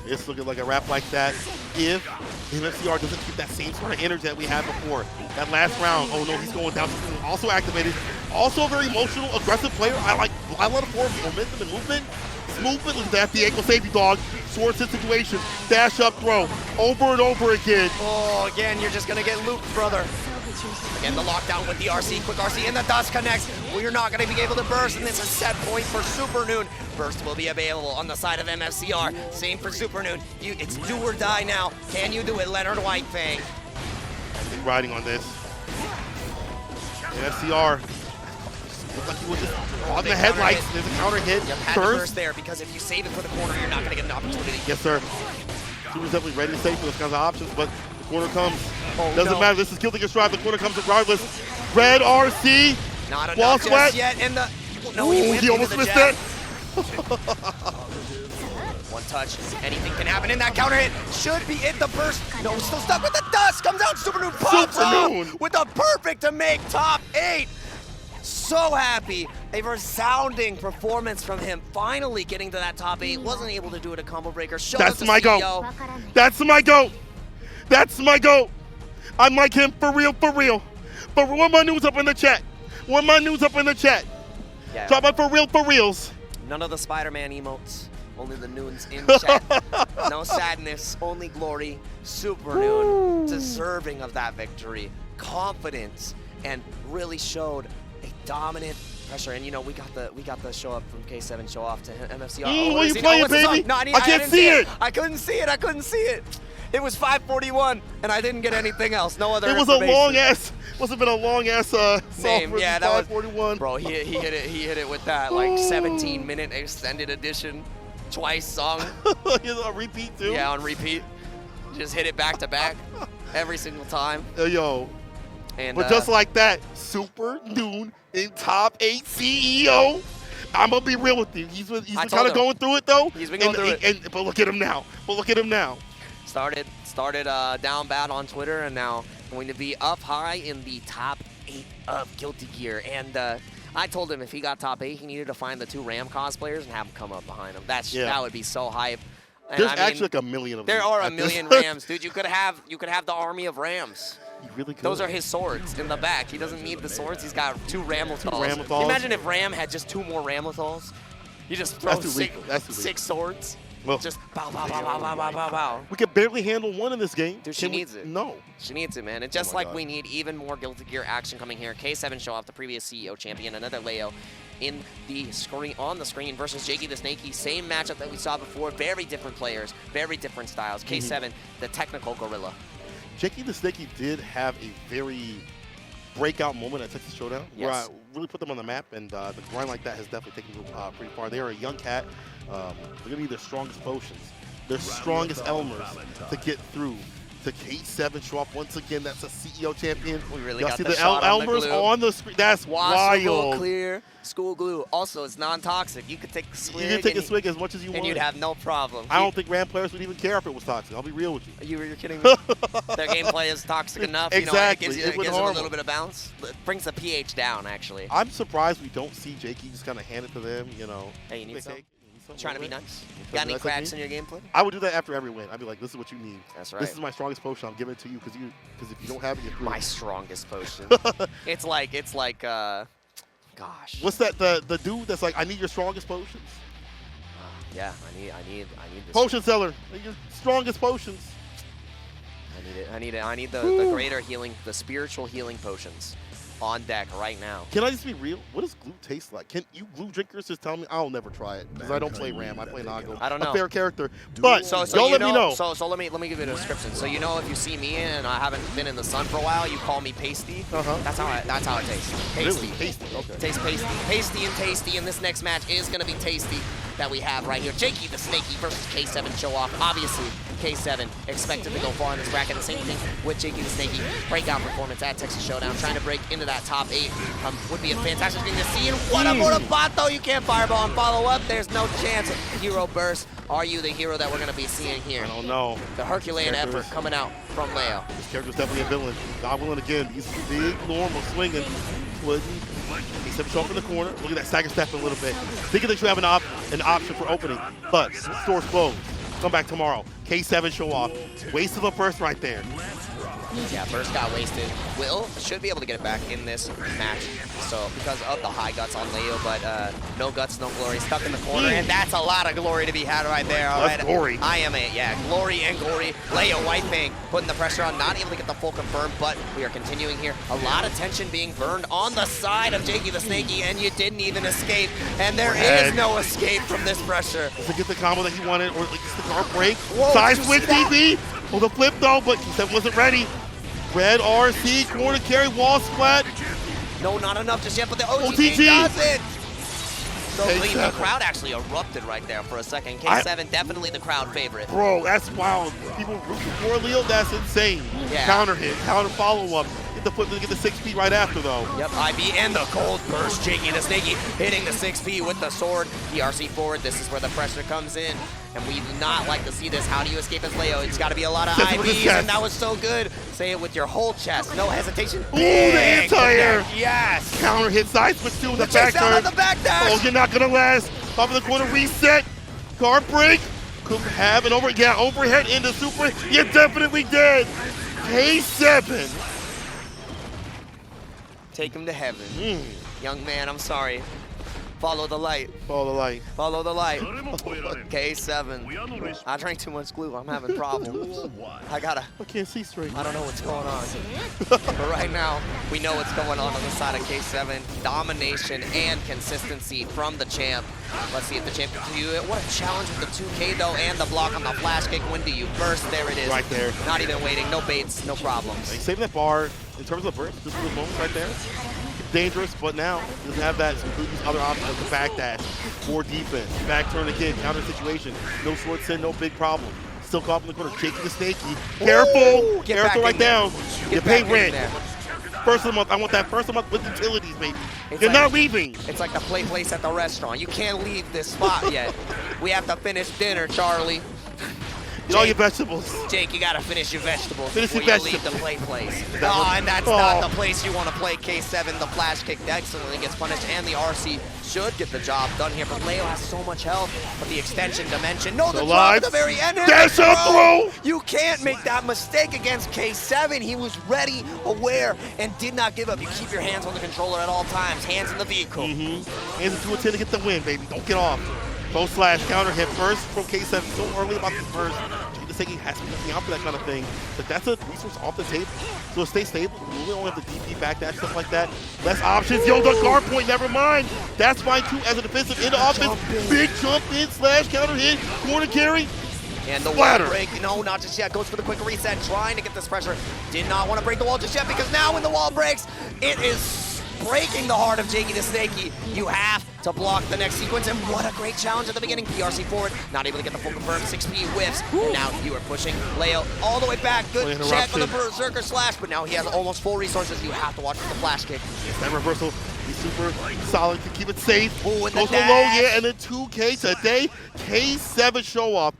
B: It's looking like a wrap like that if MFCR doesn't keep that same sort of energy that we had before. That last round, oh no, he's going down. Also activated. Also a very emotional, aggressive player. I like a lot of momentum and movement. Movement, look at that, the ankle safety dog. Swords situation, dash up throw, over and over again.
A: Oh, again, you're just gonna get looped, brother. Again, the lockdown with the RC, quick RC, and the dust connects. We're not gonna be able to burst, and this is set point for Supernoon. Burst will be available on the side of MFCR. Same for Supernoon. It's do or die now. Can you do it, Leonard Whitefang?
B: Big riding on this. MFCR. Looks like he was just on the headlights. There's a counter hit.
A: Yep, had to burst there, because if you save it for the corner, you're not gonna get an opportunity.
B: Yes, sir. Supernoon's definitely ready to save for those kinds of options, but the corner comes.
A: Oh,
B: Doesn't matter. This is KudoGio's drive. The corner comes regardless. Red RC.
A: Not enough just yet, and the... No, he
B: almost missed it.
A: One touch, anything can happen in that counter hit. Should be it, the burst. No, still stuck with the dust. Comes out, Supernoon pops off with a perfect to make top 8. So happy. A resounding performance from him. Finally getting to that top 8. Wasn't able to do it a combo breaker.
B: That's my goat. That's my goat. That's my goat. I like him for real, for real. But one more news up in the chat. One more news up in the chat.
A: Yeah.
B: Drop it for real, for reals.
A: None of the Spider-Man emotes. Only the noons in chat. No sadness, only glory. Supernoon deserving of that victory. Confidence, and really showed a dominant pressure. And you know, we got the show up from K7 Showoff to MFCR.
B: What are you playing, baby?
A: No,
B: I can't see it.
A: I couldn't see it. I couldn't see it. It was 5:41, and I didn't get anything else. No other.
B: It was a long ass. Must have been a long ass.
A: Name. Yeah, that was
B: 5:41.
A: Bro, he hit it. He hit it with that like 17-minute extended edition, twice song.
B: On repeat too.
A: Yeah, on repeat. Just hit it back to back, every single time.
B: Yo.
A: And
B: but just like that, Supernoon in top 8 CEO. I'm gonna be real with you. He's been kind of going through it though.
A: He's been going through it.
B: But look at him now. But look at him now.
A: Started down bad on Twitter, and now going to be up high in the top 8 of Guilty Gear. And I told him if he got top 8, he needed to find the 2 Ram cosplayers and have them come up behind him. That would be so hype. And
B: there's actually like a million of them.
A: There are a million Rams, dude. You could have the army of Rams.
B: You really could.
A: Those are his swords in the back. He doesn't need the swords. He's got 2 Ramlethals. Imagine if Ram had just 2 more Ramlethals. You just throw 6 swords. Well, just bow, bow, bow, bow, bow, bow, bow, bow.
B: We could barely handle one in this game.
A: Dude, she needs it.
B: No.
A: She needs it, man. And just like we need even more Guilty Gear action coming here. K7 Showoff, the previous CEO champion, another Leo in the screen, on the screen versus JakeyTheSnakey. Same matchup that we saw before. Very different players, very different styles. K7, the technical gorilla.
B: JakeyTheSnakey did have a very breakout moment at Texas Showdown where I really put them on the map, and the grind like that has definitely taken them pretty far. They are a young cat. They're going to need their strongest potions, their strongest Elmers to get through to K7 Showoff. Once again, that's a CEO champion.
A: We really
B: Y'all
A: got
B: see
A: the
B: the
A: shot on the
B: Elmers
A: glue.
B: on the screen. That's
A: Washable,
B: wild.
A: clear, school glue. Also, it's non-toxic. You could take a swig.
B: You can take a swig as much as you
A: and
B: want.
A: you'd have no problem.
B: I don't think RAM players would even care if it was toxic. I'll be real with you.
A: You're kidding me? Their gameplay is toxic enough.
B: Exactly.
A: You know, it gives them a little bit of balance. It brings the pH down, actually.
B: I'm surprised we don't see Jakey just kind of hand it to them, you know.
A: Hey, you need
B: Big
A: some?
B: cake, you need some,
A: Trying to be
B: whatever.
A: nice.
B: Something
A: Got any
B: nice like
A: cracks
B: me?
A: in your gameplay?
B: I would do that after every win. I'd be like, this is what you need.
A: That's right.
B: This is my strongest potion. I'm giving it to you because if you don't have it, you're through.
A: My strongest potion. it's like, gosh.
B: What's that? The dude that's like, I need your strongest potions.
A: Yeah, I need this.
B: Potion seller, your strongest potions.
A: I need the greater healing, the spiritual healing potions on deck right now.
B: Can I just be real? What does glue taste like? Can you glue drinkers just tell me? I'll never try it because I don't play RAM. I play Nago.
A: I don't know.
B: A fair character. But
A: So
B: don't let me know.
A: So let me give you a description. So you know, if you see me and I haven't been in the sun for a while, you call me pasty. That's how it tastes. Pasty.
B: Really? Tasty. Okay.
A: Tastes pasty. Pasty and tasty. And this next match is gonna be tasty that we have right here. JakeyTheSnakey versus K7 Showoff. Obviously, K7 expected to go far in this bracket. The same thing with JakeyTheSnakey. Breakout performance at Texas Showdown, trying to break into that top 8 would be a fantastic thing to see. And what a motobato! You can't fireball and follow up. There's no chance. Hero burst. Are you the hero that we're going to be seeing here?
B: I don't know.
A: The Herculean effort coming out from Leo.
B: This character's definitely a villain. God willing again. He's big, normal, swinging. He steps off in the corner. Look at that stagger step a little bit. Thinking that you have an option for opening, but store's closed. Come back tomorrow. K7 Showoff. Wasted the first right there.
A: Yeah, burst got wasted. Will should be able to get it back in this match. So because of the high guts on Leo, but no guts, no glory. Stuck in the corner, and that's a lot of glory to be had right there. All right,
B: glory.
A: I am glory and glory. Leo wiping, putting the pressure on, not able to get the full confirm, but we are continuing here. A lot of tension being burned on the side of JakeyTheSnakey, and you didn't even escape. And there is no escape from this pressure.
B: To get the combo that he wanted, or at least the guard break.
A: Whoa,
B: Side switch DB. Oh, the flip though, but K7 wasn't ready. Red RC, corner carry, wall splat.
A: No, not enough just yet, but the OTG does it. So the crowd actually erupted right there for a second. K7 definitely the crowd favorite.
B: Bro, that's wild. People rooting for Leo, that's insane.
A: Yeah.
B: Counter hit, counter follow up. Get the flip to get the 6P right after though.
A: Yep, IB and the cold burst. JakeyTheSnakey hitting the 6P with the sword. PRC forward, this is where the pressure comes in. And we do not like to see this. How do you escape as Leo? It's got to be a lot of IBs, and that was so good. Say it with your whole chest. No hesitation.
B: Ooh, the anti-air.
A: Yes.
B: Counter hit, side switch too with the
A: Chase
B: back
A: out
B: turn.
A: on the back dash.
B: Oh, you're not going to last. Top of the corner, reset. Guard break. Could have an overhead into super. You definitely did. K7.
A: Take him to heaven. Young man, I'm sorry. Follow the light.
B: Follow the light.
A: Follow the light. K7. I drank too much glue. I'm having problems. I
B: can't see straight.
A: I don't know what's going on. But right now, we know what's going on the side of K7. Domination and consistency from the champ. Let's see if the champ can do it. What a challenge with the 2K though, and the block on the flash kick. When do you burst? There it is.
B: Right there.
A: Not even waiting. No baits. No problems.
B: Like, saving that bar in terms of burst, just for the moment right there. Dangerous, but now he doesn't have that. So includes other options like the back dash, more defense, back turn again, counter situation. No sword send, no big problem. Still caught in the corner. JakeyTheSnakey. Careful! Careful right down. You pay rent. First of the month. I want that first of the month with utilities, baby. You're not leaving.
A: It's like the play place at the restaurant. You can't leave this spot yet. We have to finish dinner, Charlie.
B: Get all your vegetables.
A: Jake, you gotta finish your vegetables
B: before
A: you leave the play place. And that's not the place you want to play. K7, the flash kick excellently gets punished, and the RC should get the job done here. But Leo has so much health, but the extension dimension. No, the drop at the very end.
B: Dash up throw!
A: You can't make that mistake against K7. He was ready, aware, and did not give up. You keep your hands on the controller at all times. Hands in the vehicle.
B: Hands into a 10 to get the win, baby. Don't get off. Post slash counter hit first from K7. So early about this first. JakeyTheSnakey has to be out for that kind of thing. But that's a resource off the table. So stay stable. We really only have the DP backdash, stuff like that. Less options. Yo, the guard point, never mind. That's fine too as a defensive into offense. Big jump in, slash, counter hit, corner carry.
A: And the wall break, no, not just yet. Goes for the quick reset, trying to get this pressure. Did not want to break the wall just yet because now when the wall breaks, it is breaking the heart of JakeyTheSnakey. You have to block the next sequence, and what a great challenge at the beginning. PRC forward, not able to get the full confirm, 6P whiffs, and now you are pushing Leo all the way back. Good check on the Berserker slash, but now he has almost full resources. You have to watch for the flash kick.
B: That reversal, he's super solid to keep it safe.
A: Ooh, and
B: goes
A: the
B: low,
A: dash.
B: yeah, and then 2K today. K7 Showoff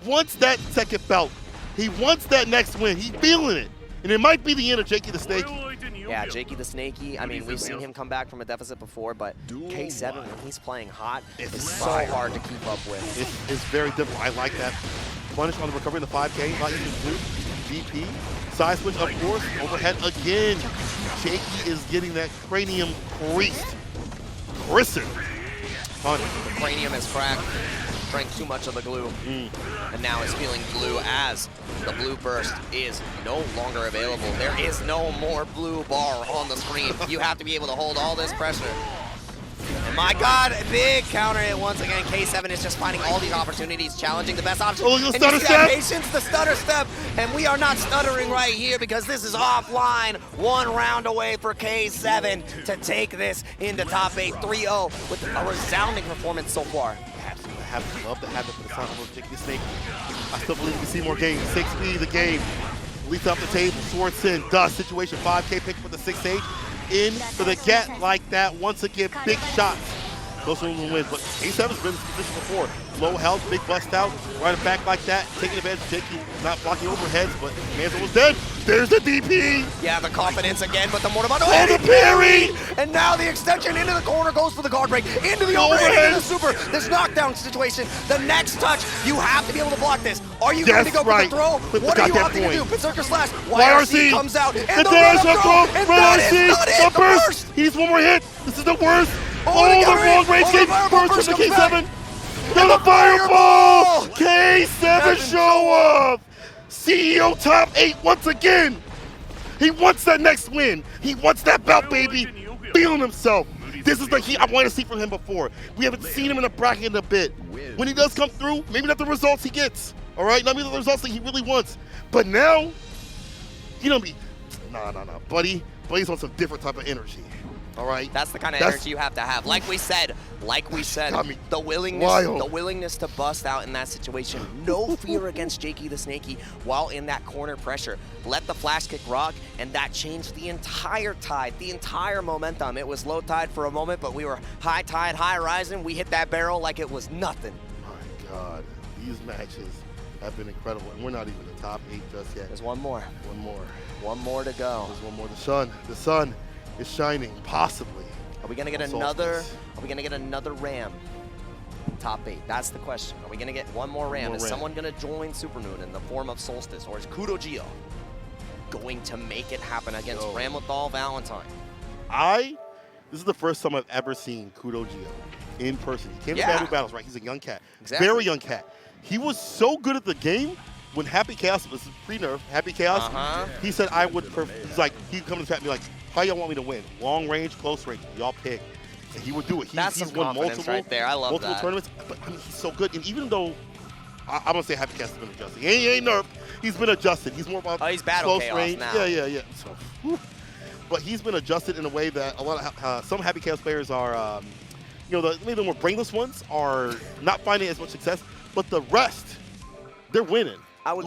B: wants that second belt. He wants that next win. He's feeling it. And it might be the end of JakeyTheSnakey.
A: Yeah, JakeyTheSnakey, I mean, we've seen him come back from a deficit before, but K7, when he's playing hot, it's so hard to keep up with.
B: It's very difficult. I like that. Punish on the recovery in the 5K, like you can do. VP, side switch, of course, overhead again. Jakey is getting that cranium creased. Christened.
A: The cranium is cracked. Drank too much of the glue, and now is feeling blue as the blue burst is no longer available. There is no more blue bar on the screen. You have to be able to hold all this pressure. And my God, big counter hit once again. K7 is just finding all these opportunities, challenging the best option.
B: Oh, the
A: and
B: stutter
A: you see that
B: step.
A: patience, the stutter step, and we are not stuttering right here because this is offline. 1 round away for K7 to take this into top 8, 3-0 with a resounding performance so far.
B: I love to have it for the sound of JakeyTheSnakey. I still believe we can see more games. 6B, the game. Leaps off the table, swords in, dust, situation, 5K pick for the 6H. In for the get like that. Once again, big shots. Close one win, but K7's been in this position before. Low health, big bust out, right back like that, taking advantage of Jakey, not blocking overheads, but man's almost dead. There's the DP.
A: Yeah, the confidence again, but the mortar button.
B: Oh, the parry!
A: And now the extension into the corner goes for the guard break, into the overhead, into the super. This knockdown situation, the next touch, you have to be able to block this. Are you going to go for the throw? What are you opting to do? Berserker slash, YRC comes out, and the
B: dash
A: run-up throw, and that is not it,
B: the burst! He needs one more hit. This is the worst.
A: Oh,
B: the long range game burst from the K7. To the fireball! K7 Showoff! CEO top 8 once again! He wants that next win. He wants that belt, baby. Feeling himself. This is the heat I want to see from him before. We haven't seen him in a bracket in a bit. When he does come through, maybe not the results he gets. All right, not maybe the results that he really wants. But now, he don't be, nah, buddy. Buddy's on some different type of energy. All right.
A: That's the kind of energy you have to have. Like we said, the willingness to bust out in that situation. No fear against JakeyTheSnakey while in that corner pressure. Let the flash kick rock, and that changed the entire tide, the entire momentum. It was low tide for a moment, but we were high tide, high rising. We hit that barrel like it was nothing.
B: My God, these matches have been incredible, and we're not even in the top 8 just yet.
A: There's one more.
B: One more
A: to go.
B: There's one more. The sun is shining, possibly.
A: Are we gonna get another? Are we gonna get another Ram? Top 8. That's the question. Are we gonna get one more Ram? Is someone gonna join Supernoon in the form of Solstice, or is KudoGio going to make it happen against Ramlethal Valentine?
B: This is the first time I've ever seen KudoGio in person. He came to Battle Battles, right? He's a young cat, very young cat. He was so good at the game. When Happy Chaos was pre-nerf, Happy Chaos, he said I would. He's like, he'd come to the chat and be like, "How y'all want me to win? Long range, close range? Y'all pick." And he would do it. He's won multiple
A: right there. I love
B: multiple tournaments. But I mean, he's so good. And even though I'm gonna say Happy Chaos has been adjusted, he ain't nerfed. He's been adjusted. He's more about
A: he's battle
B: close range.
A: Now.
B: Yeah. So, but he's been adjusted in a way that a lot of some Happy Chaos players are, maybe the more brainless ones are not finding as much success. But the rest, they're winning. I would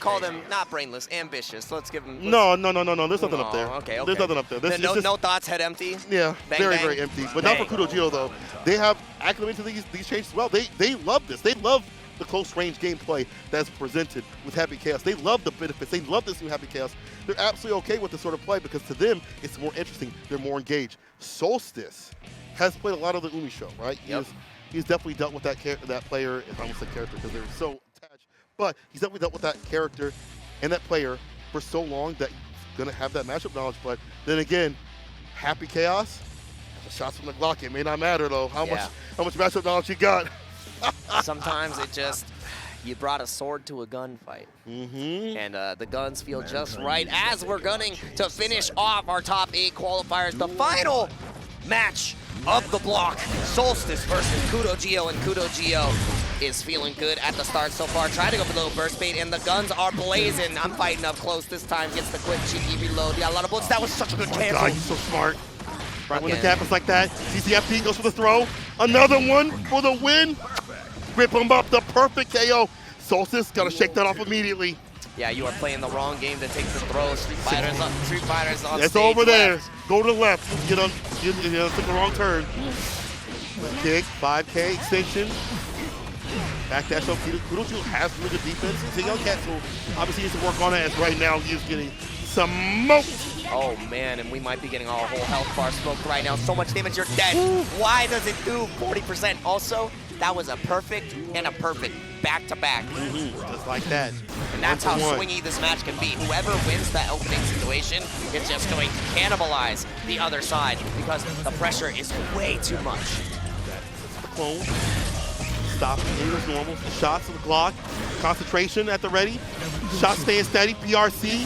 A: call them not brainless, ambitious. Let's give them.
B: No. There's nothing up there.
A: Okay.
B: There's nothing up there.
A: No thoughts, head empty.
B: Yeah,
A: bang,
B: very empty. But not for KudoGio though. They have acclimated to these changes well. They love this. They love the close range gameplay that's presented with Happy Chaos. They love the benefits. They love this new Happy Chaos. They're absolutely okay with this sort of play because to them it's more interesting. They're more engaged. Solstice has played a lot of the Umi show, right?
A: Yep.
B: He's definitely dealt with that player. If I almost said character because they're so attached. But he's definitely dealt with that character and that player for so long that he's going to have that matchup knowledge. But then again, Happy Chaos, the shots from the Glock, it may not matter, though, how much matchup knowledge you got.
A: Sometimes it just, you brought a sword to a gunfight. And the guns feel just right as we're gunning to finish off our top 8 qualifiers. The final match of the block, Solstice versus KudoGio, and KudoGio is feeling good at the start so far. Trying to go for the little burst bait, and the guns are blazing. I'm fighting up close this time. Gets the quick cheeky reload. Yeah, a lot of bullets. That was such a good cancel.
B: God, he's so smart. Right when the gap is like that, CCFP goes for the throw. Another one for the win. Rip him up, the perfect KO. Solstice got to shake that off immediately.
A: Yeah, you are playing the wrong game to take the throw. Street Fighters on
B: it's
A: stage
B: over there.
A: left.
B: Go to the left. Get on. Took the wrong turn. Kick, 5K extension. Backdash up. KudoGio has really good defense. He's a young cat, so obviously he needs to work on it. As right now he's getting smoked.
A: Oh man, and we might be getting our whole health bar smoked right now. So much damage, you're dead. Why does it do 40%? Also, that was a perfect and a perfect back-to-back.
B: Just like that.
A: And that's how swingy this match can be. Whoever wins that opening situation is just going to cannibalize the other side because the pressure is way too much.
B: The clone. Stop hitting as normal. Shots to the Glock. Concentration at the ready. Shots staying steady. PRC.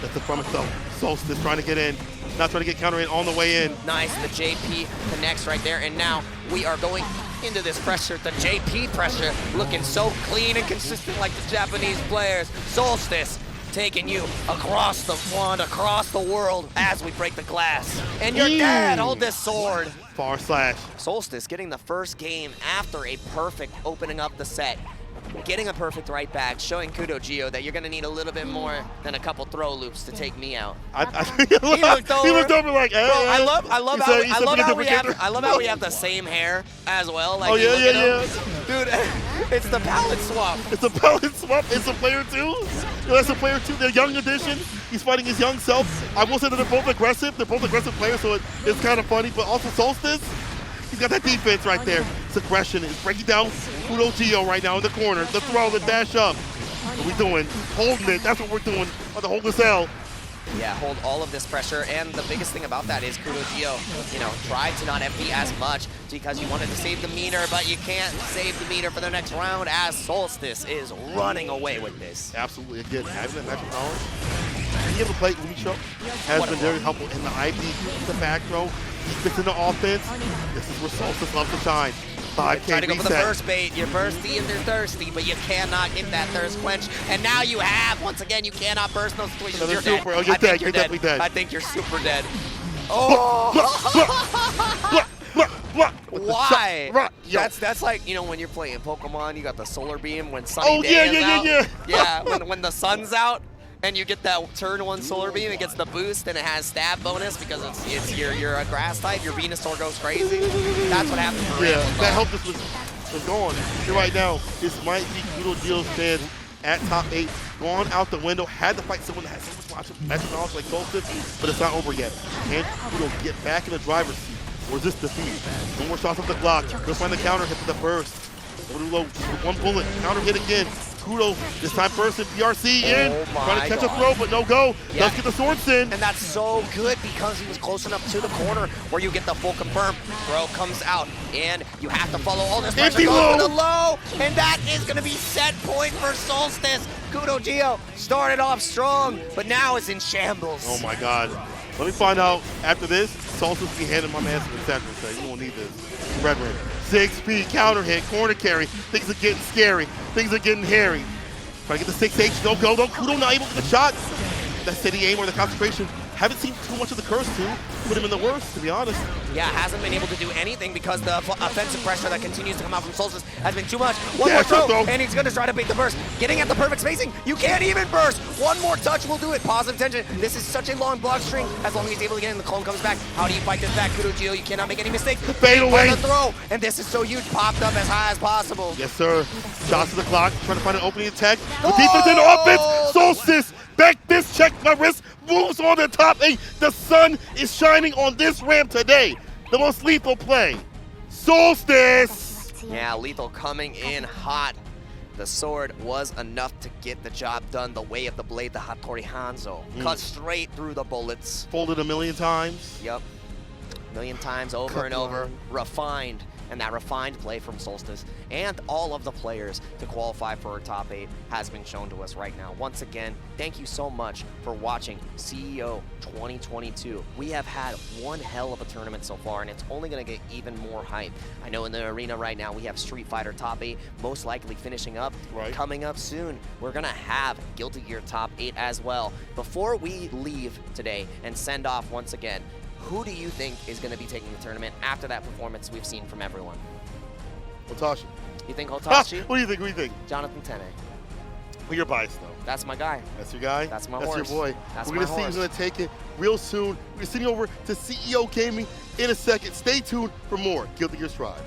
B: That's the front though. Solstice trying to get in. Not trying to get counter in on the way in.
A: Nice, the JP connects right there, and now we are going into this pressure. The JP pressure looking so clean and consistent like the Japanese players. Solstice taking you across the pond, across the world as we break the glass. And you're dead, hold this sword.
B: Far slash.
A: Solstice getting the first game after a perfect opening up the set. Getting a perfect right back, showing KudoGio that you're going to need a little bit more than a couple throw loops to take me out.
B: He looked over like, hey,
A: bro, I love how we have the same hair as well. Like,
B: oh yeah.
A: Dude, it's the palette swap.
B: It's a palette swap. It's a player 2. That's a player 2. They're young edition. He's fighting his young self. I will say that they're both aggressive. They're both aggressive players, so it's kind of funny. But also Solstice, he's got that defense right there. It's aggression. It's breaking down KudoGio right now in the corner. The throw, the dash up. What are we doing? Holding it. That's what we're doing. On the hold this L.
A: Yeah, hold all of this pressure, and the biggest thing about that is KudoGio, tried to not FP as much because you wanted to save the meter, but you can't save the meter for the next round as Solstice is running away with this.
B: Absolutely. Again, having that magic knowledge. Being able to play Umicho has been very helpful in the IB, the back row. He fits in the offense. This is where Solstice loves to shine. 5K
A: try to go
B: reset.
A: for the burst bait. You're bursty and they're thirsty, but you cannot get that thirst quench. And now you have, once again, you cannot burst those situations. You're dead.
B: Oh, you're dead. You're definitely dead.
A: I think you're super dead. Oh! Why? That's like, when you're playing Pokemon, you got the solar beam when sunny day is out. Yeah, when the sun's out. And you get that turn 1 solar beam, it gets the boost, and it has stab bonus because you're a grass type. Your Venusaur goes crazy. That's what happened for
B: Yeah,
A: Ramlethal.
B: that helped us with going. Right now, this might be KudoGio's fans at top 8, gone out the window, had to fight someone that has so much magic knowledge like Solstice, but it's not over yet. Can Kudo get back in the driver's seat? Resist defeat. No more shots off the Glock. Go find the counter hit to the burst. Low, one bullet, counter hit again. Kudo, this time first in PRC in. Trying to catch a throw, but no go.
A: Yeah.
B: Does get the swords in.
A: And that's so good because he was close enough to the corner where you get the full confirm. Throw comes out, and you have to follow all this pressure. Go for the low, and that is going to be set point for Solstice. KudoGio started off strong, but now is in shambles.
B: Oh my God. Let me find out after this. Solstice will be handing my man some Excedrin. So you won't need this. Red. 6P, counter hit, corner carry. Things are getting scary. Things are getting hairy. Try to get the 6H, no go. Kudo not able to get the shot. That steady aim or the concentration. Haven't seen too much of the curse too. Put him in the worst, to be honest.
A: Yeah, hasn't been able to do anything because the offensive pressure that continues to come out from Solstice has been too much. One more throw, and he's going to try to bait the burst. Getting at the perfect spacing. You can't even burst. One more touch will do it. Positive tension. This is such a long block string. As long as he's able to get in, the clone comes back. How do you fight this back, KudoGio? You cannot make any mistakes.
B: Fade away.
A: The throw, and this is so huge. Popped up as high as possible.
B: Yes, sir. Shots to the clock. Trying to find an opening attack. The defense in offense. Solstice. Back this, check my wrist. Moves on the top 8. The sun is shining on this ramp today. The most lethal play. Solstice.
A: Yeah, lethal coming in hot. The sword was enough to get the job done. The way of the blade, the Hattori Hanzo. Cut straight through the bullets.
B: Folded a million times.
A: Yep. A million times over and over. Refined and that refined play from Solstice and all of the players to qualify for our top 8 has been shown to us right now. Once again, thank you so much for watching CEO 2022. We have had one hell of a tournament so far, and it's only going to get even more hype. I know in the arena right now we have Street Fighter top 8 most likely finishing up.
B: Right.
A: Coming up soon, we're going to have Guilty Gear top 8 as well. Before we leave today and send off once again, who do you think is going to be taking the tournament after that performance we've seen from everyone?
B: Hotashi.
A: You think Hotashi?
B: What do you think? What do you think?
A: Jonathan Tene.
B: Well, you're biased, though.
A: That's my guy.
B: That's your guy?
A: That's my
B: That's
A: horse.
B: your boy.
A: That's
B: We're
A: my
B: going to see who's
A: horse.
B: going to take it real soon. We're sitting over to CEO Gaming in a second. Stay tuned for more Guilty Gear Strive.